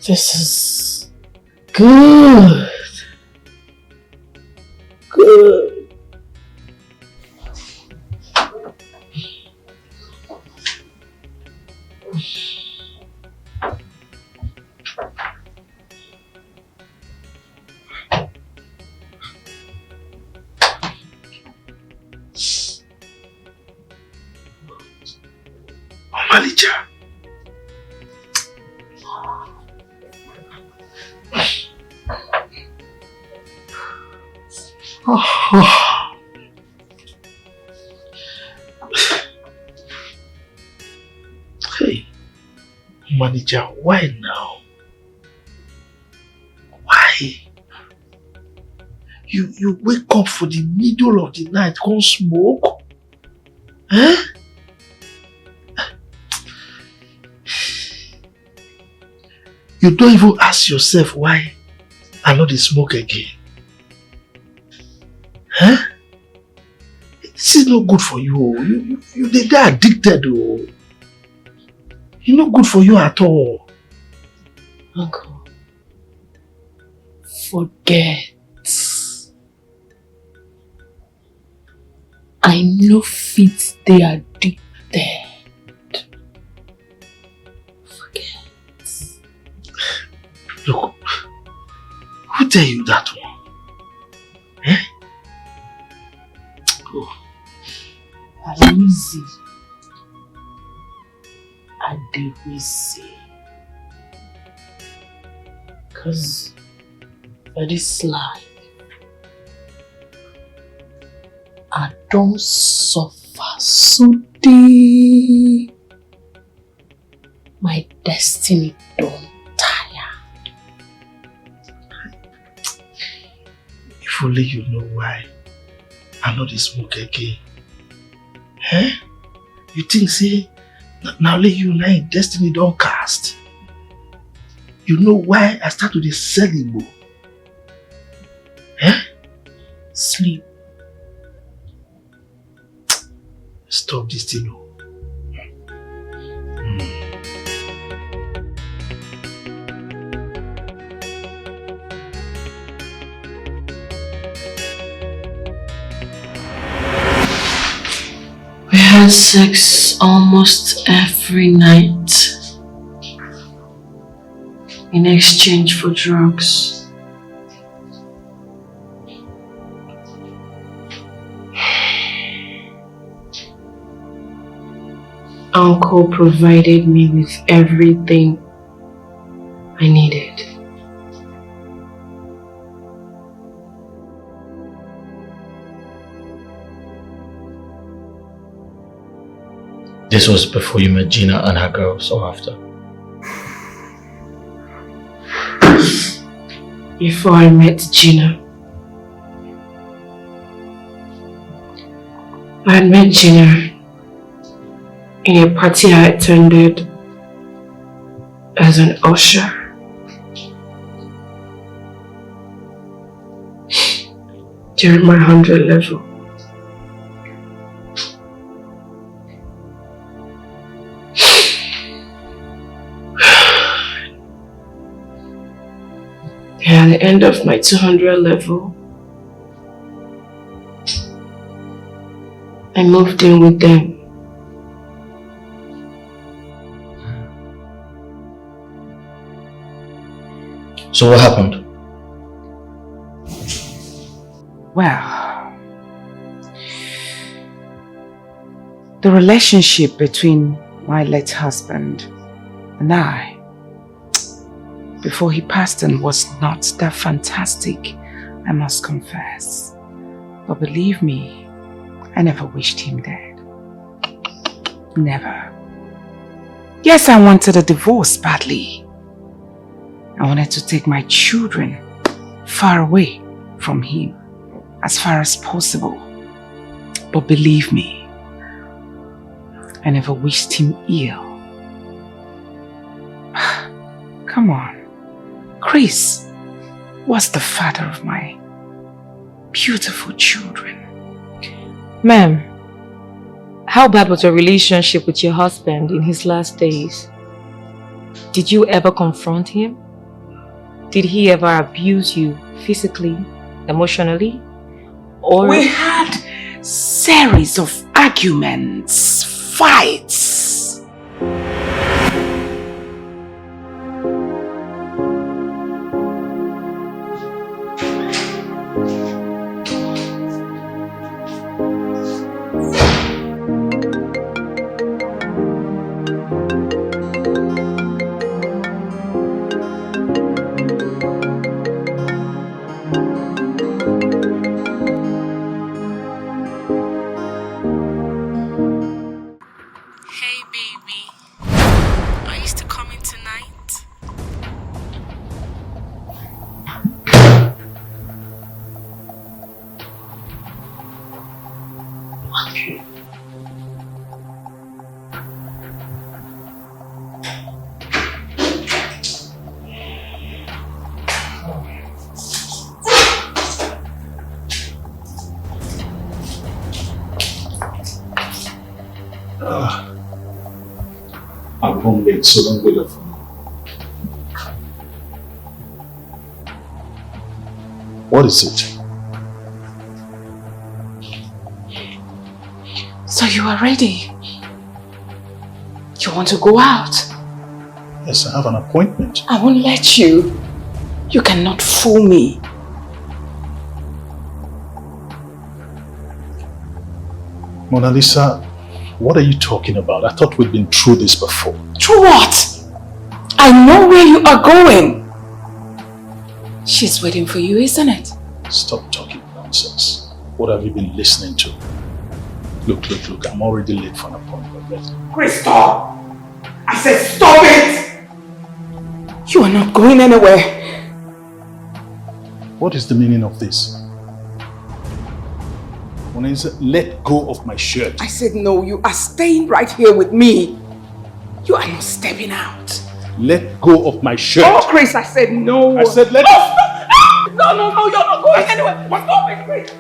[SPEAKER 8] This is good. Good.
[SPEAKER 1] Manager. Hey, manager, why now? Why? You wake up for the middle of the night, come smoke? Eh? You don't even ask yourself why I know they smoke again. Huh? This is not good for you. They are addicted. Oh. It's not good for you at all.
[SPEAKER 8] Uncle, forget. I know fit they are addicted.
[SPEAKER 1] Look, who tell you that one? Eh? Oh.
[SPEAKER 8] Easy. I did easy. Cause for this life, I don't suffer so deep. My destiny don't.
[SPEAKER 1] If only you know why I know they smoke again. Eh? You think, say, now only you now destiny don't cast. You know why I start to dey sell Igbo? Eh?
[SPEAKER 8] Sleep.
[SPEAKER 1] Stop this thing.
[SPEAKER 8] We had sex almost every night in exchange for drugs. Uncle provided me with everything I needed.
[SPEAKER 5] This was before you met Gina and her girls, or after?
[SPEAKER 8] Before I met Gina. I had met Gina in a party I attended as an usher. During my 100 level. And at the end of my 200 level, I moved in with them.
[SPEAKER 5] So what happened?
[SPEAKER 6] Well, the relationship between my late husband and I, before he passed on, was not that fantastic, I must confess. But believe me, I never wished him dead. Never. Yes, I wanted a divorce badly. I wanted to take my children far away from him, as far as possible. But believe me, I never wished him ill. Come on. Chris was the father of my beautiful children.
[SPEAKER 16] Ma'am,
[SPEAKER 21] How bad was your relationship with your husband in his last days? Did you ever confront him? Did he ever abuse you physically, emotionally? Or
[SPEAKER 6] we had series of arguments, fights.
[SPEAKER 12] I'm home late, so don't wait up for me. What is it?
[SPEAKER 6] So you are ready? You want to go out?
[SPEAKER 12] Yes, I have an appointment.
[SPEAKER 6] I won't let you. You cannot fool me.
[SPEAKER 12] Mona Lisa, what are you talking about? I thought we'd been through this before.
[SPEAKER 6] Through what? I know where you are going. She's waiting for you, isn't it?
[SPEAKER 12] Stop talking nonsense. What have you been listening to? Look, I'm already late for an appointment.
[SPEAKER 6] Crystal! I said stop it! You are not going anywhere.
[SPEAKER 12] What is the meaning of this? Mona Lisa, let go of my shirt.
[SPEAKER 6] I said no, you are staying right here with me. You are not stepping out.
[SPEAKER 12] Let go of my shirt.
[SPEAKER 6] Oh, Chris, I said no.
[SPEAKER 12] I said let
[SPEAKER 6] go. No, you're not going anywhere. Stop it, Chris.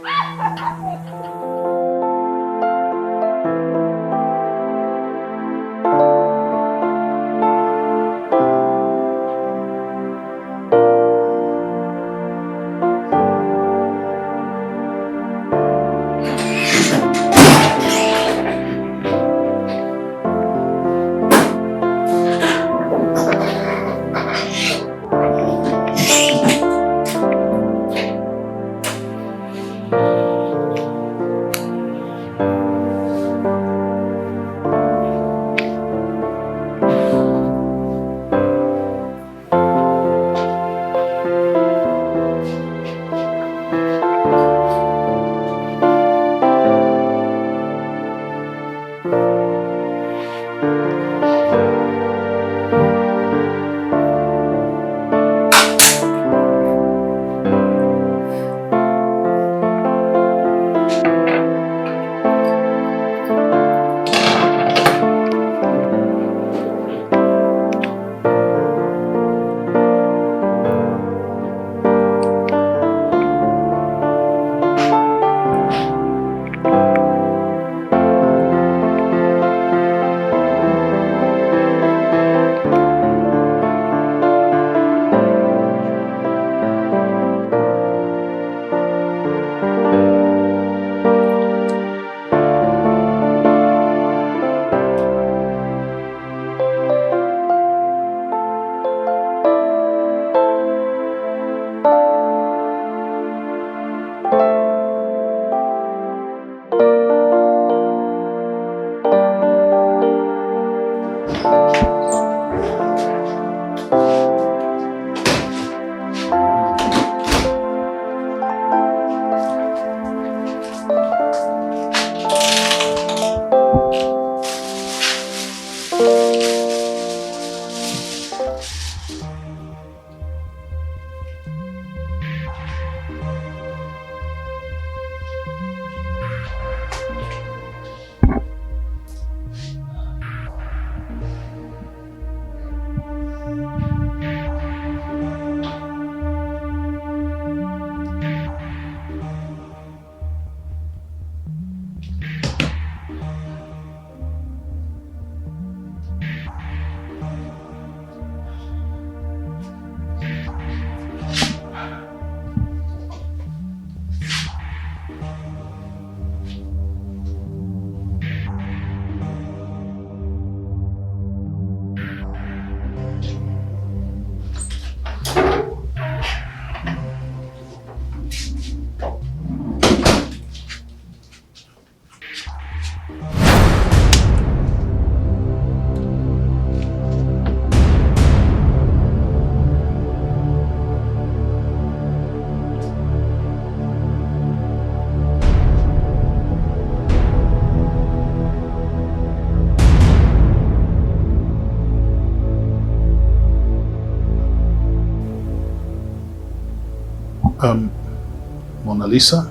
[SPEAKER 12] Mona Lisa,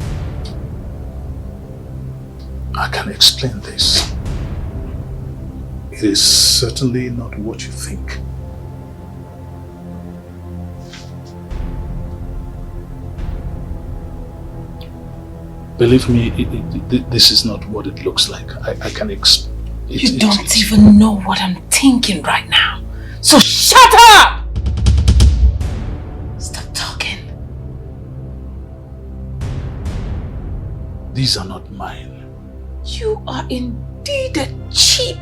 [SPEAKER 12] I can explain this. It is certainly not what you think. Believe me, this is not what it looks like. I can explain.
[SPEAKER 7] You don't even know what I'm thinking right now. So shut up! Stop talking.
[SPEAKER 12] These are not mine.
[SPEAKER 7] You are indeed a cheap,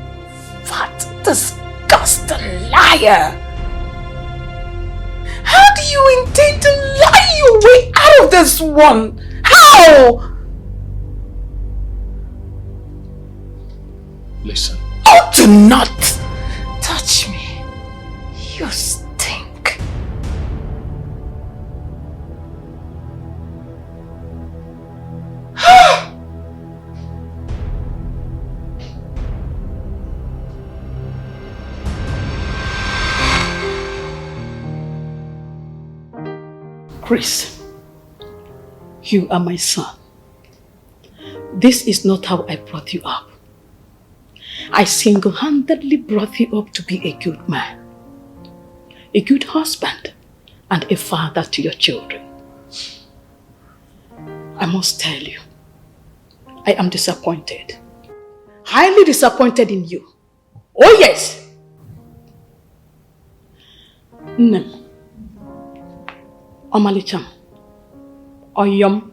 [SPEAKER 7] fat, disgusting liar. How do you intend to lie your way out of this one? How?
[SPEAKER 12] Listen.
[SPEAKER 7] Oh, do not touch me. You stink.
[SPEAKER 15] Chris, you are my son. This is not how I brought you up. I single-handedly brought you up to be a good man, a good husband, and a father to your children. I must tell you, I am disappointed. Highly disappointed in you. Oh yes! Nem. Omalicham. Oyom.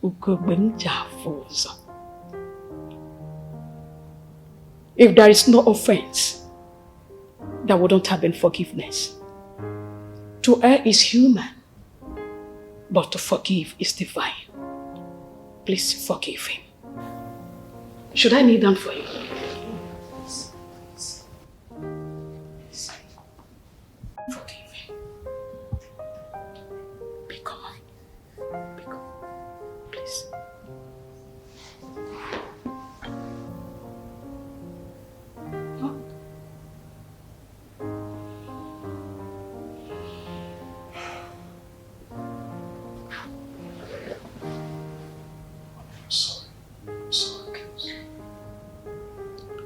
[SPEAKER 15] Ukogbem Jafosa. If there is no offense, there wouldn't have been forgiveness. To err is human, but to forgive is divine. Please forgive him. Should I kneel down for you? Forgive him. Be calm. Be calm. Please.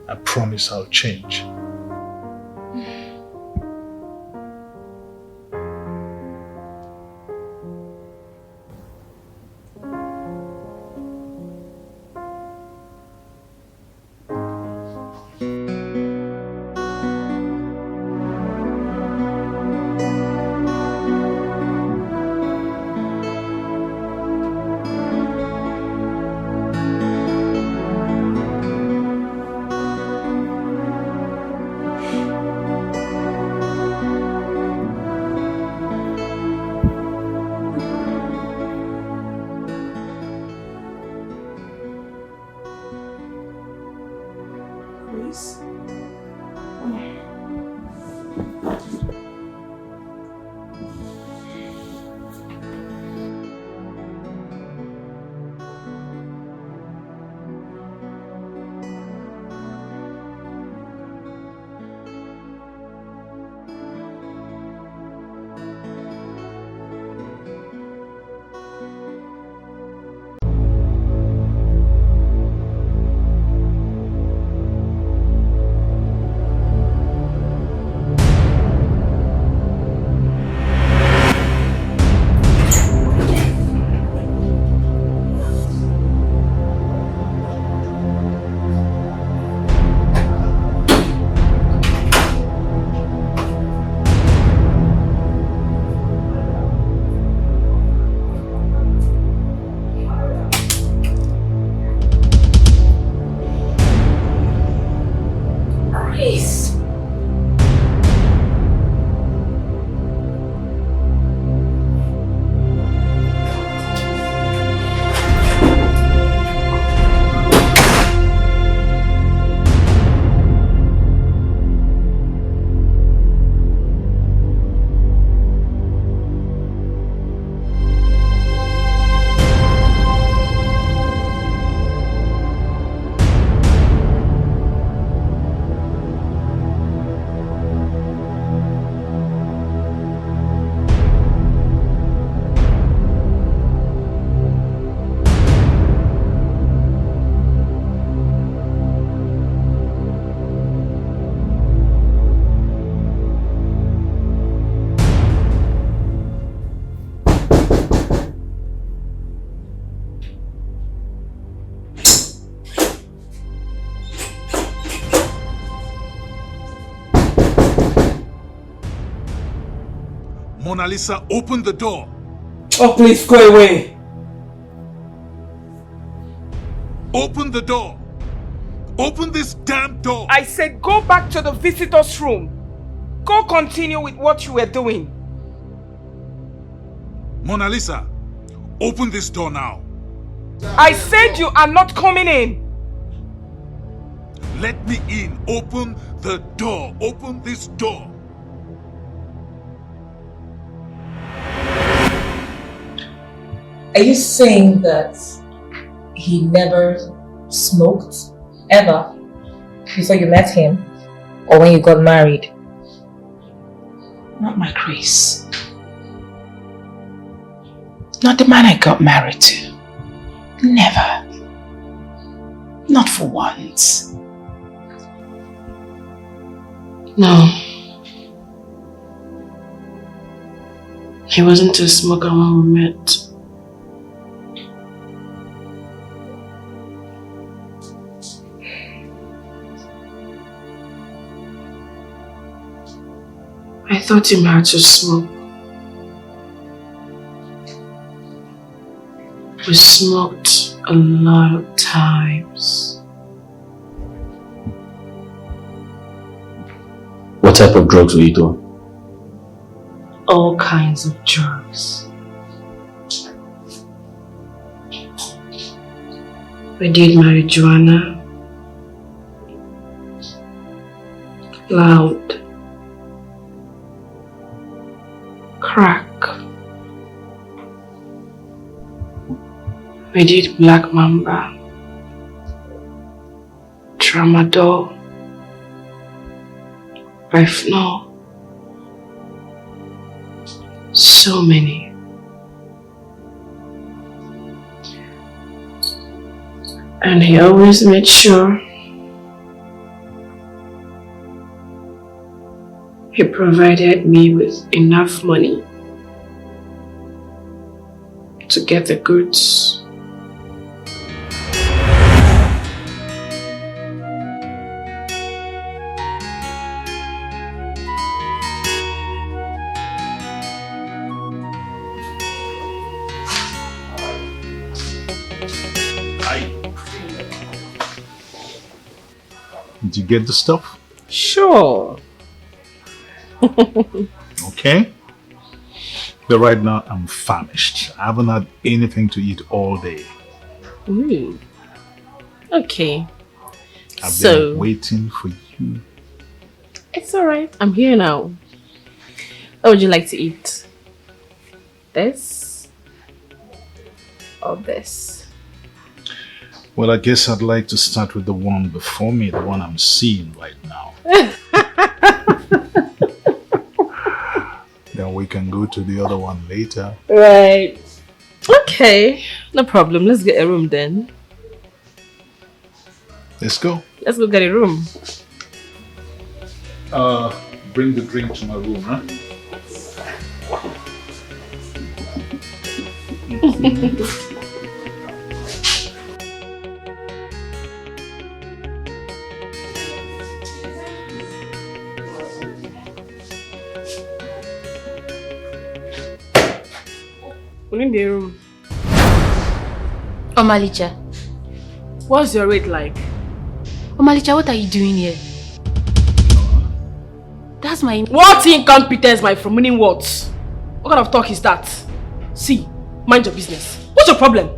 [SPEAKER 12] I promise I'll change. Mona Lisa, open the door.
[SPEAKER 2] Oh, please go away.
[SPEAKER 12] Open the door. Open this damn door.
[SPEAKER 4] I said go back to the visitor's room. Go continue with what you were doing.
[SPEAKER 12] Mona Lisa, open this door now.
[SPEAKER 4] I said you are not coming in.
[SPEAKER 12] Let me in. Open the door. Open this door.
[SPEAKER 21] Are you saying that he never smoked ever before you met him or when you got married?
[SPEAKER 2] Not my Grace. Not the man I got married to. Never. Not for once.
[SPEAKER 17] No. He wasn't a smoker when we met. I thought him had to smoke. We smoked a lot of times.
[SPEAKER 5] What type of drugs were you doing?
[SPEAKER 17] All kinds of drugs. We did marijuana, loud, crack. We did black mamba, tramadol, Refnol. So many. And he always made sure he provided me with enough money to get the goods.
[SPEAKER 12] Did you get the stuff?
[SPEAKER 17] Sure.
[SPEAKER 12] Okay. But right now I'm famished. I haven't had anything to eat all day.
[SPEAKER 17] Okay.
[SPEAKER 12] I've been waiting for you.
[SPEAKER 17] It's alright. I'm here now. What would you like to eat? This? Or this?
[SPEAKER 12] Well, I guess I'd like to start with the one before me, the one I'm seeing right now. Then we can go to the other one later.
[SPEAKER 17] Right. Okay. No problem. Let's get a room then.
[SPEAKER 12] Let's go.
[SPEAKER 17] Let's go get a room.
[SPEAKER 12] Bring the drink to my room, huh?
[SPEAKER 17] We're in the room.
[SPEAKER 16] Omalicha.
[SPEAKER 17] What's your rate like?
[SPEAKER 16] Omalicha, what are you doing here? That's my...
[SPEAKER 17] What incompetence, my friend? Meaning what? What kind of talk is that? See, mind your business. What's your problem?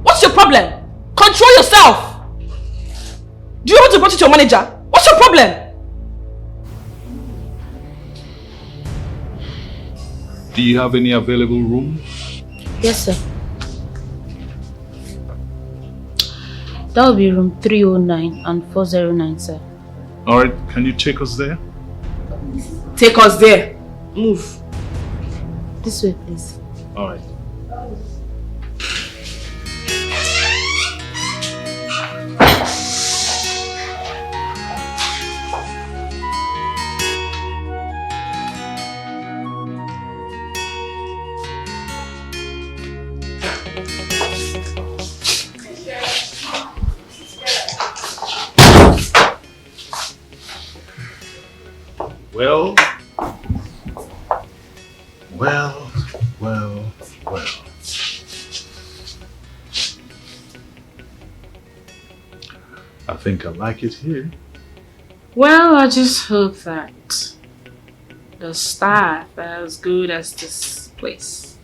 [SPEAKER 17] What's your problem? Control yourself! Do you want to report it to your manager? What's your problem?
[SPEAKER 12] Do you have any available rooms?
[SPEAKER 16] Yes, sir. That will be room 309 and 409, sir.
[SPEAKER 12] Alright, can you take us there?
[SPEAKER 17] Take us there. Move.
[SPEAKER 16] This way, please.
[SPEAKER 12] Alright. Well, think I like it here.
[SPEAKER 16] Well, I just hope that the staff are as good as this place.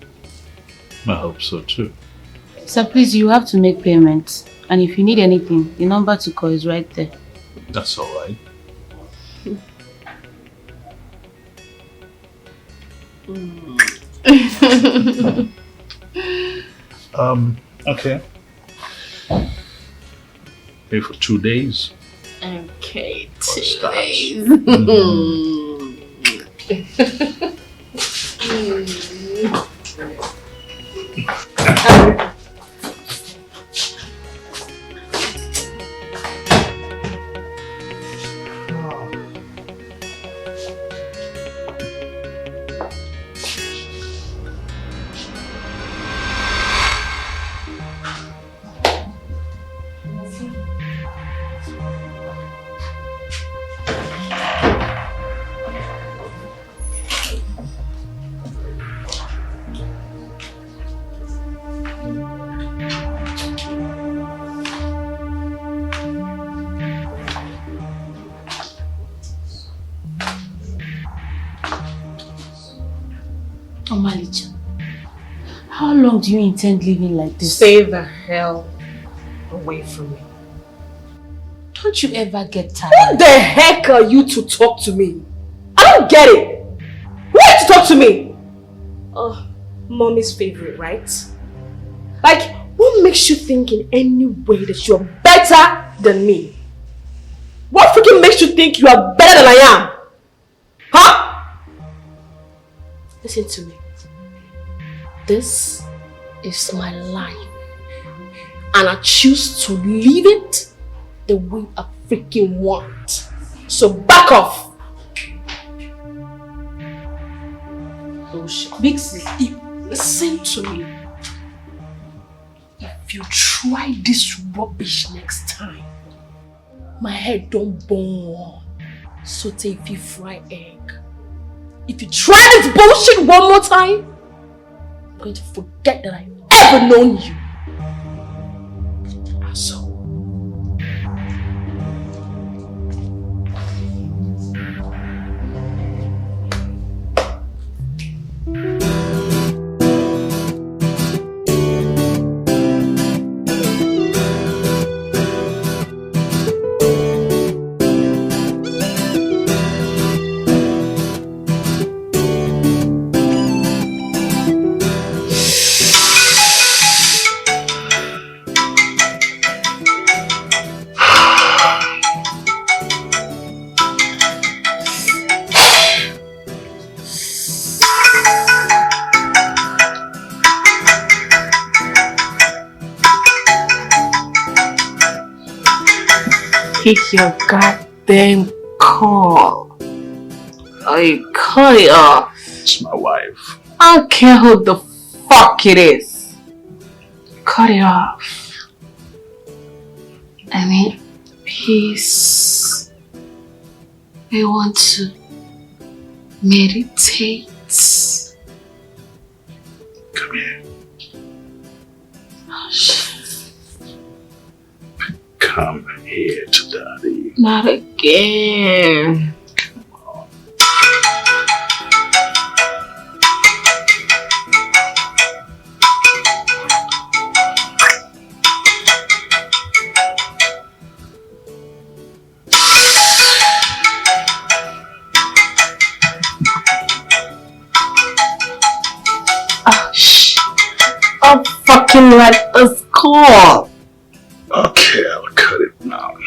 [SPEAKER 12] I hope so too.
[SPEAKER 16] So please, you have to make payment. And if you need anything, the number to call is right there.
[SPEAKER 12] That's alright. Okay. Pay for 2 days.
[SPEAKER 16] Okay,
[SPEAKER 12] For starts.
[SPEAKER 16] Omalicha, how long do you intend living like this?
[SPEAKER 14] Stay the hell away from me.
[SPEAKER 16] Don't you ever get tired?
[SPEAKER 14] Who the heck are you to talk to me? I don't get it. Who are you to talk to me? Oh, mommy's favorite, right? Like, what makes you think in any way that you're better than me? What freaking makes you think you are better than I am? Huh? Listen to me. This is my life. And I choose to live it the way I freaking want. So back off. Bullshit.
[SPEAKER 16] Big sis,
[SPEAKER 14] Listen to me. If you try this rubbish next time, my head don't burn. Saute if you fry egg. If you try this bullshit one more time, I'm going to forget that I've ever known you. Asshole. Pick your goddamn call. I cut it off.
[SPEAKER 12] It's my wife.
[SPEAKER 14] I don't care who the fuck it is. Cut it off. I mean, peace. I want to meditate.
[SPEAKER 12] Come here.
[SPEAKER 14] Oh, shit.
[SPEAKER 12] Come here to daddy.
[SPEAKER 14] Not again. Oh, shit. I'll fucking let us call.
[SPEAKER 12] Okay, I'll cut it now.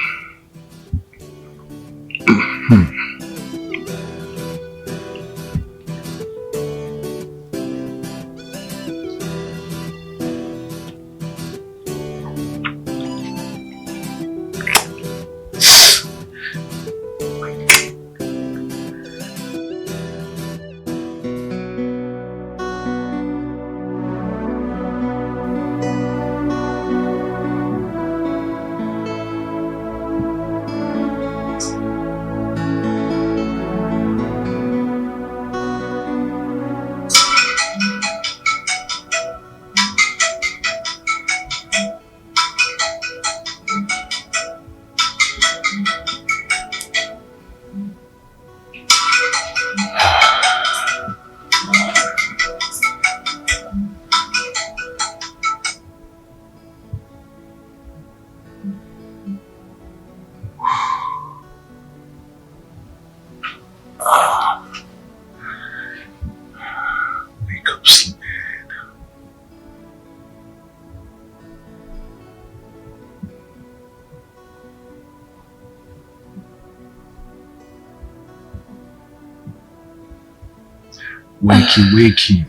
[SPEAKER 12] Wakey.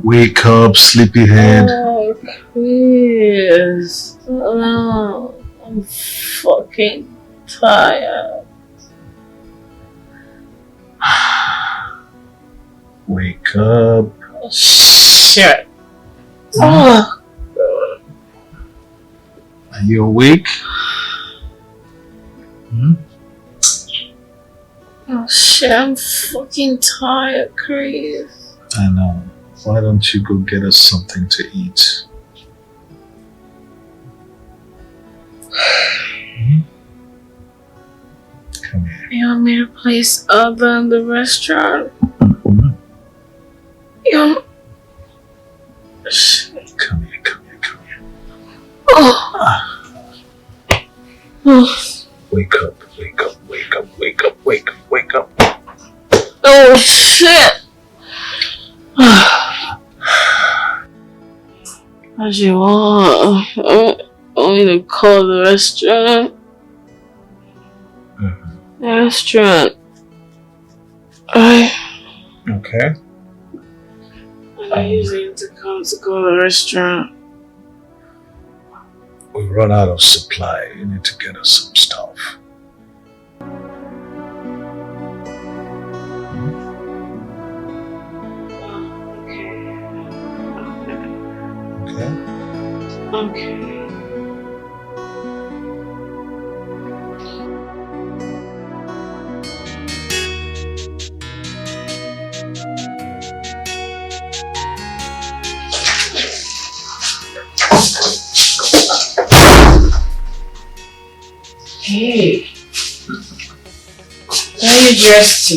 [SPEAKER 12] Wake up, sleepyhead.
[SPEAKER 17] Oh, please. Oh, I'm fucking tired.
[SPEAKER 12] Wake up.
[SPEAKER 17] Shit.
[SPEAKER 12] Are you awake?
[SPEAKER 17] Oh shit, I'm fucking tired, Chris.
[SPEAKER 12] I know. Why don't you go get us something to eat? Come here.
[SPEAKER 17] You want me to place other in the restaurant? You
[SPEAKER 12] Come here.
[SPEAKER 17] Oh.
[SPEAKER 12] Wake up.
[SPEAKER 17] Oh shit. What do you want? Want me to call the restaurant? The restaurant.
[SPEAKER 12] Okay.
[SPEAKER 17] I usually need to call the restaurant.
[SPEAKER 12] We run out of supply. You need to get us some stuff.
[SPEAKER 17] Okay. Hey, how are you dressed?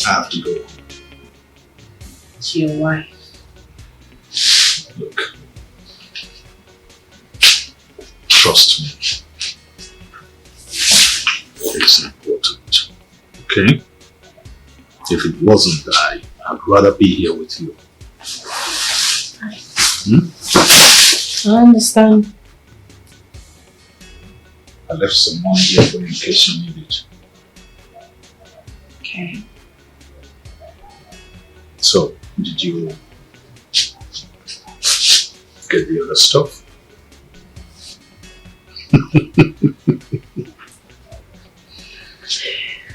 [SPEAKER 12] I have to go.
[SPEAKER 17] To your wife.
[SPEAKER 12] Look. Trust me. It's important. Okay? If it wasn't, I'd rather be here with you.
[SPEAKER 17] I understand.
[SPEAKER 12] I left some money here for you in case you need it.
[SPEAKER 17] Okay.
[SPEAKER 12] So, did you get the other stuff?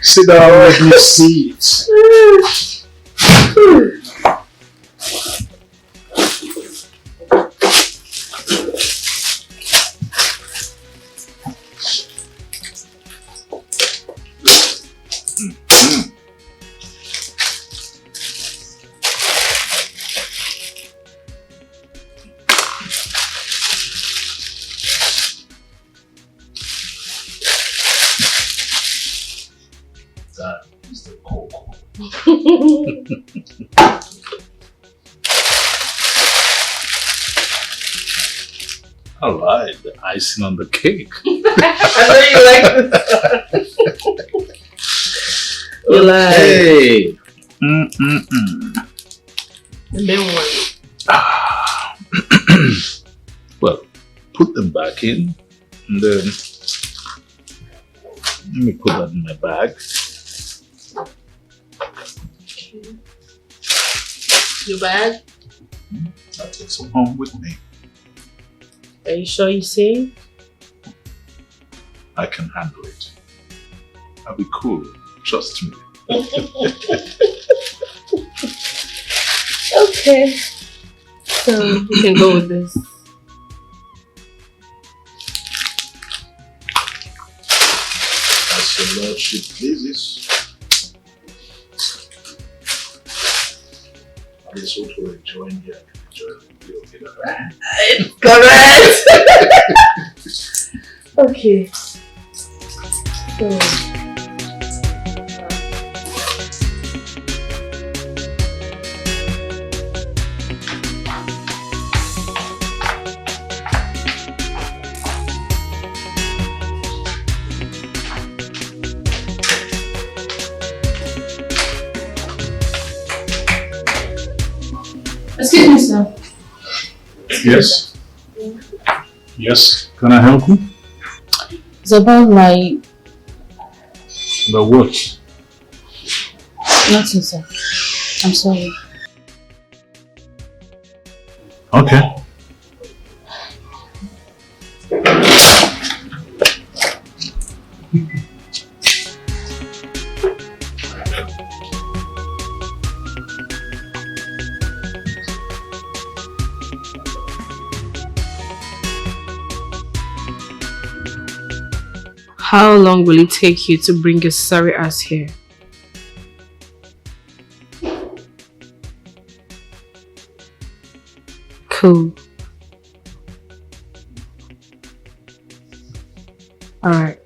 [SPEAKER 12] Sit down, let me see it. That is the cocoa. I like the icing on the cake.
[SPEAKER 17] I know you like this one. You like. And then what?
[SPEAKER 12] Well, put them back in, and then let me put that in my bag.
[SPEAKER 17] Your bag?
[SPEAKER 12] I'll take some home with me.
[SPEAKER 17] Are you sure you safe?
[SPEAKER 12] I can handle it. I'll be cool. Trust me.
[SPEAKER 17] Okay. So you can go with this.
[SPEAKER 12] As your lordship pleases. This what we're enjoying here. Enjoy the video.
[SPEAKER 17] Correct. Okay. So. Excuse me, sir.
[SPEAKER 12] Yes? Yes, can I help you?
[SPEAKER 16] It's about my...
[SPEAKER 12] But what?
[SPEAKER 16] Nothing, sir. I'm sorry.
[SPEAKER 12] Okay.
[SPEAKER 14] How long will it take you to bring your sorry ass here? Cool. Alright.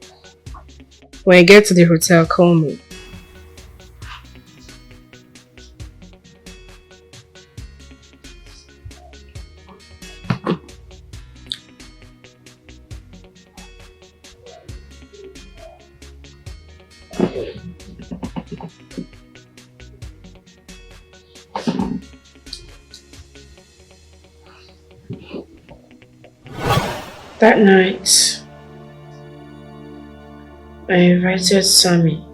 [SPEAKER 14] When I get to the hotel, call me. That night, I invited Sammy.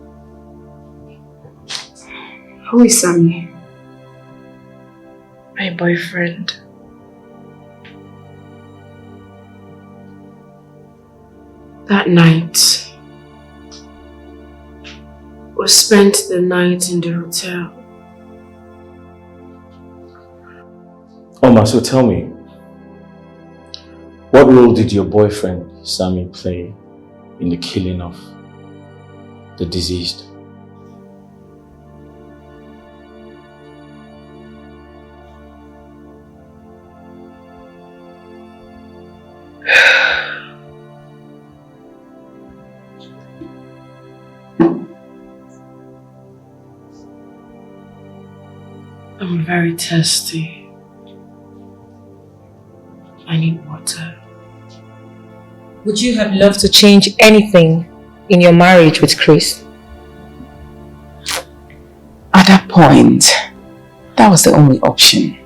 [SPEAKER 13] Who is Sammy?
[SPEAKER 14] My boyfriend. That night, we spent the night in the hotel.
[SPEAKER 5] Oma, so tell me, what role did your boyfriend, Sammy, play in the killing of the deceased?
[SPEAKER 14] I'm very thirsty. I need water.
[SPEAKER 21] Would you have loved to change anything in your marriage with Chris?
[SPEAKER 6] At that point, that was the only option.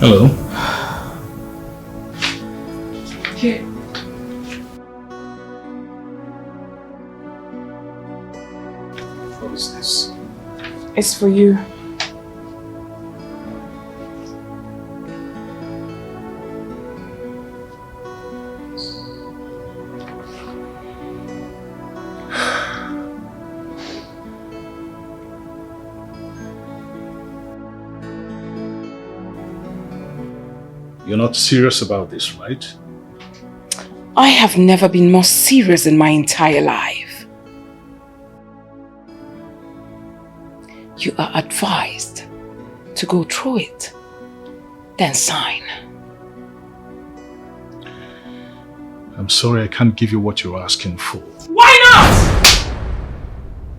[SPEAKER 12] Hello.
[SPEAKER 14] Here.
[SPEAKER 12] What is this?
[SPEAKER 14] It's for you.
[SPEAKER 12] You're not serious about this, right?
[SPEAKER 6] I have never been more serious in my entire life. You are advised to go through it, then sign.
[SPEAKER 12] I'm sorry I can't give you what you're asking for.
[SPEAKER 6] Why not?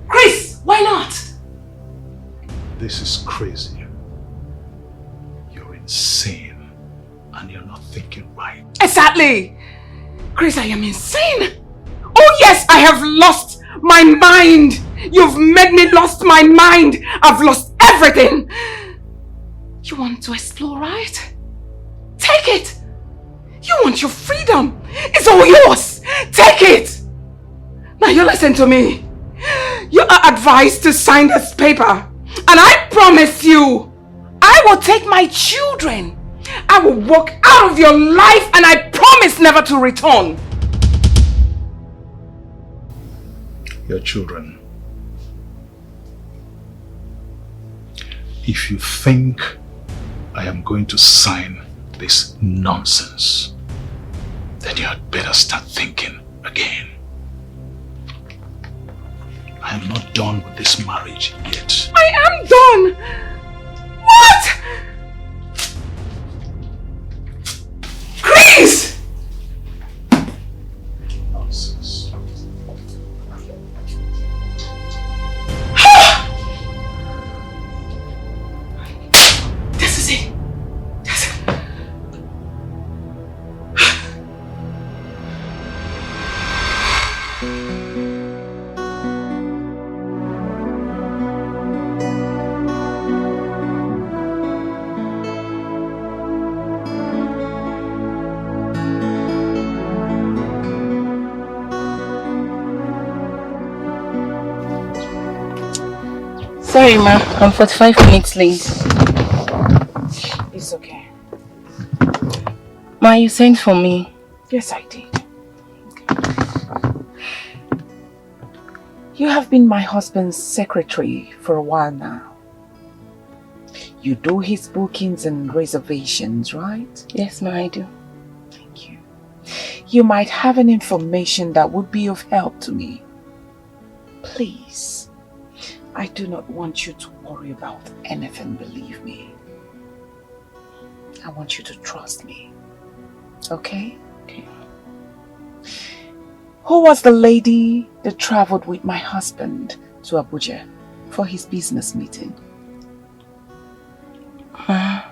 [SPEAKER 6] Chris, why not?
[SPEAKER 12] This is crazy. You're insane and you're not thinking right.
[SPEAKER 6] Exactly! Chris, I am insane! Oh yes, I have lost my mind! You've made me lost my mind! I've lost everything! You want to explore, right? Take it! You want your freedom! It's all yours! Take it! Now you listen to me. You are advised to sign this paper. And I promise you, I will take my children. I will walk out of your life and I promise never to return.
[SPEAKER 12] Your children. If you think I am going to sign this nonsense, then you had better start thinking again. I am not done with this marriage yet.
[SPEAKER 6] I am done! What? Chris!
[SPEAKER 12] Nonsense.
[SPEAKER 6] This is it.
[SPEAKER 17] Sorry, ma. I'm 45 minutes late.
[SPEAKER 2] It's okay.
[SPEAKER 17] Ma, you sent for me.
[SPEAKER 2] Yes, I did. You have been my husband's secretary for a while now. You do his bookings and reservations, right?
[SPEAKER 17] Yes, ma, I do.
[SPEAKER 2] Thank you. You might have an information that would be of help to me. Please, I do not want you to worry about anything, believe me. I want you to trust me. Okay? Okay. Who was the lady that traveled with my husband to Abuja for his business meeting? Come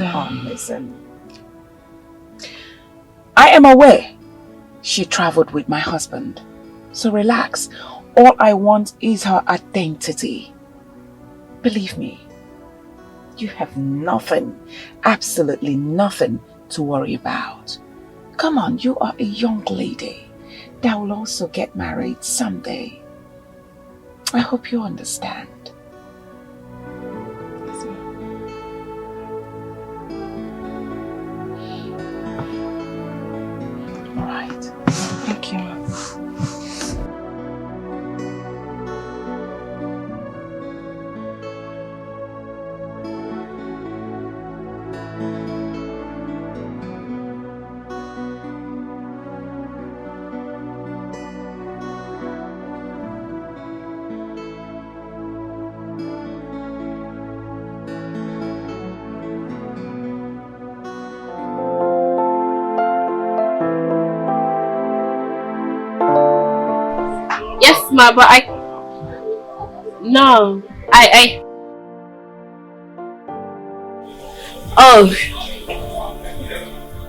[SPEAKER 2] on, listen. I am aware she traveled with my husband. So relax. All I want is her identity. Believe me, you have nothing, absolutely nothing to worry about. Come on, you are a young lady that will also get married someday. I hope you understand. All right. Thank you.
[SPEAKER 17] Yes, ma, but No, Oh,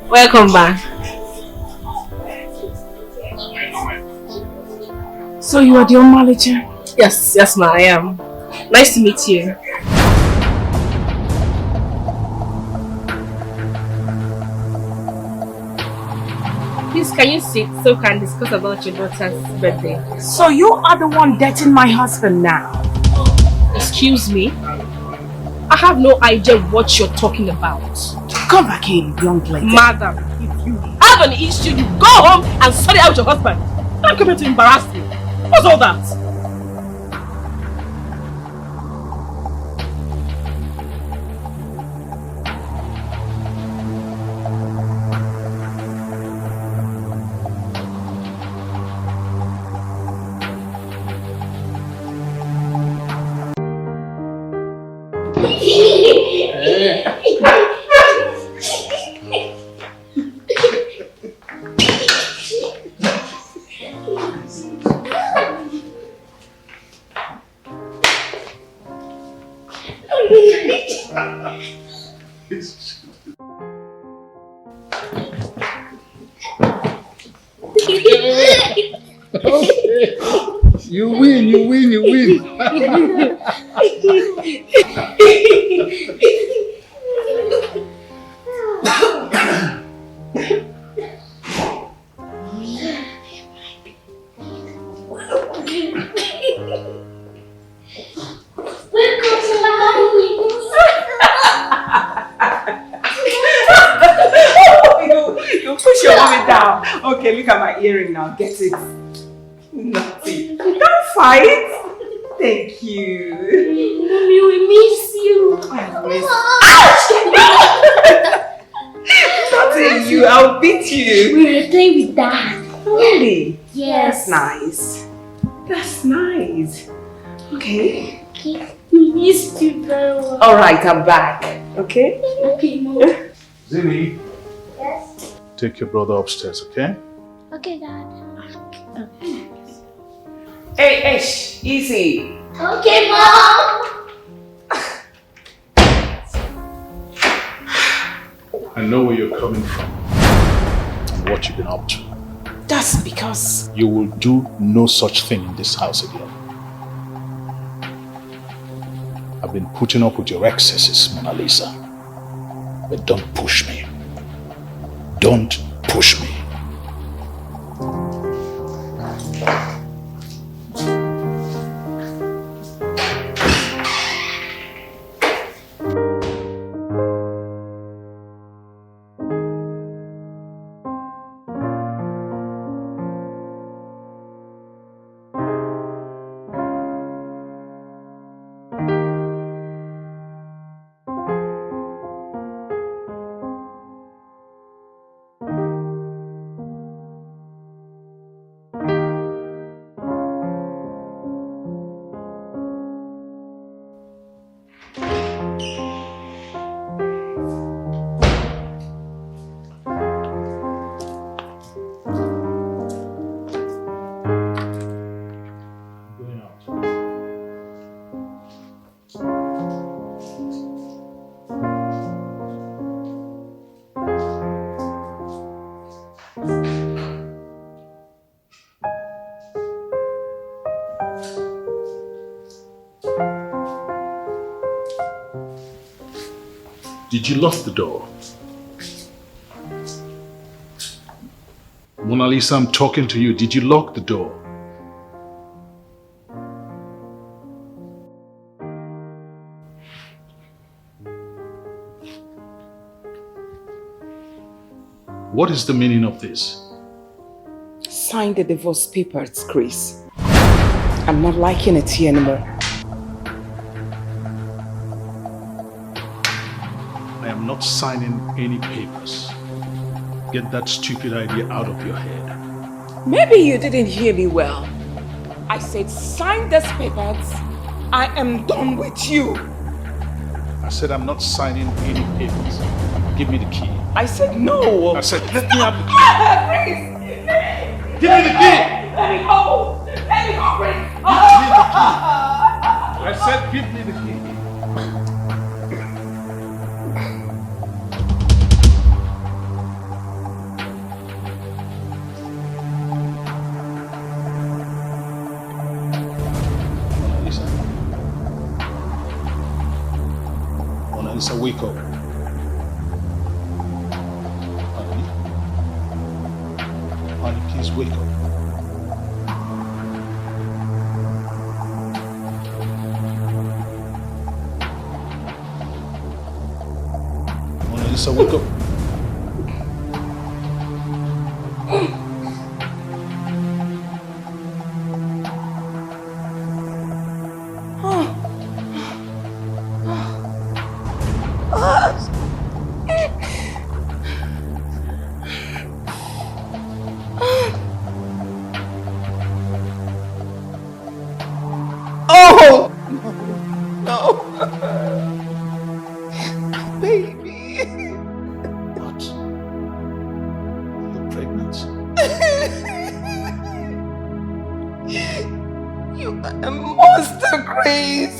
[SPEAKER 17] welcome back.
[SPEAKER 2] So you are the own manager?
[SPEAKER 17] Yes, ma, I am. Nice to meet you. Please, can you sit so we can discuss about your daughter's birthday?
[SPEAKER 2] So you are the one dating my husband now?
[SPEAKER 17] Excuse me? I have no idea what you're talking about.
[SPEAKER 2] Come back here, young lady.
[SPEAKER 17] Madam, if you have an issue, you go home and sort it out with your husband. Don't come here to embarrass me. What's all that?
[SPEAKER 12] Okay. You win.
[SPEAKER 2] You push your mommy down. Okay, look at my earring now. Get it. Nothing. Don't fight. Thank you.
[SPEAKER 17] Mommy, we miss you.
[SPEAKER 2] Nothing. You. I'll beat you.
[SPEAKER 17] We were playing with Dad.
[SPEAKER 2] Really?
[SPEAKER 17] Yes.
[SPEAKER 2] That's nice. That's nice. Okay.
[SPEAKER 17] We missed you very well.
[SPEAKER 2] Alright, I'm back. Okay?
[SPEAKER 17] Okay, Mom.
[SPEAKER 12] Zini,
[SPEAKER 11] Yes?
[SPEAKER 12] take your brother upstairs, okay?
[SPEAKER 11] Okay, Dad.
[SPEAKER 2] Hey, shh, easy.
[SPEAKER 11] Okay, Mom.
[SPEAKER 12] I know where you're coming from and what you've been up to.
[SPEAKER 2] That's because
[SPEAKER 12] You will do no such thing in this house again. I've been putting up with your excesses, Mona Lisa. But don't push me. Don't push me. Did you lock the door? Mona Lisa, I'm talking to you. Did you lock the door? What is the meaning of this?
[SPEAKER 2] Sign the divorce papers, Chris. I'm not liking it here anymore.
[SPEAKER 12] I am not signing any papers. Get that stupid idea out of your head.
[SPEAKER 2] Maybe you didn't hear me well. I said sign these papers. I am done with you.
[SPEAKER 12] I said I'm not signing any papers. Give me the key.
[SPEAKER 2] I said no.
[SPEAKER 12] I said let me have the key.
[SPEAKER 2] Chris!
[SPEAKER 12] Give me the key!
[SPEAKER 2] Let me go! Let me go, Chris!
[SPEAKER 12] Give me the key! I said give me the key. Mona Lisa, wake up. Honey, please wake up. Mona Lisa, wake up.
[SPEAKER 2] Oh! No. Baby.
[SPEAKER 12] What? You're pregnant?
[SPEAKER 2] You are a monster, Chris.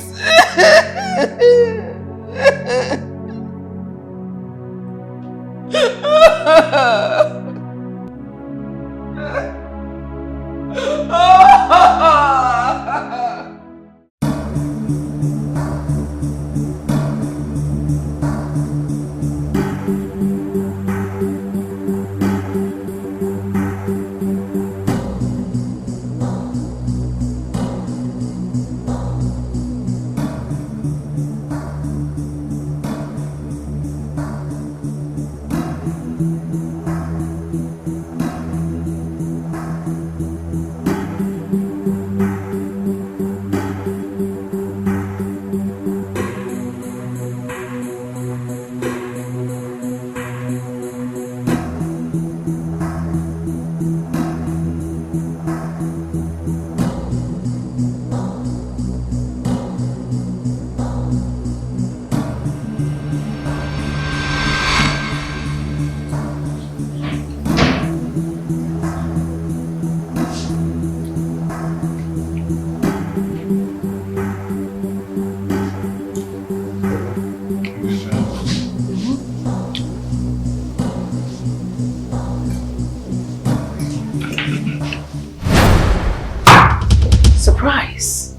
[SPEAKER 2] Surprise.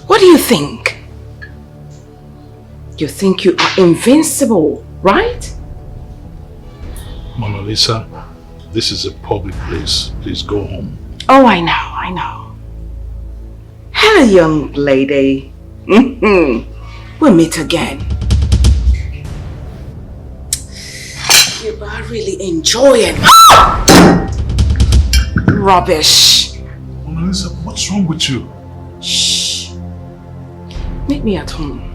[SPEAKER 2] What do you think? You think you are invincible, right?
[SPEAKER 12] Mona Lisa, this is a public place. Please go home.
[SPEAKER 2] Oh, I know. Hello, young lady. We'll meet again. You are really enjoying rubbish.
[SPEAKER 12] Mona Lisa, what's wrong with you?
[SPEAKER 2] Shh. Meet me at home.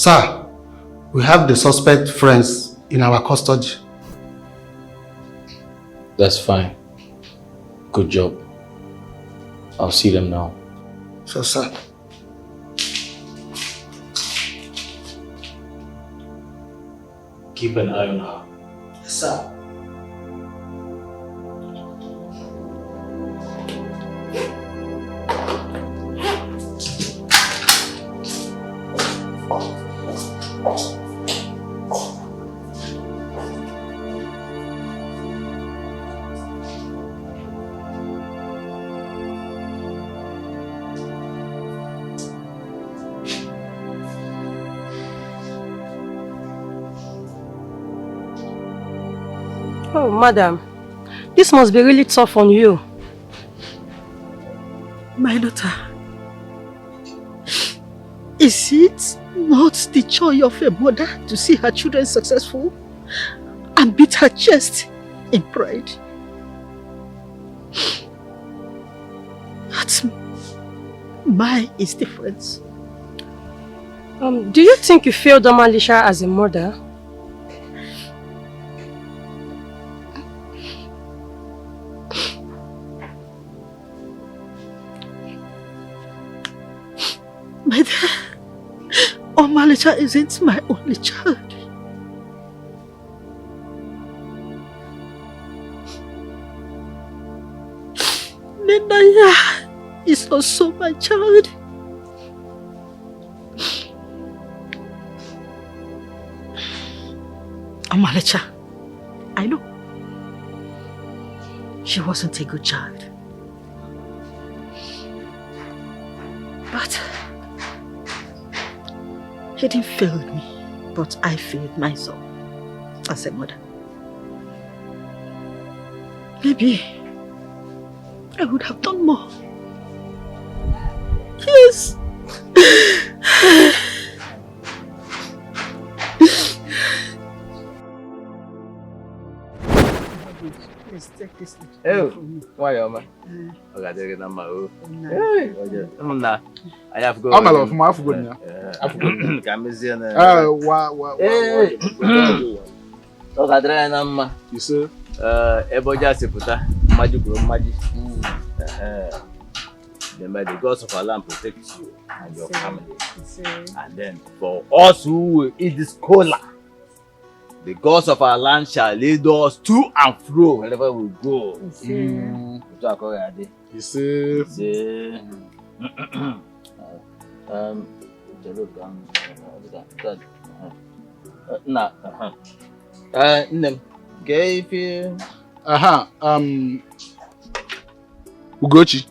[SPEAKER 18] Sir, we have the suspect friends in our custody.
[SPEAKER 5] That's fine. Good job. I'll see them now.
[SPEAKER 18] So, sir.
[SPEAKER 5] Keep an eye on her.
[SPEAKER 18] Yes, sir.
[SPEAKER 14] Oh, madam, this must be really tough on you.
[SPEAKER 15] My daughter, is it not the joy of a mother to see her children successful and beat her chest in pride? But mine is different.
[SPEAKER 14] Do you think you failed Omalisha as a mother?
[SPEAKER 15] My dear, Omalisha isn't my only child. Nenaya is also my child. Omalisha, I know. She wasn't a good child. But he didn't fail me, but I failed myself as a mother. Maybe I would have done more. Yes. Please take this.
[SPEAKER 9] Oh, why am I? I got to get on my own. I have to go.
[SPEAKER 12] I'm a lot of my food now.
[SPEAKER 9] You see, Eboja Seputa, Magic Magic. Then by the gods of Allah protect you and your family. And then for us who eat this cola, the gods of our land shall lead us to and fro wherever we go. You see?
[SPEAKER 12] Ugochi,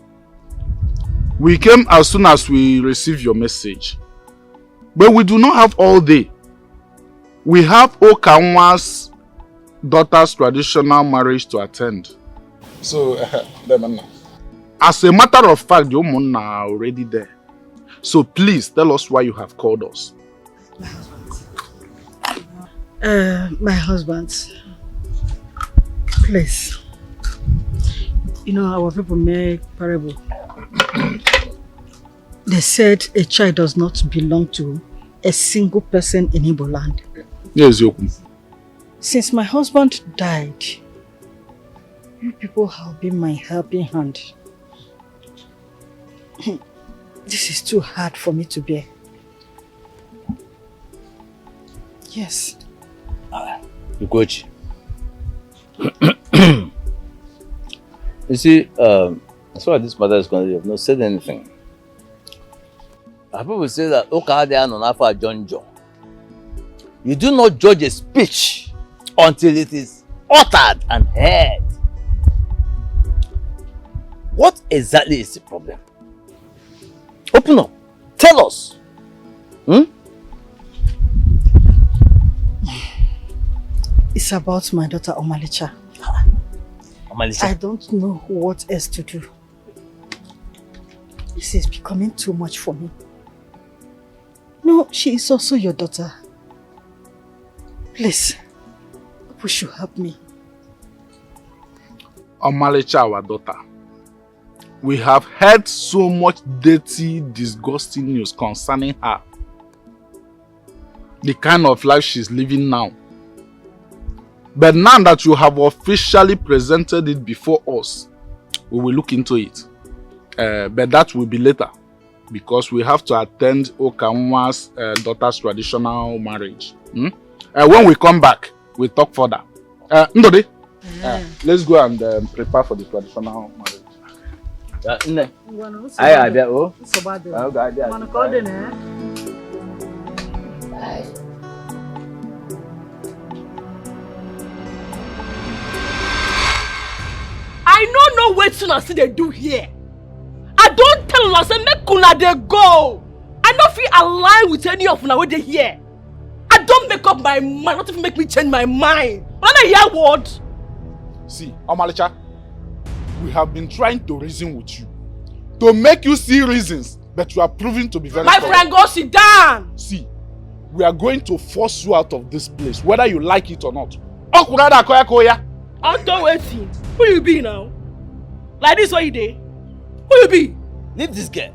[SPEAKER 12] we came as soon as we received your message, but we do not have all day. We have Okanwa's daughter's traditional marriage to attend. So, as a matter of fact, your mom are already there. So please tell us why you have called us.
[SPEAKER 15] My husband, please. You know, our people make parable. They said a child does not belong to a single person in Igbo land.
[SPEAKER 12] Yes, Yokum.
[SPEAKER 15] Since my husband died, you people have been my helping hand. This is too hard for me to bear. Yes.
[SPEAKER 9] Ugochi. You see, as far as this matter is concerned, you have not said anything. People will say that you do not judge a speech until it is uttered and heard. What exactly is the problem? Open up. Tell us.
[SPEAKER 15] It's about my daughter Omalicha.
[SPEAKER 9] Omalicha.
[SPEAKER 15] I don't know what else to do. This is becoming too much for me. No, she is also your daughter. Please, you should help me.
[SPEAKER 12] Omalicha, our daughter. We have heard so much dirty, disgusting news concerning her. the kind of life she's living now. But now that you have officially presented it before us, we will look into it. But that will be later, because we have to attend Okamwa's daughter's traditional marriage. When we come back, we'll talk further. Ndodi, let's go and prepare for the traditional marriage.
[SPEAKER 14] I don't know what una see they do here. I don't tell una say make una dey go. I don't feel aligned with any of una wey dey here. I don't make up my mind, not even make me change my mind. But I hear word.
[SPEAKER 12] See, Omalicha, we have been trying to reason with you, to make you see reasons, but you are proving to be very
[SPEAKER 14] my
[SPEAKER 12] stubborn.
[SPEAKER 14] friend, go sit down.
[SPEAKER 12] See, we are going to force you out of this place, whether you like it or not.
[SPEAKER 14] Until waiting. Who you be now? Like this what you did? Who you be?
[SPEAKER 9] Leave this girl.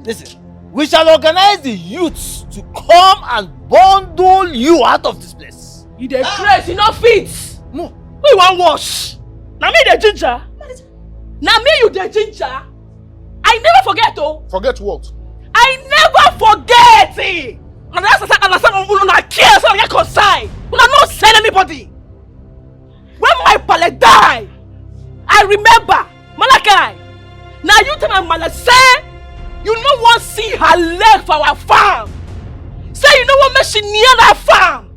[SPEAKER 9] Listen, we shall organize the youths to come and bundle you out of this place.
[SPEAKER 14] You dey crazy, you no fit. Who you want wash? Na me the ginger. Na me you the ginger. I never forget oh.
[SPEAKER 12] Forget what?
[SPEAKER 14] I never forget. And that's the understand una care so I get concerned. Una no send anybody. When my pale die, I remember Malachi. Now you tell my mother say you no want see her leg for our farm. Say you no want make she near that farm.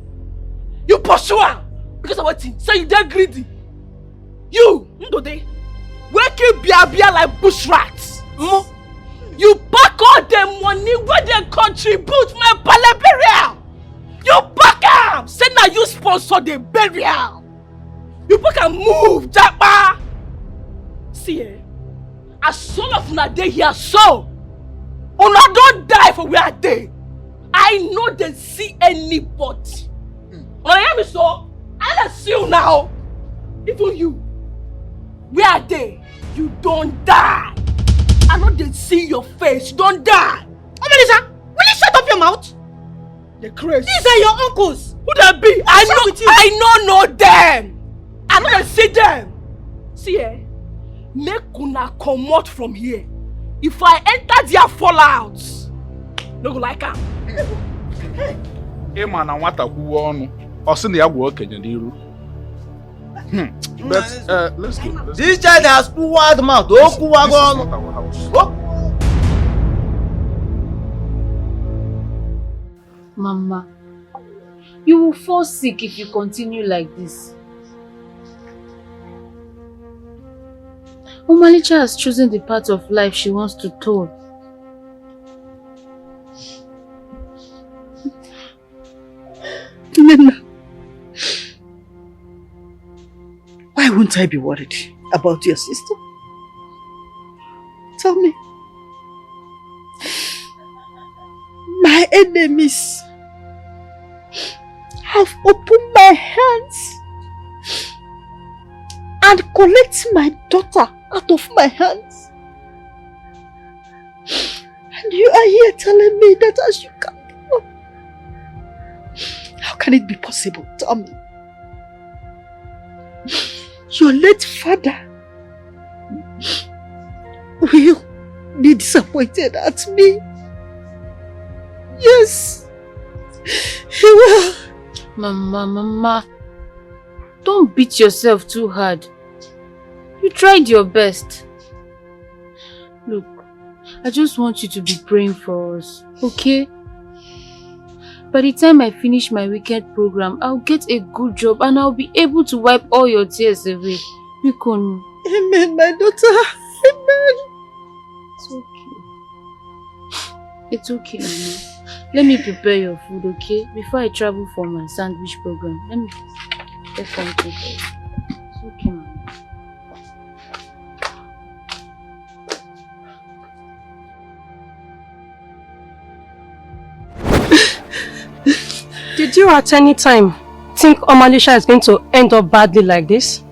[SPEAKER 14] You pursue her because of what thing? Say you dey greedy. You Ndode, wake you bia like bush rats. You pack all the money where they contribute my pale burial. You pack am. Say now you sponsor the burial. You can move, Japa. See, as soon as una dey here, so una don't die for where they. I know they see anybody. Una hear me so? I don't see you now. Even you, where they, you don't die. I know they see your face. You don't die.
[SPEAKER 2] Oh, Melissa, will you shut up your mouth?
[SPEAKER 14] The crazy.
[SPEAKER 2] These are your uncles.
[SPEAKER 14] Who that be? I know them. I know they see them. See, make una comot from here. If I enter their fallout, no go like am.
[SPEAKER 12] Ema na nwata kwuo ọnụ, ọ sị na ya gwa okenye n'iru. But let's go.
[SPEAKER 9] This child has poured mouth.
[SPEAKER 12] This is not our house.
[SPEAKER 16] Mama, you will fall sick if you continue like this. Omalicha has chosen the path of life she wants to tour.
[SPEAKER 15] Nena, why won't I be worried about your sister? Tell me. My enemies have opened my hands and collect my daughter out of my hands. And you are here telling me that as you come. How can it be possible? Tell me. Your late father will be disappointed at me. Yes, he will.
[SPEAKER 16] Mama, don't beat yourself too hard. You tried your best. Look, I just want you to be praying for us, okay? By the time I finish my weekend program, I'll get a good job and I'll be able to wipe all your tears away. Bikonu.
[SPEAKER 15] Amen, my daughter. Amen.
[SPEAKER 16] It's okay, Mama. Let me prepare your food, okay? Before I travel for my sandwich program. Let me get something for you. It's okay, Mama.
[SPEAKER 2] Did you at any time think Omalisha is going to end up badly like this?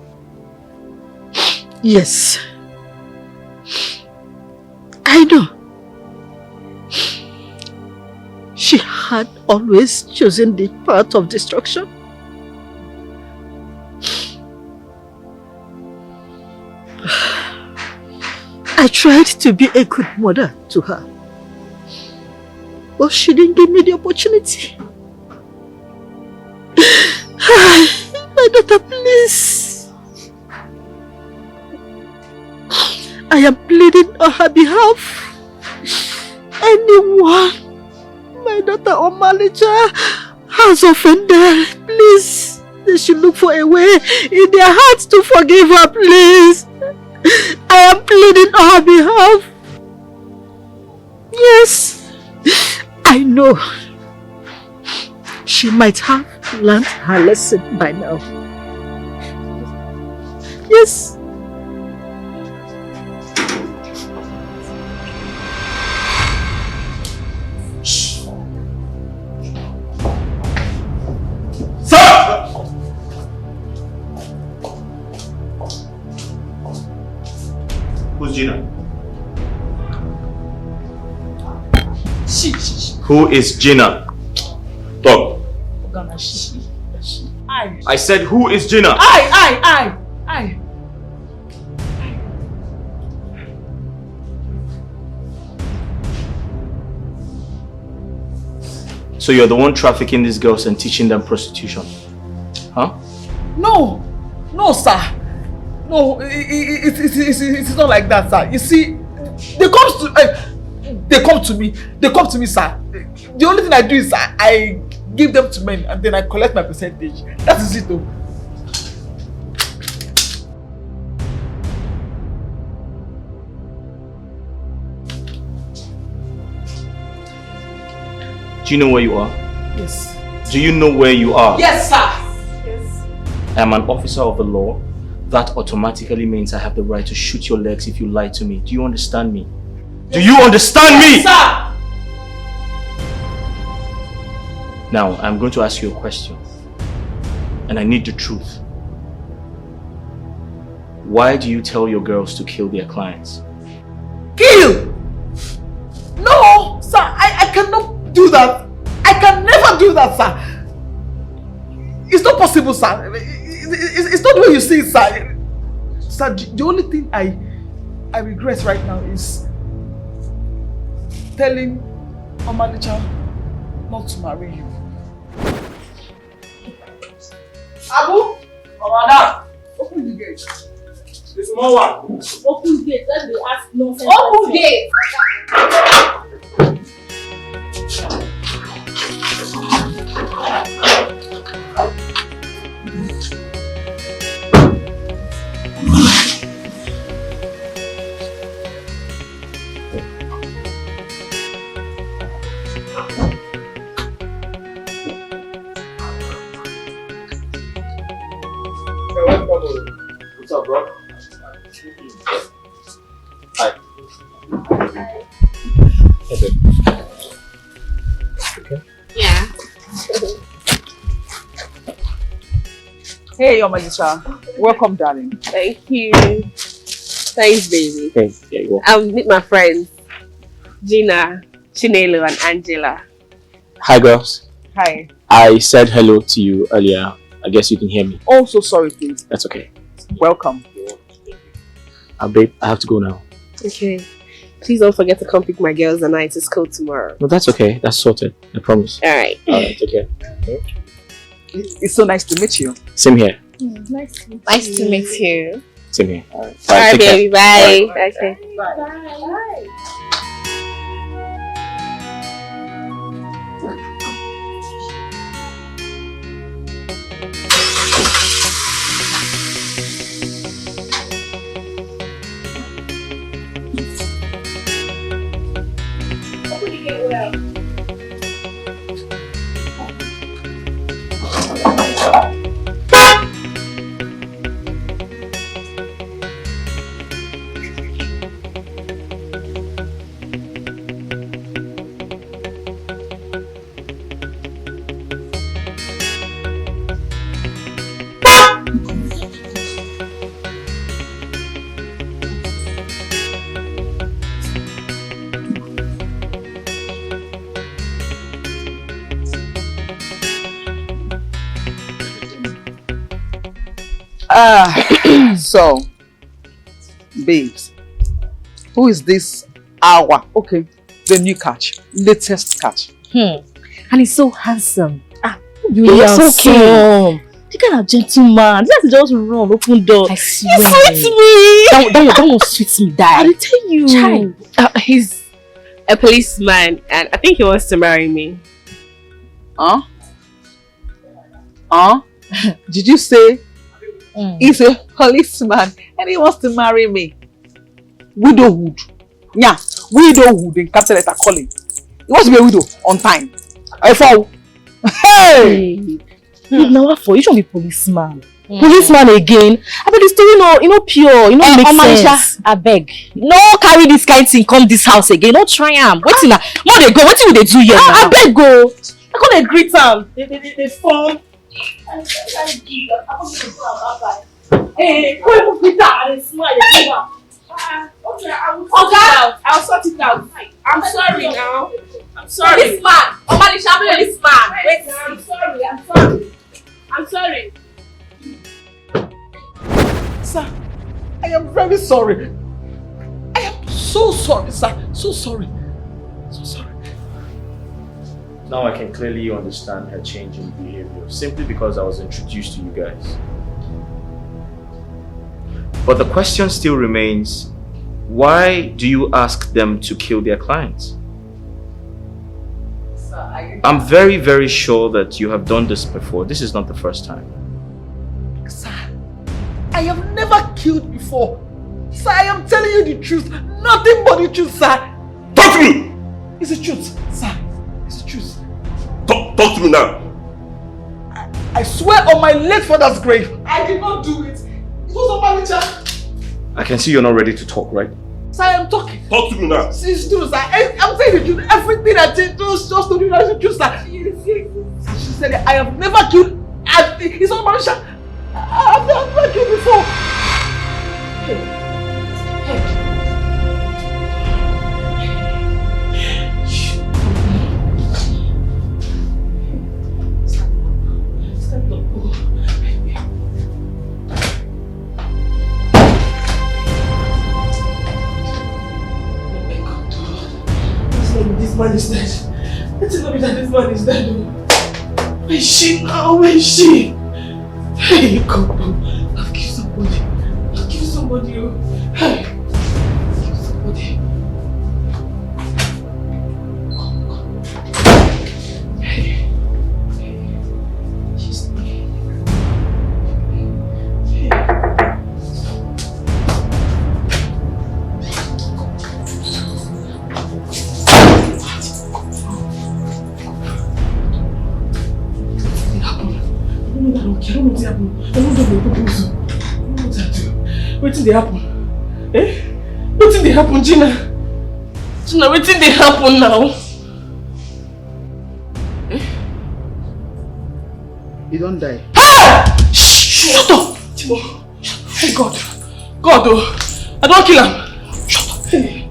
[SPEAKER 15] Yes. I know. she had always chosen the path of destruction. I tried to be a good mother to her, but she didn't give me the opportunity. My daughter, please. I am pleading on her behalf. Anyone my daughter or manager has offended, please, they should look for a way in their hearts to forgive her, please. I am pleading on her behalf. Yes, I know she might have learned her lesson by now. Yes.
[SPEAKER 5] Who's Gina?
[SPEAKER 2] She.
[SPEAKER 5] Who is Gina? Talk. I said, who is Gina?
[SPEAKER 2] I.
[SPEAKER 5] So you're the one trafficking these girls and teaching them prostitution? Huh?
[SPEAKER 2] No, sir. No, it's not like that, sir. You see, they come to me, sir. The only thing I do is I give them to men and then I collect my percentage. That is it, though.
[SPEAKER 5] Do you know where you are?
[SPEAKER 2] Yes.
[SPEAKER 5] Do you know where you are?
[SPEAKER 2] Yes, sir. Yes.
[SPEAKER 5] I am an officer of the law. That automatically means I have the right to shoot your legs if you lie to me. Do you understand me? Yes. Do you understand me?
[SPEAKER 2] Sir!
[SPEAKER 5] Now, I'm going to ask you a question. And I need the truth. Why do you tell your girls to kill their clients?
[SPEAKER 2] Kill? No, sir. I cannot do that. I can never do that, sir. It's not possible, sir. It's not the way you say it, sir. Sir, the only thing I regret right now is telling Omalicha not to marry you. Abu, Omada, open the gate. The small one.
[SPEAKER 14] Open the gate. Let me ask nonsense.
[SPEAKER 2] Open the gate.
[SPEAKER 5] What's up, bro? Hi. Okay.
[SPEAKER 14] Yeah.
[SPEAKER 6] Hey, Omalicha. Welcome, darling.
[SPEAKER 14] Thank you. Thanks, baby.
[SPEAKER 5] Hey, there you go.
[SPEAKER 14] I'll meet my friends, Gina, Chinelo, and Angela.
[SPEAKER 5] Hi, girls.
[SPEAKER 6] Hi.
[SPEAKER 5] I said hello to you earlier. I guess you can hear me.
[SPEAKER 6] Oh, so sorry, please.
[SPEAKER 5] That's okay.
[SPEAKER 6] Welcome.
[SPEAKER 5] Babe, I have to go now.
[SPEAKER 14] Okay. Please don't forget to come pick my girls and I to school tomorrow.
[SPEAKER 5] No, that's okay. That's sorted. I promise.
[SPEAKER 14] Alright.
[SPEAKER 5] Alright, take care.
[SPEAKER 6] It's so nice to meet you.
[SPEAKER 5] Same here.
[SPEAKER 14] Nice to meet you.
[SPEAKER 5] Same here. Alright.
[SPEAKER 14] Alright, baby. Bye.
[SPEAKER 5] Right.
[SPEAKER 14] Okay.
[SPEAKER 2] Bye.
[SPEAKER 6] So, babes, who is this the new catch, latest catch?
[SPEAKER 14] And he's so handsome.
[SPEAKER 6] You
[SPEAKER 14] Really
[SPEAKER 6] are
[SPEAKER 14] handsome.
[SPEAKER 6] okay.
[SPEAKER 14] The kind of gentleman. Let's just run, open door. I swear.
[SPEAKER 17] You sweet me.
[SPEAKER 14] That one sweet me, die.
[SPEAKER 17] I tell you.
[SPEAKER 14] Child.
[SPEAKER 17] He's a policeman and I think he wants to marry me.
[SPEAKER 6] Did you say he's a policeman and he wants to marry me? Widowhood. Yeah, widowhood in capital letter calling. He wants to be a widow on time. I fall. Hey!
[SPEAKER 14] Now what for? You should be policeman. Policeman again. I bet the story pure, make sense. I beg. No carry this kind of thing come this house again. No try am. Wait till now. More they go. What will they do here now? I beg go. I can't greet am. They form. Hey, go and put it out and smile. Okay, I'll sort it out.
[SPEAKER 17] I'm sorry now. I'm sorry.
[SPEAKER 14] Policeman. Policeman.
[SPEAKER 17] Wait, I'm sorry.
[SPEAKER 6] Sir, I am very sorry. I am so sorry, sir. So sorry. So sorry.
[SPEAKER 5] Now I can clearly understand her change in behavior simply because I was introduced to you guys. But the question still remains, why do you ask them to kill their clients? I'm very, very sure that you have done this before. This is not the first time.
[SPEAKER 6] Sir, I have never killed before. Sir, I am telling you the truth. Nothing but the truth, sir.
[SPEAKER 18] Talk to me!
[SPEAKER 6] It's the truth, sir. It's the truth.
[SPEAKER 18] Talk to me now.
[SPEAKER 6] I swear on my late father's grave, I did not do it. It was on my nature.
[SPEAKER 5] I can see you're not ready to talk, right?
[SPEAKER 6] Sir, I am talking.
[SPEAKER 18] Talk to me now.
[SPEAKER 6] It's true, sir. I'm saying the truth. Everything I did just to do that is the truth, sir. She said I have never killed. It's not my nature. I've never killed before.
[SPEAKER 2] This man is dead. Let's tell me that this man is dead. Where is she now? Where is she? Hey, come on. I've killed somebody. I've killed somebody. Hey. I've killed somebody. Hey. She's not. Wetin dey happen? Wetin dey happen, Gina? Gina, wetin dey happen now?
[SPEAKER 6] You don't die.
[SPEAKER 2] Shut up! Timo. Hey, God, oh, I don't kill him. Shut up. Hey,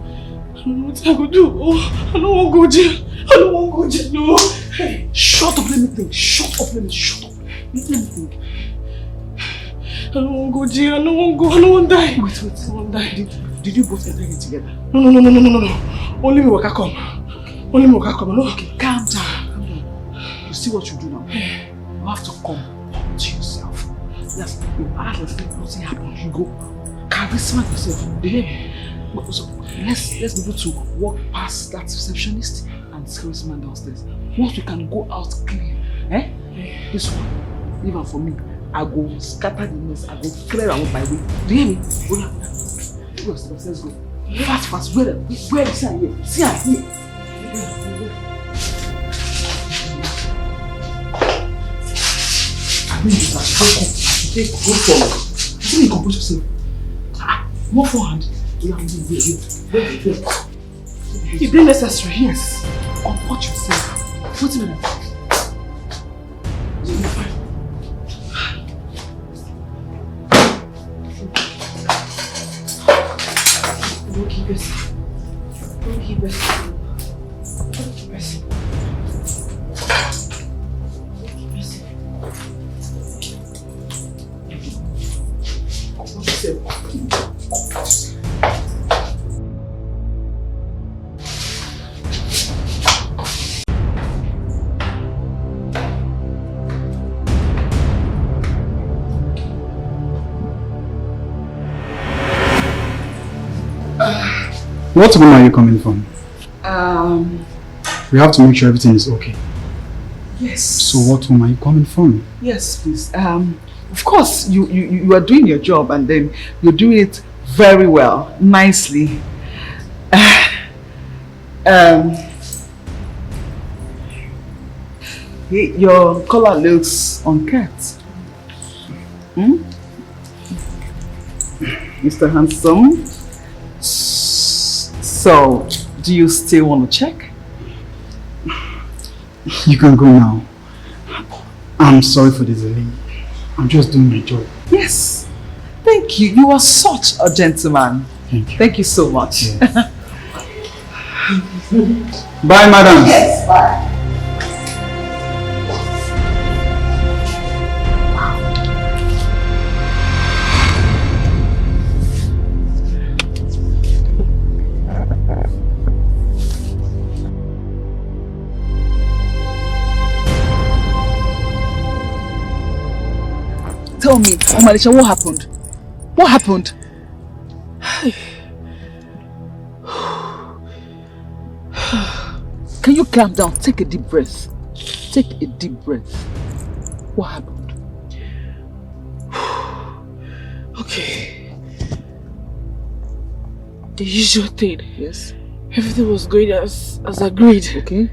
[SPEAKER 2] I don't know what I go do. Oh, I don't want to go jail. I don't want to go jail. No. Hey,
[SPEAKER 6] shut up, let me think. Shut up. Let me think.
[SPEAKER 2] I don't want to go jail. I don't want to die.
[SPEAKER 6] Wait. I won't die. Did you both enter here together?
[SPEAKER 2] No. Only me waka come. No.
[SPEAKER 6] Okay, calm down. You see what you do now? You have to come to yourself. Yes, you act like nothing happened. You go charisma yourself. So let's be able to walk past that receptionist and this man downstairs. Once we can go out clean, this one, even for me, I go scatter the mess. I go clear out my way. Do you hear me? Go upstairs. Let's go. Fast. Where is she here? See her here. I mean, you take go forward. I think you compose yourself. More forehand. Wait.
[SPEAKER 2] It's not necessary.
[SPEAKER 6] Yes. Comport yourself. What's in it?
[SPEAKER 2] Don't keep yourself.
[SPEAKER 3] What room are you coming from? We have to make sure everything is okay.
[SPEAKER 6] Yes.
[SPEAKER 3] So what room are you coming from?
[SPEAKER 6] Yes, please. Of course, you are doing your job and then you're doing it very well, nicely. Your collar looks unkempt. Mr. Handsome. So, do you still want to check?
[SPEAKER 3] You can go now. I'm sorry for the delay. I'm just doing my job.
[SPEAKER 6] Yes. Thank you. You are such a gentleman.
[SPEAKER 3] Thank you.
[SPEAKER 6] Thank you so much.
[SPEAKER 3] Yes. Bye, madam.
[SPEAKER 6] Yes, bye. Tell me, Omalisha, what happened? What happened? Can you calm down? Take a deep breath. Take a deep breath. What happened?
[SPEAKER 17] Okay. The usual thing.
[SPEAKER 6] Yes.
[SPEAKER 17] Everything was going as agreed.
[SPEAKER 6] Okay.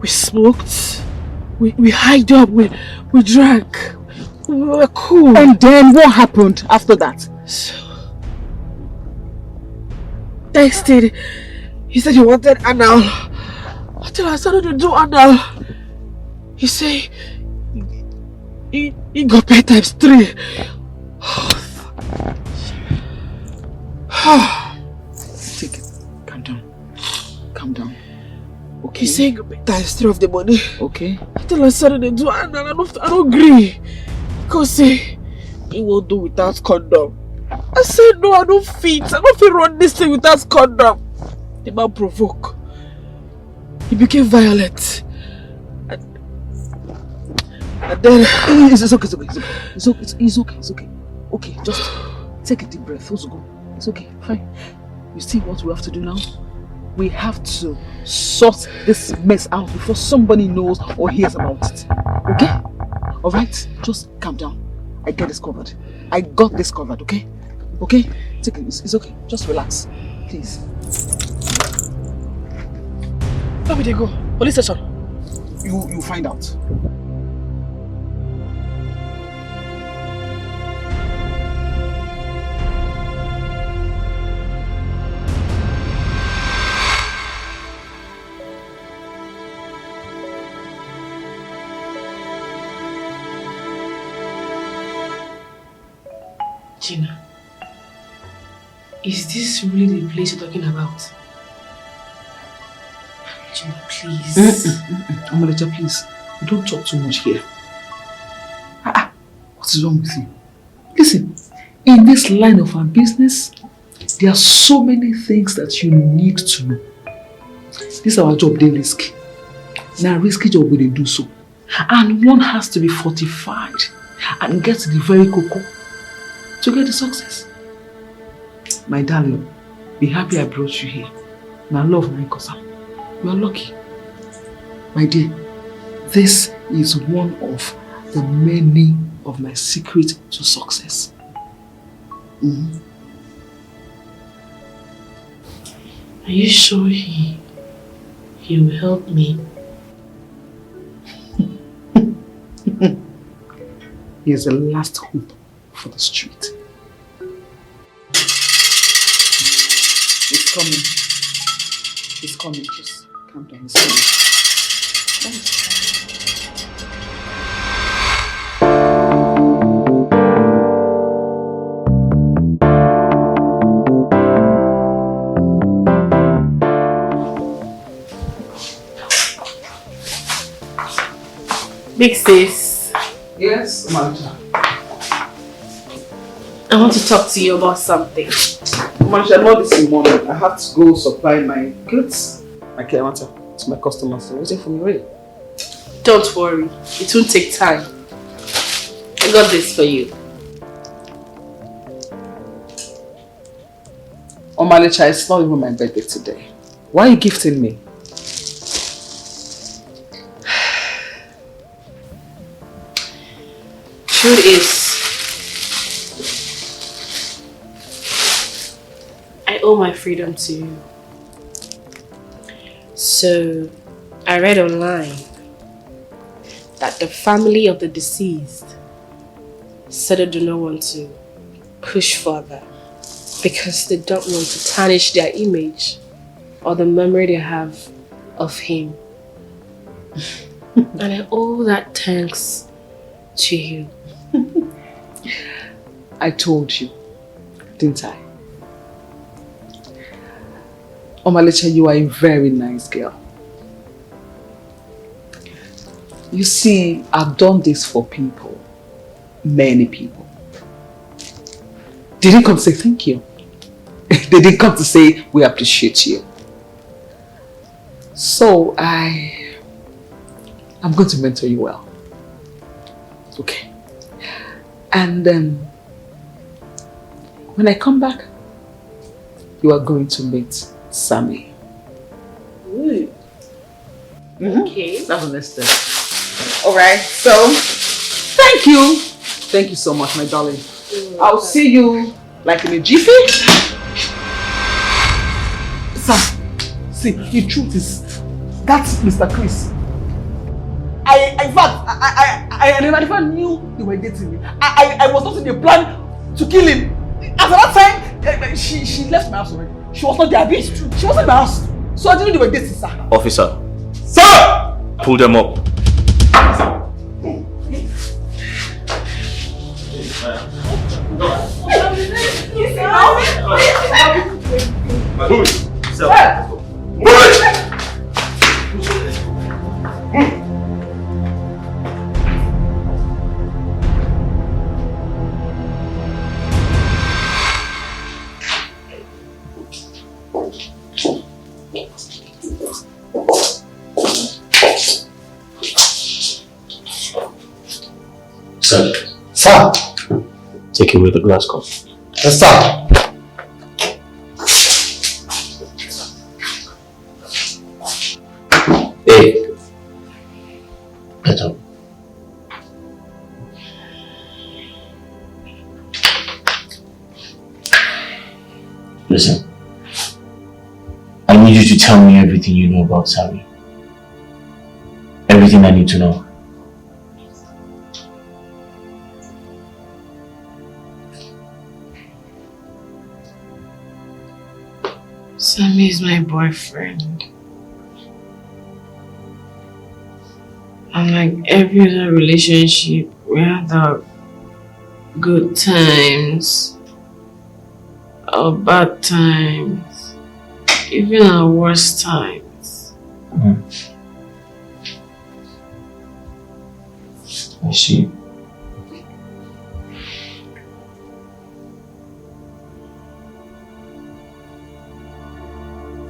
[SPEAKER 17] We smoked. We hiked up. We drank. We were cool.
[SPEAKER 6] And then what happened after that?
[SPEAKER 17] So, texted. He said he wanted anal. Until I started to do anal, he said he got paid times 3.
[SPEAKER 6] Take it. Calm down. Calm down. Okay.
[SPEAKER 17] He said he got paid times 3 of the money.
[SPEAKER 6] Okay.
[SPEAKER 17] Until I started to do anal, I don't agree. Because say he won't do without condom. I said no, I don't fit. I don't fit run this thing without condom. The man provoke. He became violent. And then
[SPEAKER 6] it's okay. It's okay. Okay, just take a deep breath. Also go. It's okay. Fine. You see what we have to do now? We have to sort this mess out before somebody knows or hears about it. Okay? Alright? Just calm down. I get this covered. I got this covered, okay? Okay? Take it. It's okay. Just relax. Please.
[SPEAKER 17] Where will they go? Police station?
[SPEAKER 6] You find out.
[SPEAKER 8] Gina, is this really the place you're talking about? Gina, please.
[SPEAKER 6] Omelecha, please. You don't talk too much here. What is wrong with you? Listen, in this line of our business, there are so many things that you need to know. This is our job, they risk. Now, risky job we do so. And one has to be fortified and get the very cocoa to get the success. My darling, be happy I brought you here. Now love my cousin. You are lucky. My dear, this is one of the many of my secret to success.
[SPEAKER 8] Are you sure he will help me?
[SPEAKER 6] He is the last hope for the street. It's coming. It's coming. Just calm down. It's coming.
[SPEAKER 8] Big sis.
[SPEAKER 6] Yes, Marta.
[SPEAKER 8] I want to talk to you about something.
[SPEAKER 6] Marcia, not this morning. I have to go supply my goods. Okay, Marta. It's my customers. They're waiting for me, really.
[SPEAKER 8] Don't worry. It won't take time. I got this for you.
[SPEAKER 6] Omalicha, it's not even my birthday today. Why are you gifting me?
[SPEAKER 8] Truth is, I owe my freedom to you. So, I read online that the family of the deceased said they do not want to push further because they don't want to tarnish their image or the memory they have of him. And I owe that thanks to you.
[SPEAKER 6] I told you, didn't I? Omalicha, you are a very nice girl. You see, I've done this for people. Many people. They didn't come to say thank you. They didn't come to say we appreciate you. So I'm going to mentor you well. Okay. And when I come back, you are going to meet Sammy.
[SPEAKER 8] Ooh. Okay.
[SPEAKER 6] That's the next step. Alright, so thank you. Thank you so much, my darling. I'll see you like in a jiffy. Sam, see, the truth is, that's Mr. Chris. In fact, I never knew they were dating me. I was not in the plan to kill him. At that time, she left my house already. She was not there, bitch. She wasn't in my house. So I didn't know they were dating, sir.
[SPEAKER 5] Officer.
[SPEAKER 6] Sir!
[SPEAKER 5] Pull them up.
[SPEAKER 20] Sir. Sir.
[SPEAKER 5] Take away the glass cup.
[SPEAKER 20] Yes, sir.
[SPEAKER 5] Hey. Get up. Listen. I need you to tell me everything you know about Sally. Everything I need to know.
[SPEAKER 10] Sammy is my boyfriend. And like every other relationship, we had our good times, our bad times, even our worst times.
[SPEAKER 5] I see.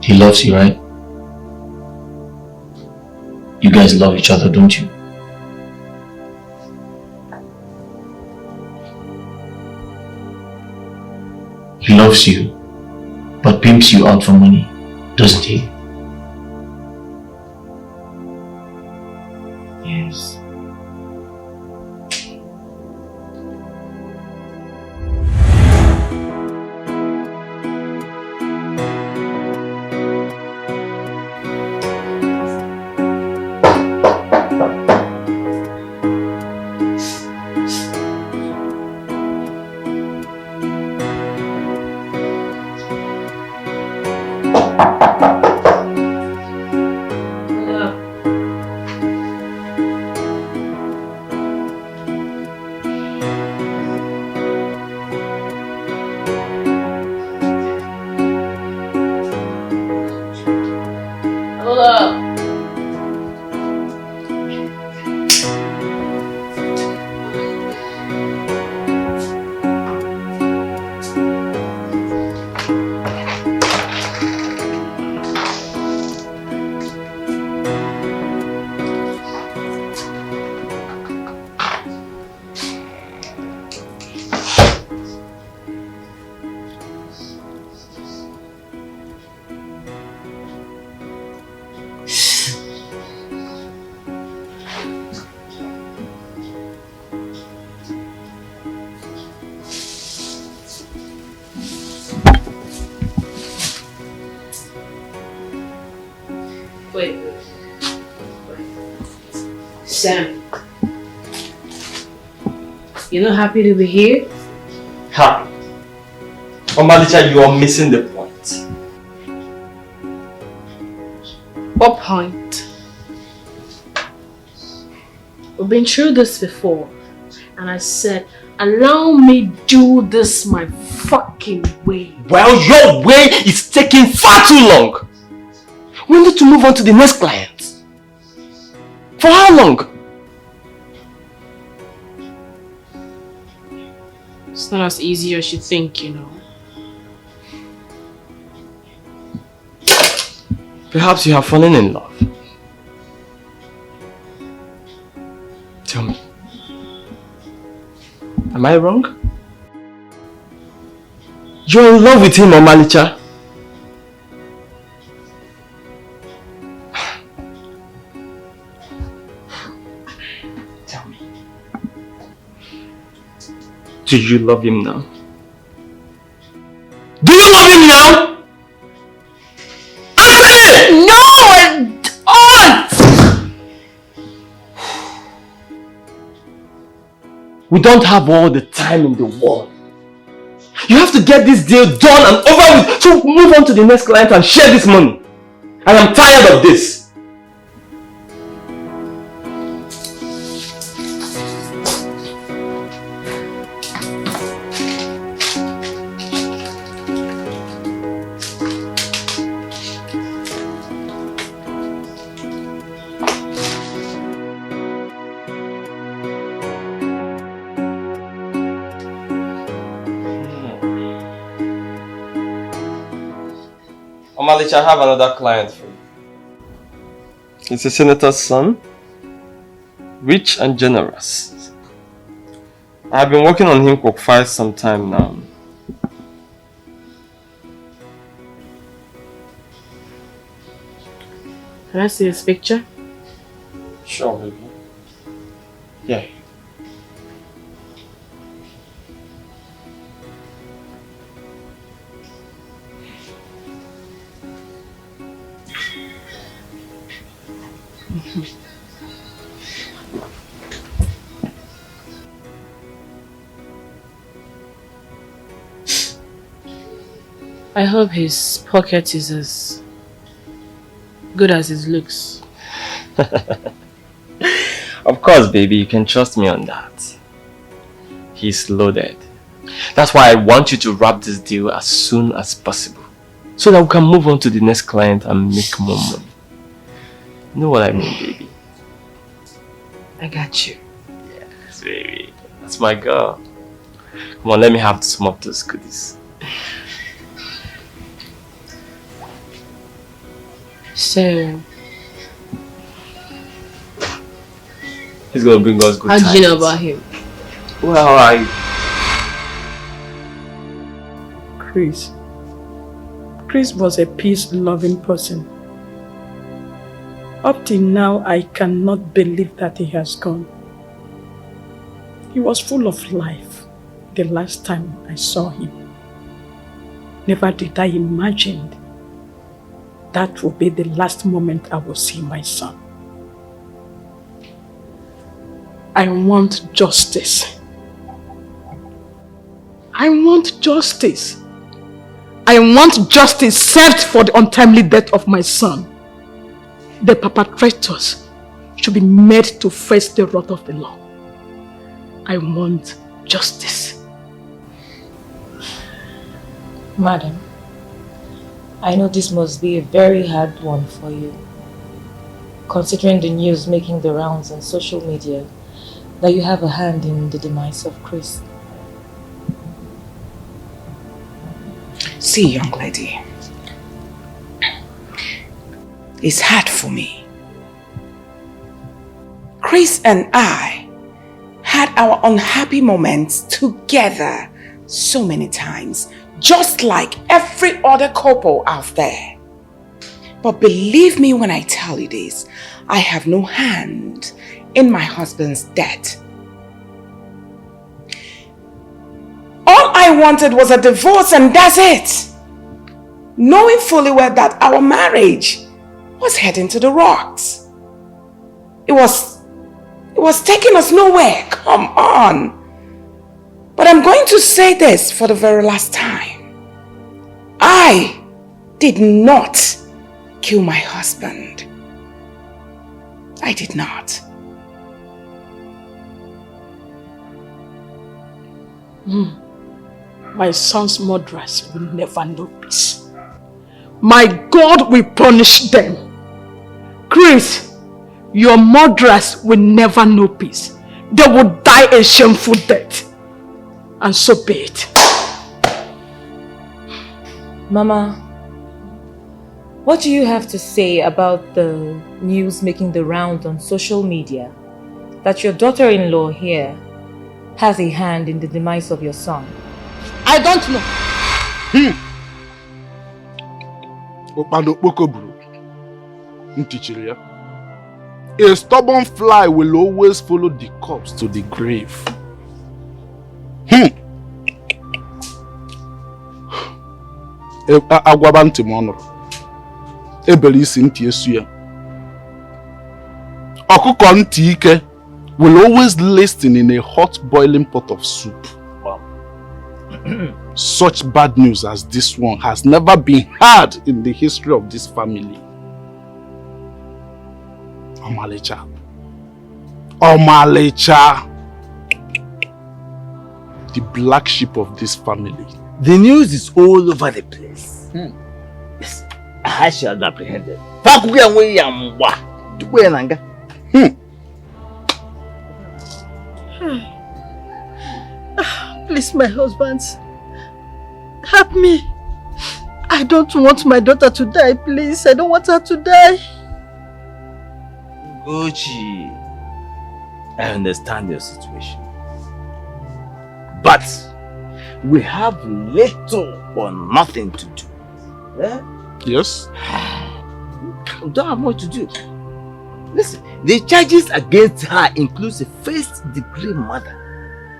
[SPEAKER 5] He loves you, right? You guys love each other, don't you? He loves you, but pimps you out for money, doesn't he?
[SPEAKER 10] Yes.
[SPEAKER 8] Wait. Sam, you're not happy to be here?
[SPEAKER 5] Happy? Omalicha, you are missing the point.
[SPEAKER 8] What point? We've been through this before, and I said, allow me do this my fucking way.
[SPEAKER 5] Well, your way is taking far too long. We need to move on to the next client. For how long?
[SPEAKER 8] It's not as easy as you think, you know.
[SPEAKER 5] Perhaps you have fallen in love. Tell me. Am I wrong? You're in love with him, Omalicha. Tell me. Do you love him now? Do you love him now?
[SPEAKER 8] No, I don't!
[SPEAKER 5] We don't have all the time in the world. You have to get this deal done and over with, so move on to the next client and share this money. I am tired of this. Omalicha, I have another client for you. He's a senator's son, rich and generous. I've been working on him for quite some time now.
[SPEAKER 8] Can I see his picture?
[SPEAKER 5] Sure, baby. Yeah.
[SPEAKER 8] I hope his pocket is as good as his looks.
[SPEAKER 5] Of course, baby, you can trust me on that. He's loaded. That's why I want you to wrap this deal as soon as possible, so that we can move on to the next client and make more money. You know what I mean, baby?
[SPEAKER 8] I got you.
[SPEAKER 5] Yes, baby. That's my girl. Come on, let me have some of those goodies.
[SPEAKER 8] So,
[SPEAKER 5] he's gonna bring us good times.
[SPEAKER 8] how do you know about him?
[SPEAKER 5] Well,
[SPEAKER 2] Chris was a peace-loving person. Up till now, I cannot believe that he has gone. He was full of life the last time I saw him. Never did I imagine that would be the last moment I will see my son. I want justice. I want justice. I want justice served for the untimely death of my son. The perpetrators should be made to face the wrath of the law. I want justice.
[SPEAKER 21] Madam, I know this must be a very hard one for you, considering the news making the rounds on social media that you have a hand in the demise of Chris.
[SPEAKER 19] See, young lady, it's hard for me. Chris and I had our unhappy moments together so many times, just like every other couple out there. But believe me when I tell you this, I have no hand in my husband's death. All I wanted was a divorce, and that's it. Knowing fully well that our marriage was heading to the rocks. It was taking us nowhere. Come on. But I'm going to say this for the very last time. I did not kill my husband. I did not.
[SPEAKER 2] My son's murderers will never know peace. My God will punish them. Chris, your murderers will never know peace. They will die a shameful death. And so be it.
[SPEAKER 21] Mama, what do you have to say about the news making the round on social media that your daughter-in-law here has a hand in the demise of your son?
[SPEAKER 2] I don't know.
[SPEAKER 12] A stubborn fly will always follow the corpse to the grave. Agwabanti monoro. Ebelisi nti esu ya. Ọkụkọ ntị ike will always listen in a hot boiling pot of soup. Wow. Such bad news as this one has never been heard in the history of this family. Omalicha. The black sheep of this family.
[SPEAKER 9] The news is all over the place. Yes, I shall apprehend it.
[SPEAKER 15] Please, my husband, help me. I don't want my daughter to die, please. I don't want her to die.
[SPEAKER 9] Ugochi, I understand your situation. But we have little or nothing to do. Eh?
[SPEAKER 12] Yes?
[SPEAKER 9] We don't have much to do. Listen, the charges against her includes a first-degree murder.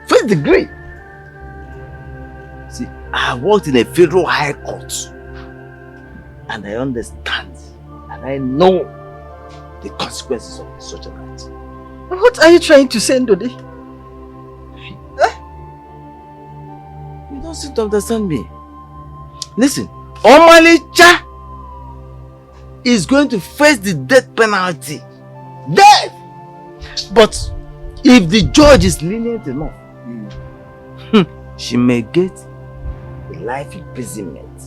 [SPEAKER 9] First degree. See, I worked in a federal high court. And I understand. And I know the consequences of such an act.
[SPEAKER 15] What are you trying to say, Ndodi?
[SPEAKER 9] You don't seem to understand me. Listen, Omalicha is going to face the death penalty. Death! But if the judge is lenient enough, she may get a life imprisonment.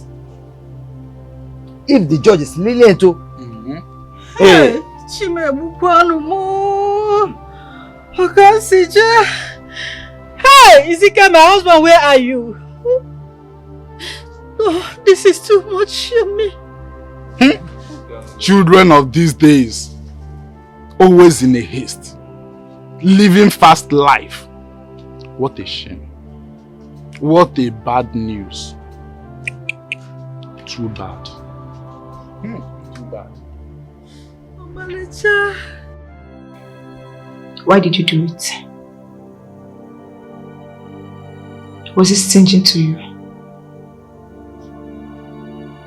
[SPEAKER 9] If the judge is lenient too,
[SPEAKER 15] hey, hey, Izika, my husband, where are you? Oh, this is too much for me.
[SPEAKER 12] Children of these days, always in a haste, living fast life. What a shame. What a bad news. Too bad. Too bad.
[SPEAKER 15] Omalicha.
[SPEAKER 13] Why did you do it? Was it stinging to you?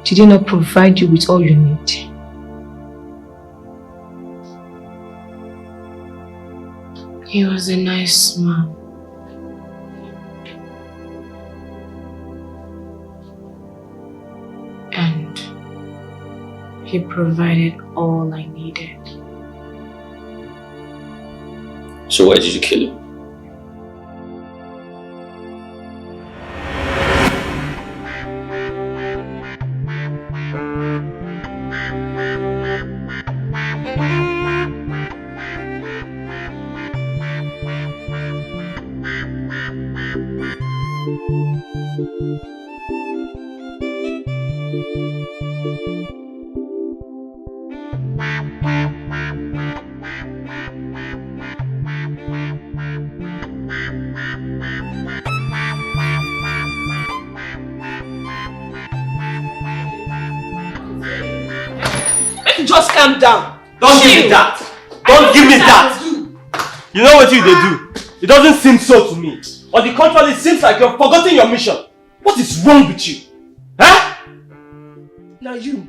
[SPEAKER 13] Did he not provide you with all you need?
[SPEAKER 10] He was a nice man. And he provided all I needed.
[SPEAKER 1] So why did you kill him?
[SPEAKER 2] Just calm down.
[SPEAKER 22] Don't give me that. Don't give me that. You know what you do? It doesn't seem so to me. On the contrary, it seems like you're forgetting your mission. What is wrong with you? Huh?
[SPEAKER 2] Now you.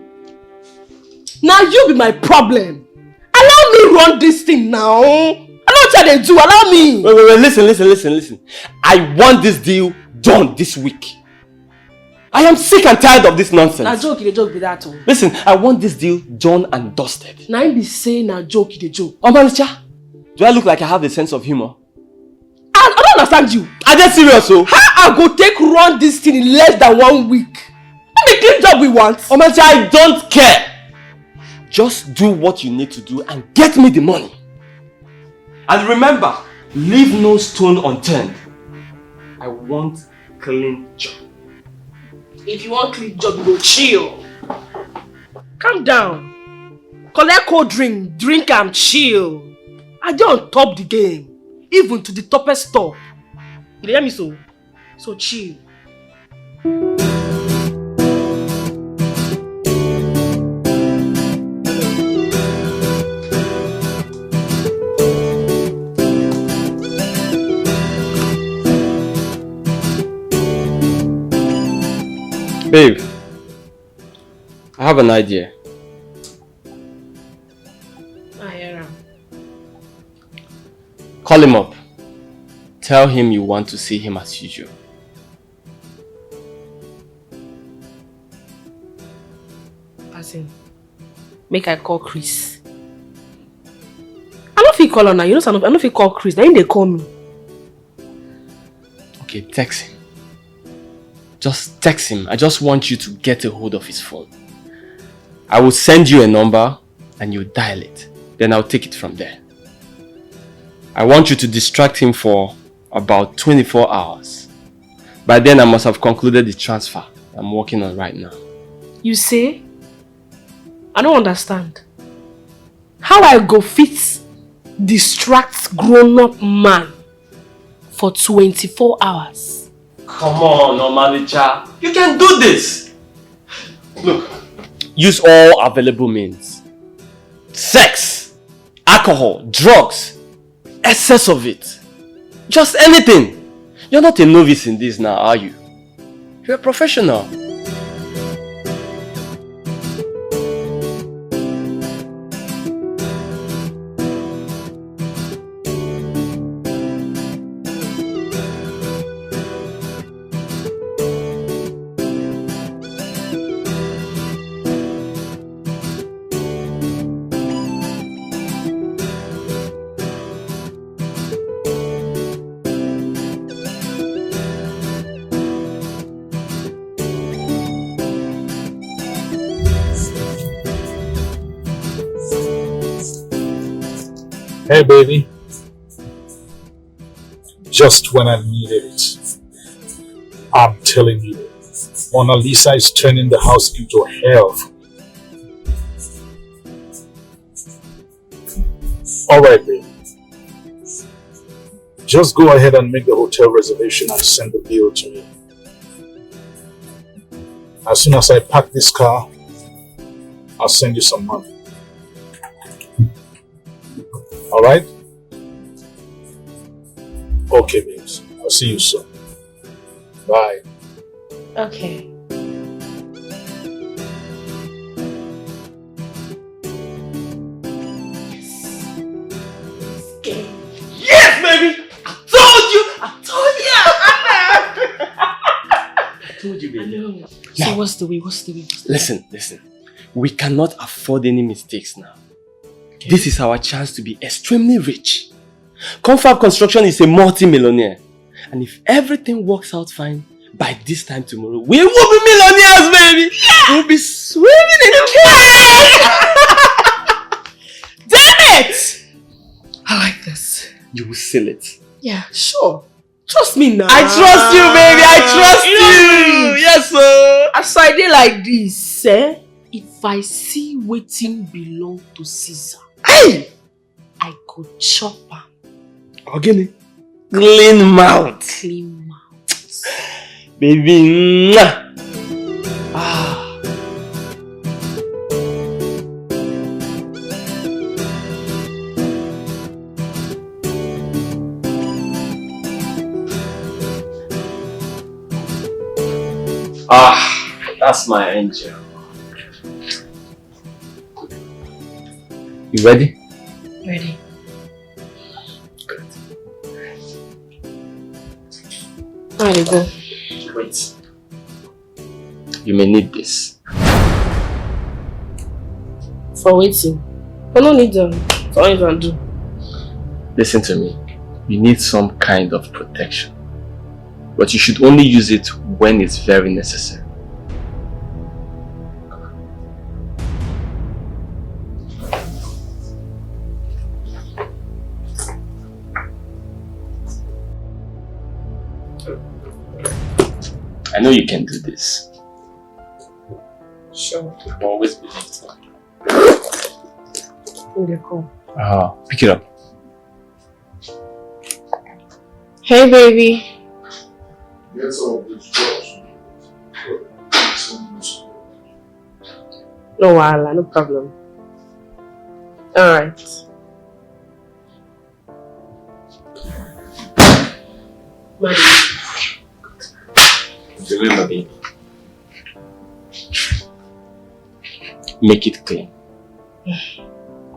[SPEAKER 14] Now you be my problem. Allow me run this thing now. I know what they do. Allow me.
[SPEAKER 22] Wait, listen. I want this deal done this week. I am sick and tired of this nonsense.
[SPEAKER 14] Now joke be that.
[SPEAKER 22] Listen, I want this deal done and dusted.
[SPEAKER 14] Now you be saying now joke the joke.
[SPEAKER 22] Omalicha, do I look like I have a sense of humor?
[SPEAKER 14] I don't understand you.
[SPEAKER 22] Are they serious? So?
[SPEAKER 14] How I go take run this thing in less than 1 week? How many clean job we want?
[SPEAKER 22] Omalicha, I don't care. Just do what you need to do and get me the money. And remember, leave no stone unturned. I want clean job.
[SPEAKER 14] If you want clean job, you go chill. Calm down. Collect cold drink and chill. I dey on top the game. Even to the toppest top. You hear me so? So chill.
[SPEAKER 22] Babe, I have an idea.
[SPEAKER 14] I hear him.
[SPEAKER 22] Call him up. Tell him you want to see him as usual.
[SPEAKER 14] As in, make I call Chris. I don't feel call her now. You know, I don't feel call Chris. Then they call me.
[SPEAKER 22] Okay, text him. Just text him. I just want you to get a hold of his phone. I will send you a number and you dial it. Then I'll take it from there. I want you to distract him for about 24 hours. By then I must have concluded the transfer I'm working on right now.
[SPEAKER 14] You say? I don't understand. How I go fit distract grown-up man for 24 hours?
[SPEAKER 22] Come on, Omalicha. You can do this. Look, use all available means. Sex, alcohol, drugs, excess of it. Just anything. You're not a novice in this now, are you? You're a professional.
[SPEAKER 4] Hey baby, just when I needed it, I'm telling you, Mona Lisa is turning the house into hell. Alright baby, just go ahead and make the hotel reservation and send the bill to me. As soon as I pack this car, I'll send you some money. Alright? Okay, babes. I'll see you soon. Bye.
[SPEAKER 14] Okay.
[SPEAKER 22] Yes, baby! I told you, baby.
[SPEAKER 14] So what's the way?
[SPEAKER 22] Listen. We cannot afford any mistakes now. Okay. This is our chance to be extremely rich. Confab Construction is a multi-millionaire. And if everything works out fine, by this time tomorrow, we will be millionaires, baby! Yeah! We'll be swimming in cash!
[SPEAKER 14] Damn it! I like this.
[SPEAKER 22] You will seal it.
[SPEAKER 14] Yeah, sure. Trust me now.
[SPEAKER 22] I trust you, baby! I trust you! Yes, sir!
[SPEAKER 14] As I did like this, if I see waiting belong to Caesar, hey! I could chop him.
[SPEAKER 22] Again, clean mouth.
[SPEAKER 14] Clean mouth.
[SPEAKER 22] Baby. That's my angel. You ready?
[SPEAKER 10] Ready.
[SPEAKER 22] Good.
[SPEAKER 10] There you go.
[SPEAKER 22] Wait. You may need this.
[SPEAKER 10] For waiting. I don't need them. That's all you can do.
[SPEAKER 22] Listen to me. You need some kind of protection. But you should only use it when it's very necessary. I know you can do this.
[SPEAKER 10] Sure.
[SPEAKER 22] You've always believed.
[SPEAKER 10] Okay, cool.
[SPEAKER 22] Pick it up.
[SPEAKER 10] Hey, baby.
[SPEAKER 12] Get some of this drugs.
[SPEAKER 10] No, Wala, no problem. Alright.
[SPEAKER 22] Remember, baby. Make it clean.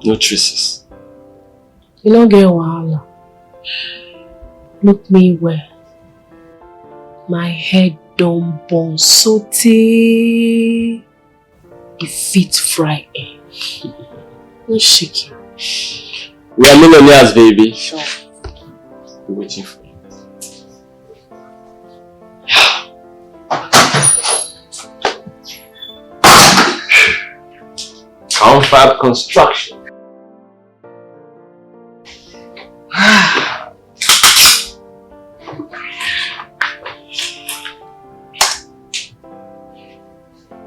[SPEAKER 22] No traces.
[SPEAKER 10] You don't get Wala. Look me well. My head don't burn so it fit fry egg. No shaking.
[SPEAKER 22] We are millionaires, baby.
[SPEAKER 10] Sure.
[SPEAKER 22] We're waiting for you. Comfort construction.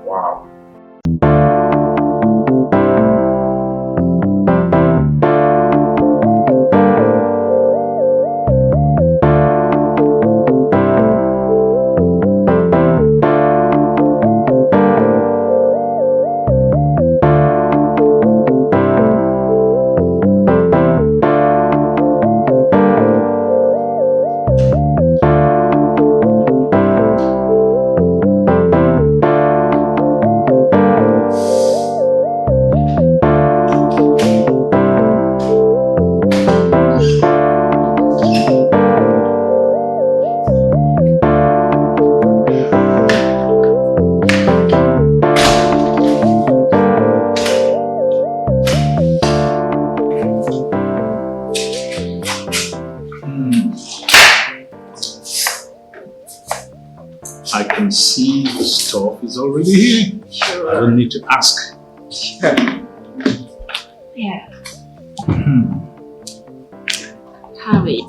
[SPEAKER 12] Wow. I can see the stuff is already here. Sure. I don't need to ask.
[SPEAKER 10] Yeah. Harry.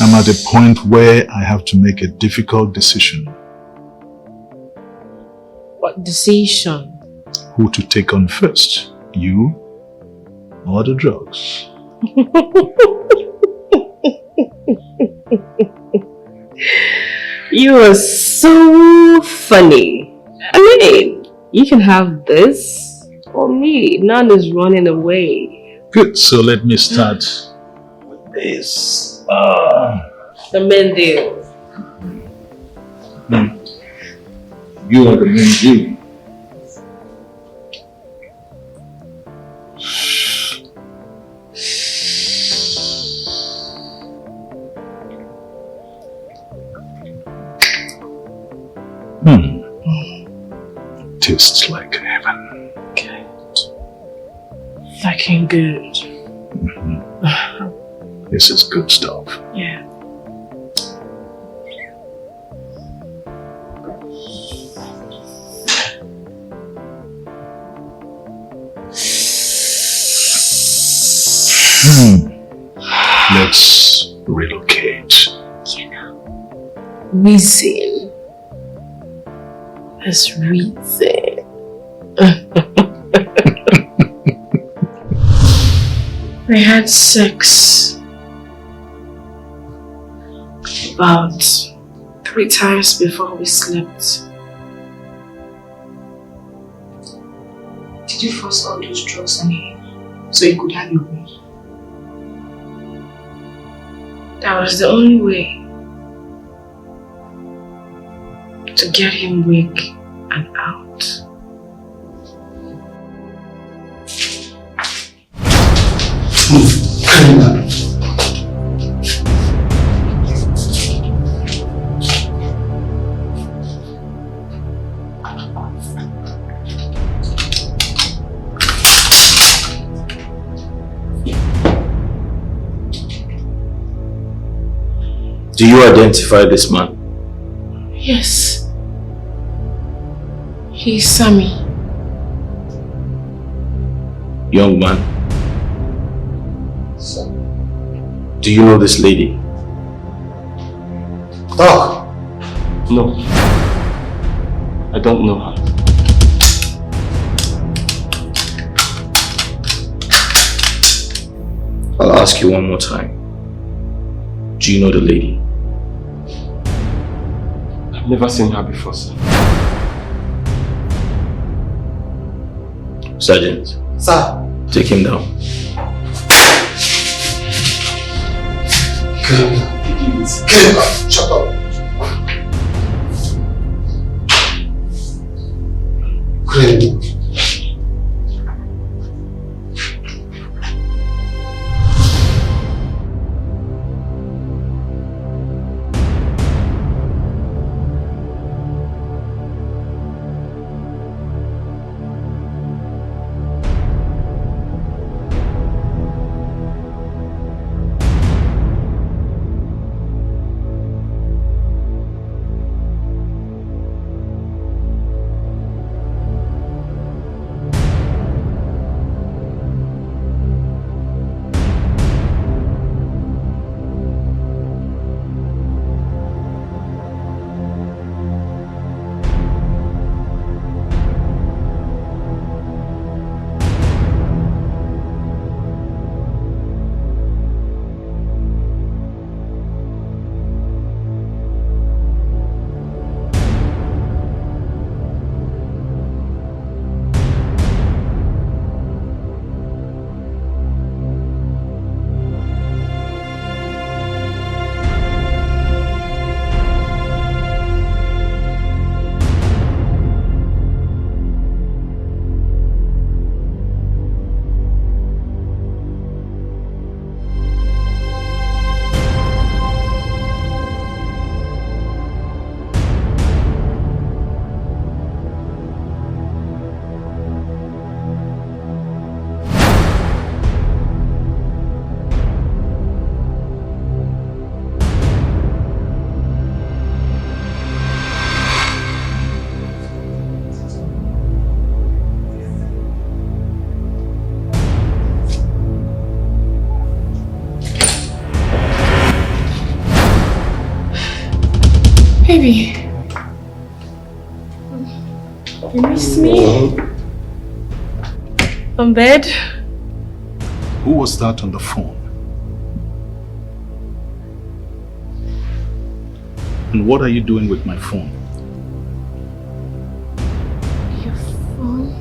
[SPEAKER 12] I'm at a point where I have to make a difficult decision.
[SPEAKER 10] What decision?
[SPEAKER 12] Who to take on first, you or the drugs?
[SPEAKER 10] You are so funny. I mean, you can have this or me. None is running away.
[SPEAKER 12] Good, so let me start with this.
[SPEAKER 10] The main deal.
[SPEAKER 12] You are the main deal. Tastes like heaven.
[SPEAKER 10] Good. Fucking good.
[SPEAKER 12] This is good stuff.
[SPEAKER 10] Yeah.
[SPEAKER 12] Let's relocate.
[SPEAKER 10] You know, reason. Let's reason. We had sex about 3 times before we slept.
[SPEAKER 13] Did you force all those drugs on him so you could have your way?
[SPEAKER 10] That was the only way to get him weak
[SPEAKER 21] and out.
[SPEAKER 5] Do you identify this man?
[SPEAKER 10] Yes. He is Sammy.
[SPEAKER 5] Young man. Do you know this lady?
[SPEAKER 20] Talk.
[SPEAKER 22] No. I don't know her.
[SPEAKER 5] I'll ask you one more time. Do you know the lady?
[SPEAKER 22] I've never seen her before, sir.
[SPEAKER 5] Sergeant.
[SPEAKER 20] Sir.
[SPEAKER 5] Take him down.
[SPEAKER 20] Shut up. Great.
[SPEAKER 10] Baby, you miss me? On bed?
[SPEAKER 12] Who was that on the phone? And what are you doing with my phone?
[SPEAKER 10] Your phone?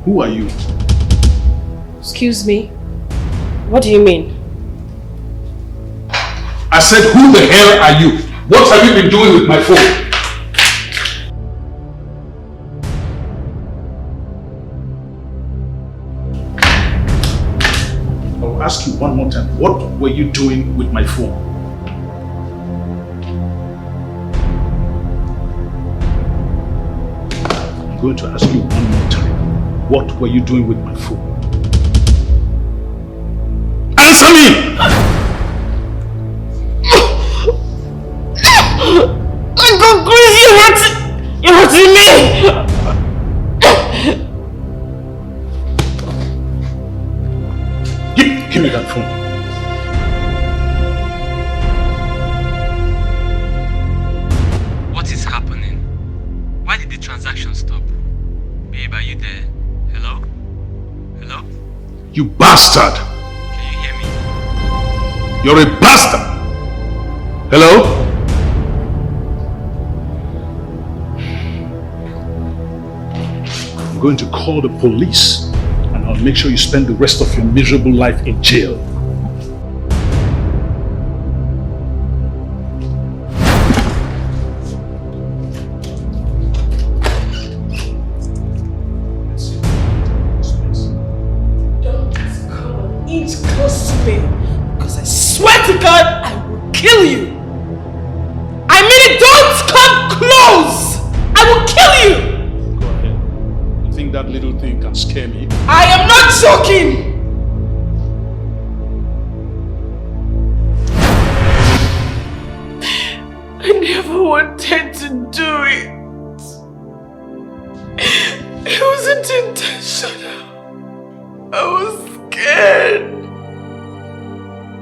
[SPEAKER 12] Who are you?
[SPEAKER 14] Excuse me? What do you mean?
[SPEAKER 12] I said, who the hell are you? What have you been doing with my phone? I'll ask you one more time. What were you doing with my phone? I'm going to ask you one more time. What were you doing with my phone? Answer me!
[SPEAKER 2] I'm going crazy! You're hurting me!
[SPEAKER 12] Give me that phone.
[SPEAKER 22] What is happening? Why did the transaction stop? Babe, are you there? Hello? Hello?
[SPEAKER 12] You bastard!
[SPEAKER 22] Can you hear me?
[SPEAKER 12] You're a bastard! Hello? I'm going to call the police and I'll make sure you spend the rest of your miserable life in jail.
[SPEAKER 14] kill you. I mean it, don't come close. I will kill you.
[SPEAKER 12] Go ahead. You think that little thing can scare me?
[SPEAKER 14] I am not joking. I never wanted to do it. It wasn't intentional. I was scared.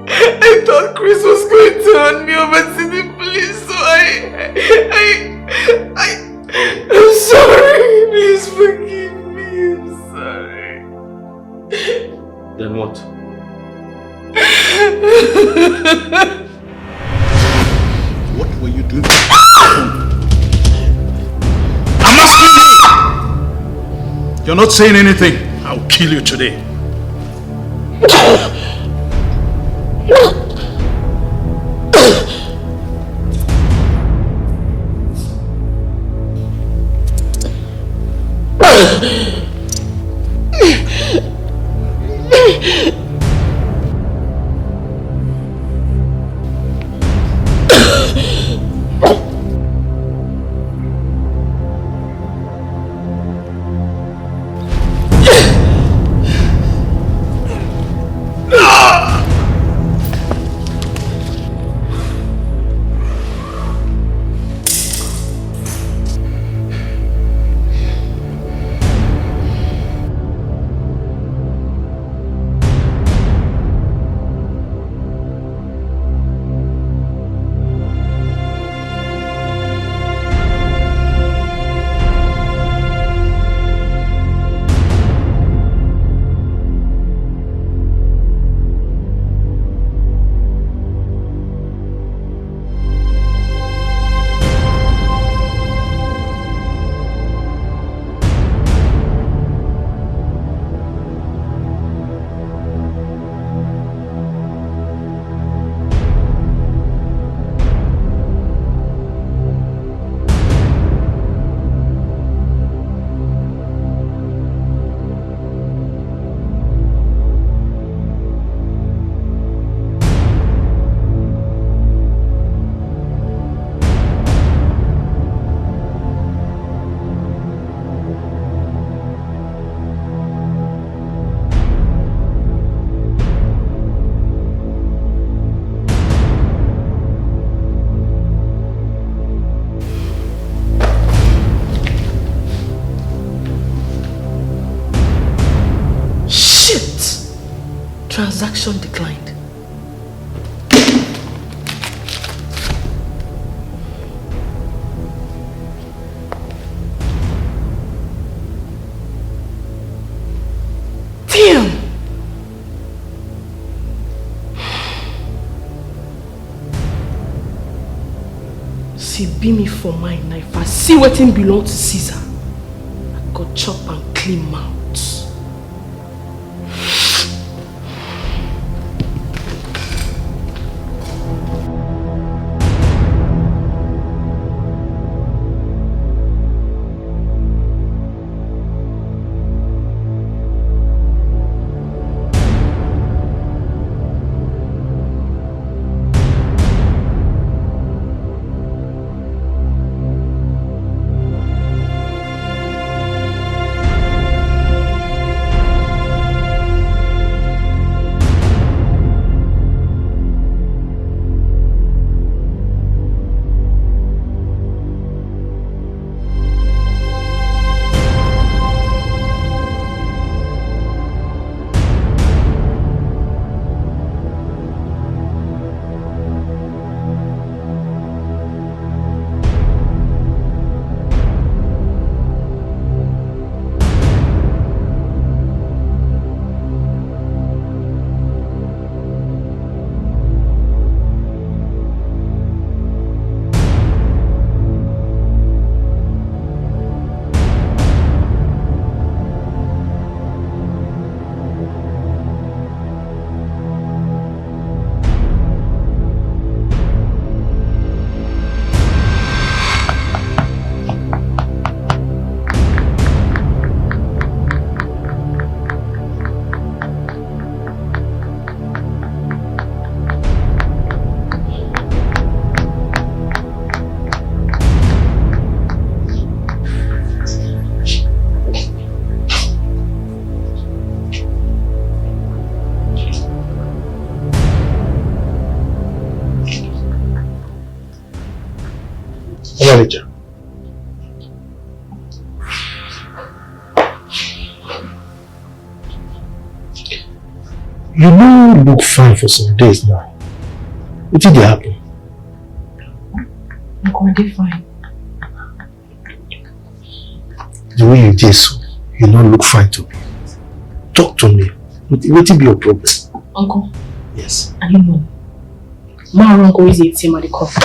[SPEAKER 14] I thought Chris was going to hand me over to the police, so I'm sorry. Please forgive me. I'm sorry.
[SPEAKER 5] Then what?
[SPEAKER 12] What were you doing? I'm asking you! You're not saying anything. I'll kill you today.
[SPEAKER 14] Transaction declined. Damn! See, be me for mine. If I see what belong to Caesar, I go chop and clean mouth.
[SPEAKER 20] Omalicha. You no look fine for some days now. What did happen?
[SPEAKER 21] I'm going to be fine.
[SPEAKER 20] The way you did so, you don't look fine to me. Talk to me. What will be your problem?
[SPEAKER 10] Uncle.
[SPEAKER 20] Yes.
[SPEAKER 10] I don't know. My uncle is a team at the coffee.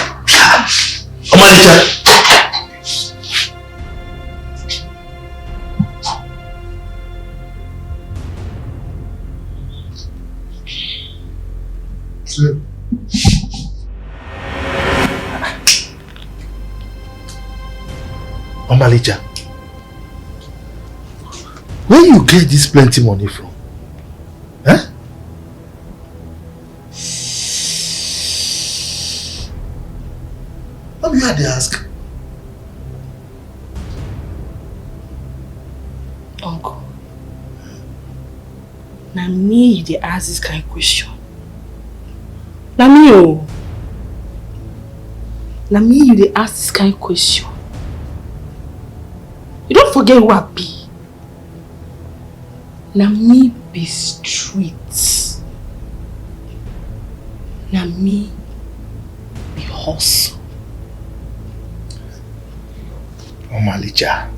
[SPEAKER 20] Omalicha! Omalicha, where you get this plenty money from? Huh? What you had to ask?
[SPEAKER 10] Uncle, now me you dey ask this kind of question. Now me you dey ask this kind of question. You don't forget who I be. Now me be street. Now me be hustle.
[SPEAKER 20] Omalicha,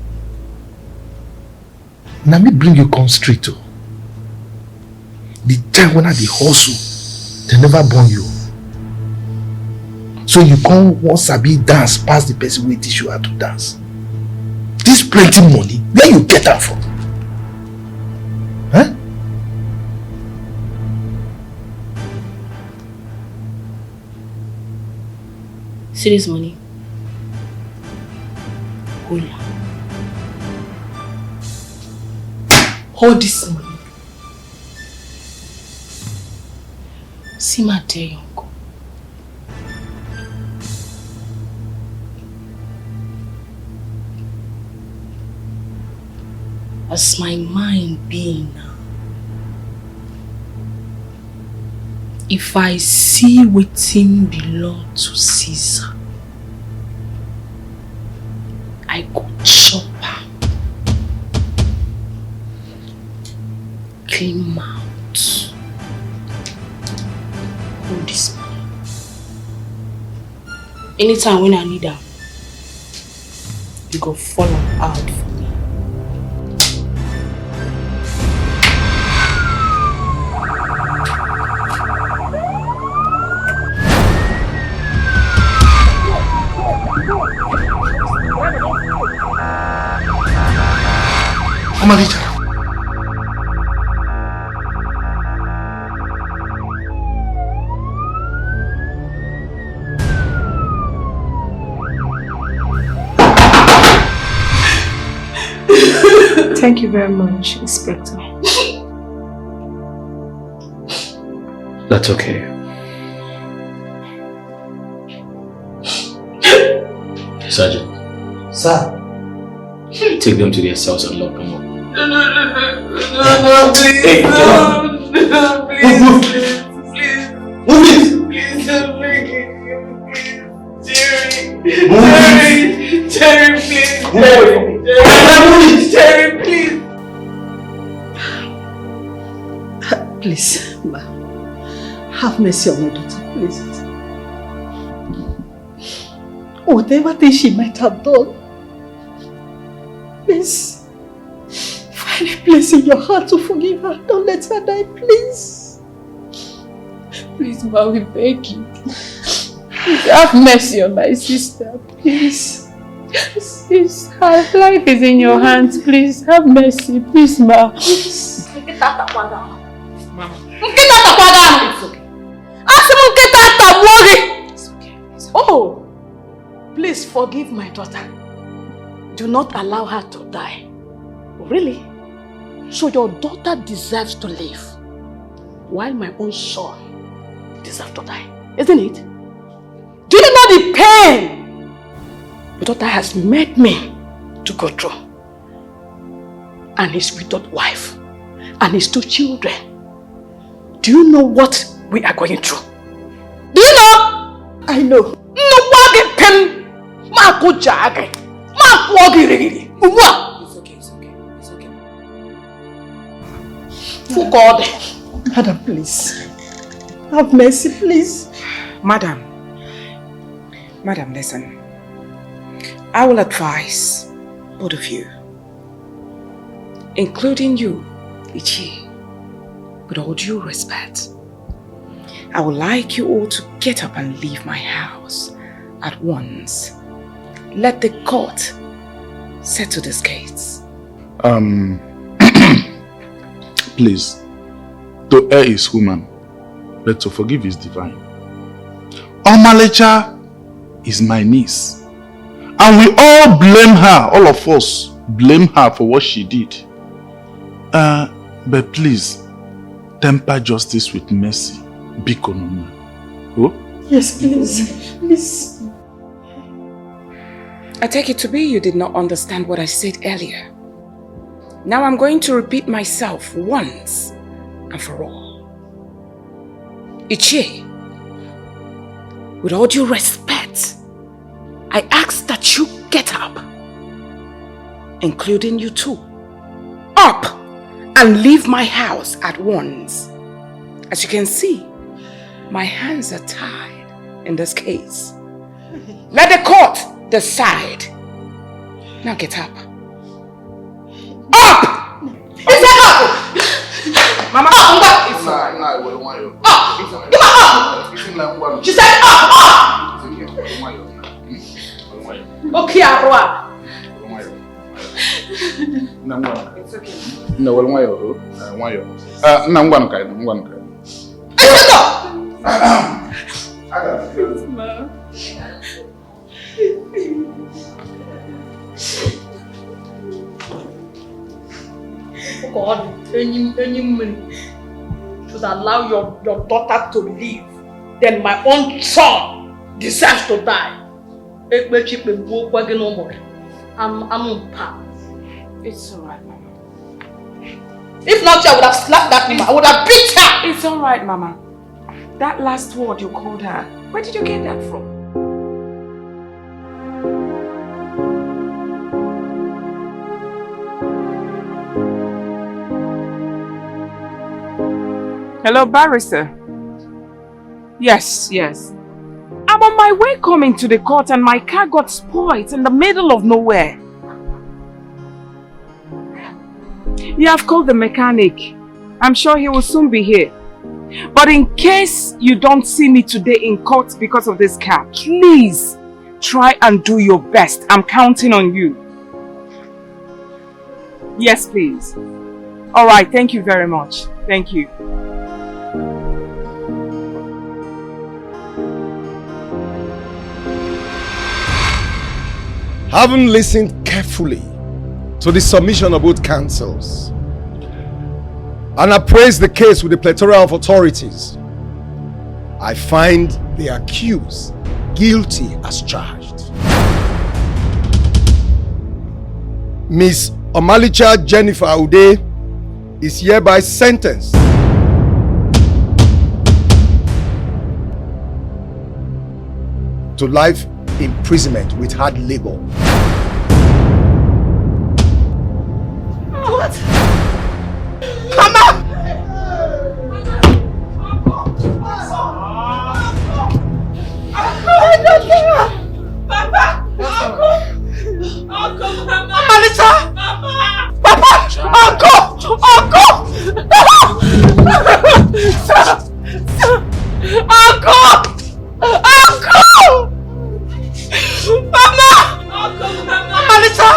[SPEAKER 20] now me bring you come straight to. The time when I be hustle, they never born you. So you come once I be dance past the person who teach you how to dance. This plenty money, where you get that from? Huh?
[SPEAKER 10] See this money? Hold this money. See my dear uncle. As my mind being now, if I see wetin belong to Caesar, I go chop am, clean mouth, hold this money. Anytime when I need am, you go follow out for me.
[SPEAKER 20] Omalicha.
[SPEAKER 13] Thank you very much, Inspector.
[SPEAKER 1] That's okay. Sergeant.
[SPEAKER 20] Sir.
[SPEAKER 1] Take them to their cells and lock them up.
[SPEAKER 2] No, please.
[SPEAKER 1] Hey,
[SPEAKER 2] No, please.
[SPEAKER 1] Move it.
[SPEAKER 2] Please don't make it. Jerry, please. Jerry, please.
[SPEAKER 15] Please, ma. Have mercy on my daughter, please. Whatever thing she might have done, please find a place in your heart to forgive her. Don't let her die, please.
[SPEAKER 17] Please, ma, we beg you. Please have mercy on my sister, please. Please, her life is in your hands. Please have mercy, please, ma.
[SPEAKER 15] Please.
[SPEAKER 2] It's okay.
[SPEAKER 15] Oh, please forgive my daughter. Do not allow her to die. Really? So your daughter deserves to live, while my own son deserves to die, isn't it? Do you know the pain your daughter has made me to go through? And his widowed wife, and his 2 children. Do you know what we are going through? Do you know? I know. No, what the pain
[SPEAKER 6] Marco Jagre. Marco Giri. What?
[SPEAKER 19] It's okay. It's okay.
[SPEAKER 6] For God.
[SPEAKER 15] Madam, please. Have mercy, please.
[SPEAKER 19] Madam, listen. I will advise both of you, including you, Ichi, with all due respect. I would like you all to get up and leave my house at once. Let the court settle this case.
[SPEAKER 12] Please, to err is human, but to forgive is divine. Omalecha is my niece, and we all blame her, all of us blame her for what she did. But please, temper justice with mercy. Bikonomi. Oh?
[SPEAKER 15] Yes, please. Please.
[SPEAKER 19] I take it to be you did not understand what I said earlier. Now I'm going to repeat myself once and for all. Ichie, with all due respect, I ask that you get up, including you too. Up and leave my house at once. As you can see, my hands are tied in this case. Let the court decide. Now get up. Up! Is that up? Mama, it's alright. Up! She said up! Okay, Arwa. It's okay.
[SPEAKER 12] No, well, why you?
[SPEAKER 2] God, any should allow your daughter to live, then my own son deserves to die.
[SPEAKER 19] It's alright, Mama.
[SPEAKER 2] If not, I would have slapped that woman. I would have beat her.
[SPEAKER 19] It's alright, Mama. That last word you called her, where did you get that from? Hello, barrister. Yes. I'm on my way coming to the court and my car got spoiled in the middle of nowhere. Yeah, I've called the mechanic. I'm sure he will soon be here. But in case you don't see me today in court because of this car, please try and do your best. I'm counting on you. Yes, please. Alright, thank you very much. Thank you.
[SPEAKER 18] Having listened carefully to the submission of both counsels and appraised the case with the plethora of authorities, I find the accused guilty as charged. Miss Omalicha Jennifer Ude is hereby sentenced to life imprisonment with hard labor.
[SPEAKER 2] What? Mama! Uncle, Mama! Malita! Mama! Papa! Uncle! Mama! Uncle, Mama! Malita!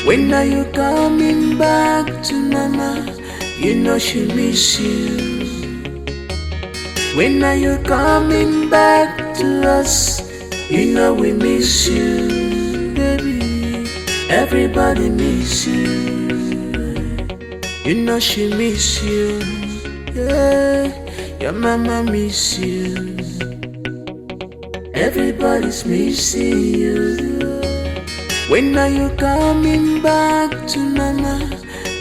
[SPEAKER 7] When are you coming back to Mama? You know she miss you. When are you coming back to us? You know we miss you, baby. Everybody miss you. You know she miss you. Yeah, your mama miss you. everybody's missing you. When are you coming back to mama?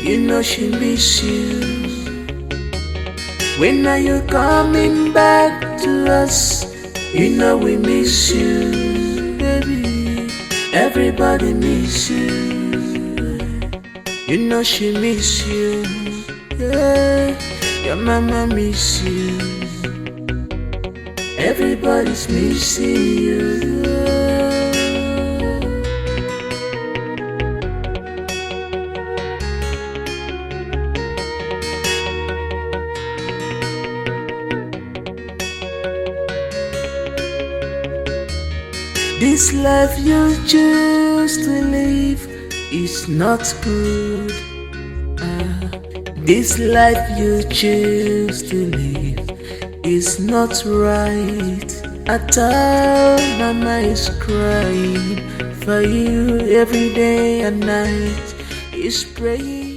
[SPEAKER 7] You know she miss you. When are you coming back to us? You know we miss you, baby. Everybody miss you. You know she miss you. Yeah, your mama miss you. Everybody's missing you. This life you choose to live is not good. This life you choose to live is not right at all. Mama is crying for you every day and night. Is praying.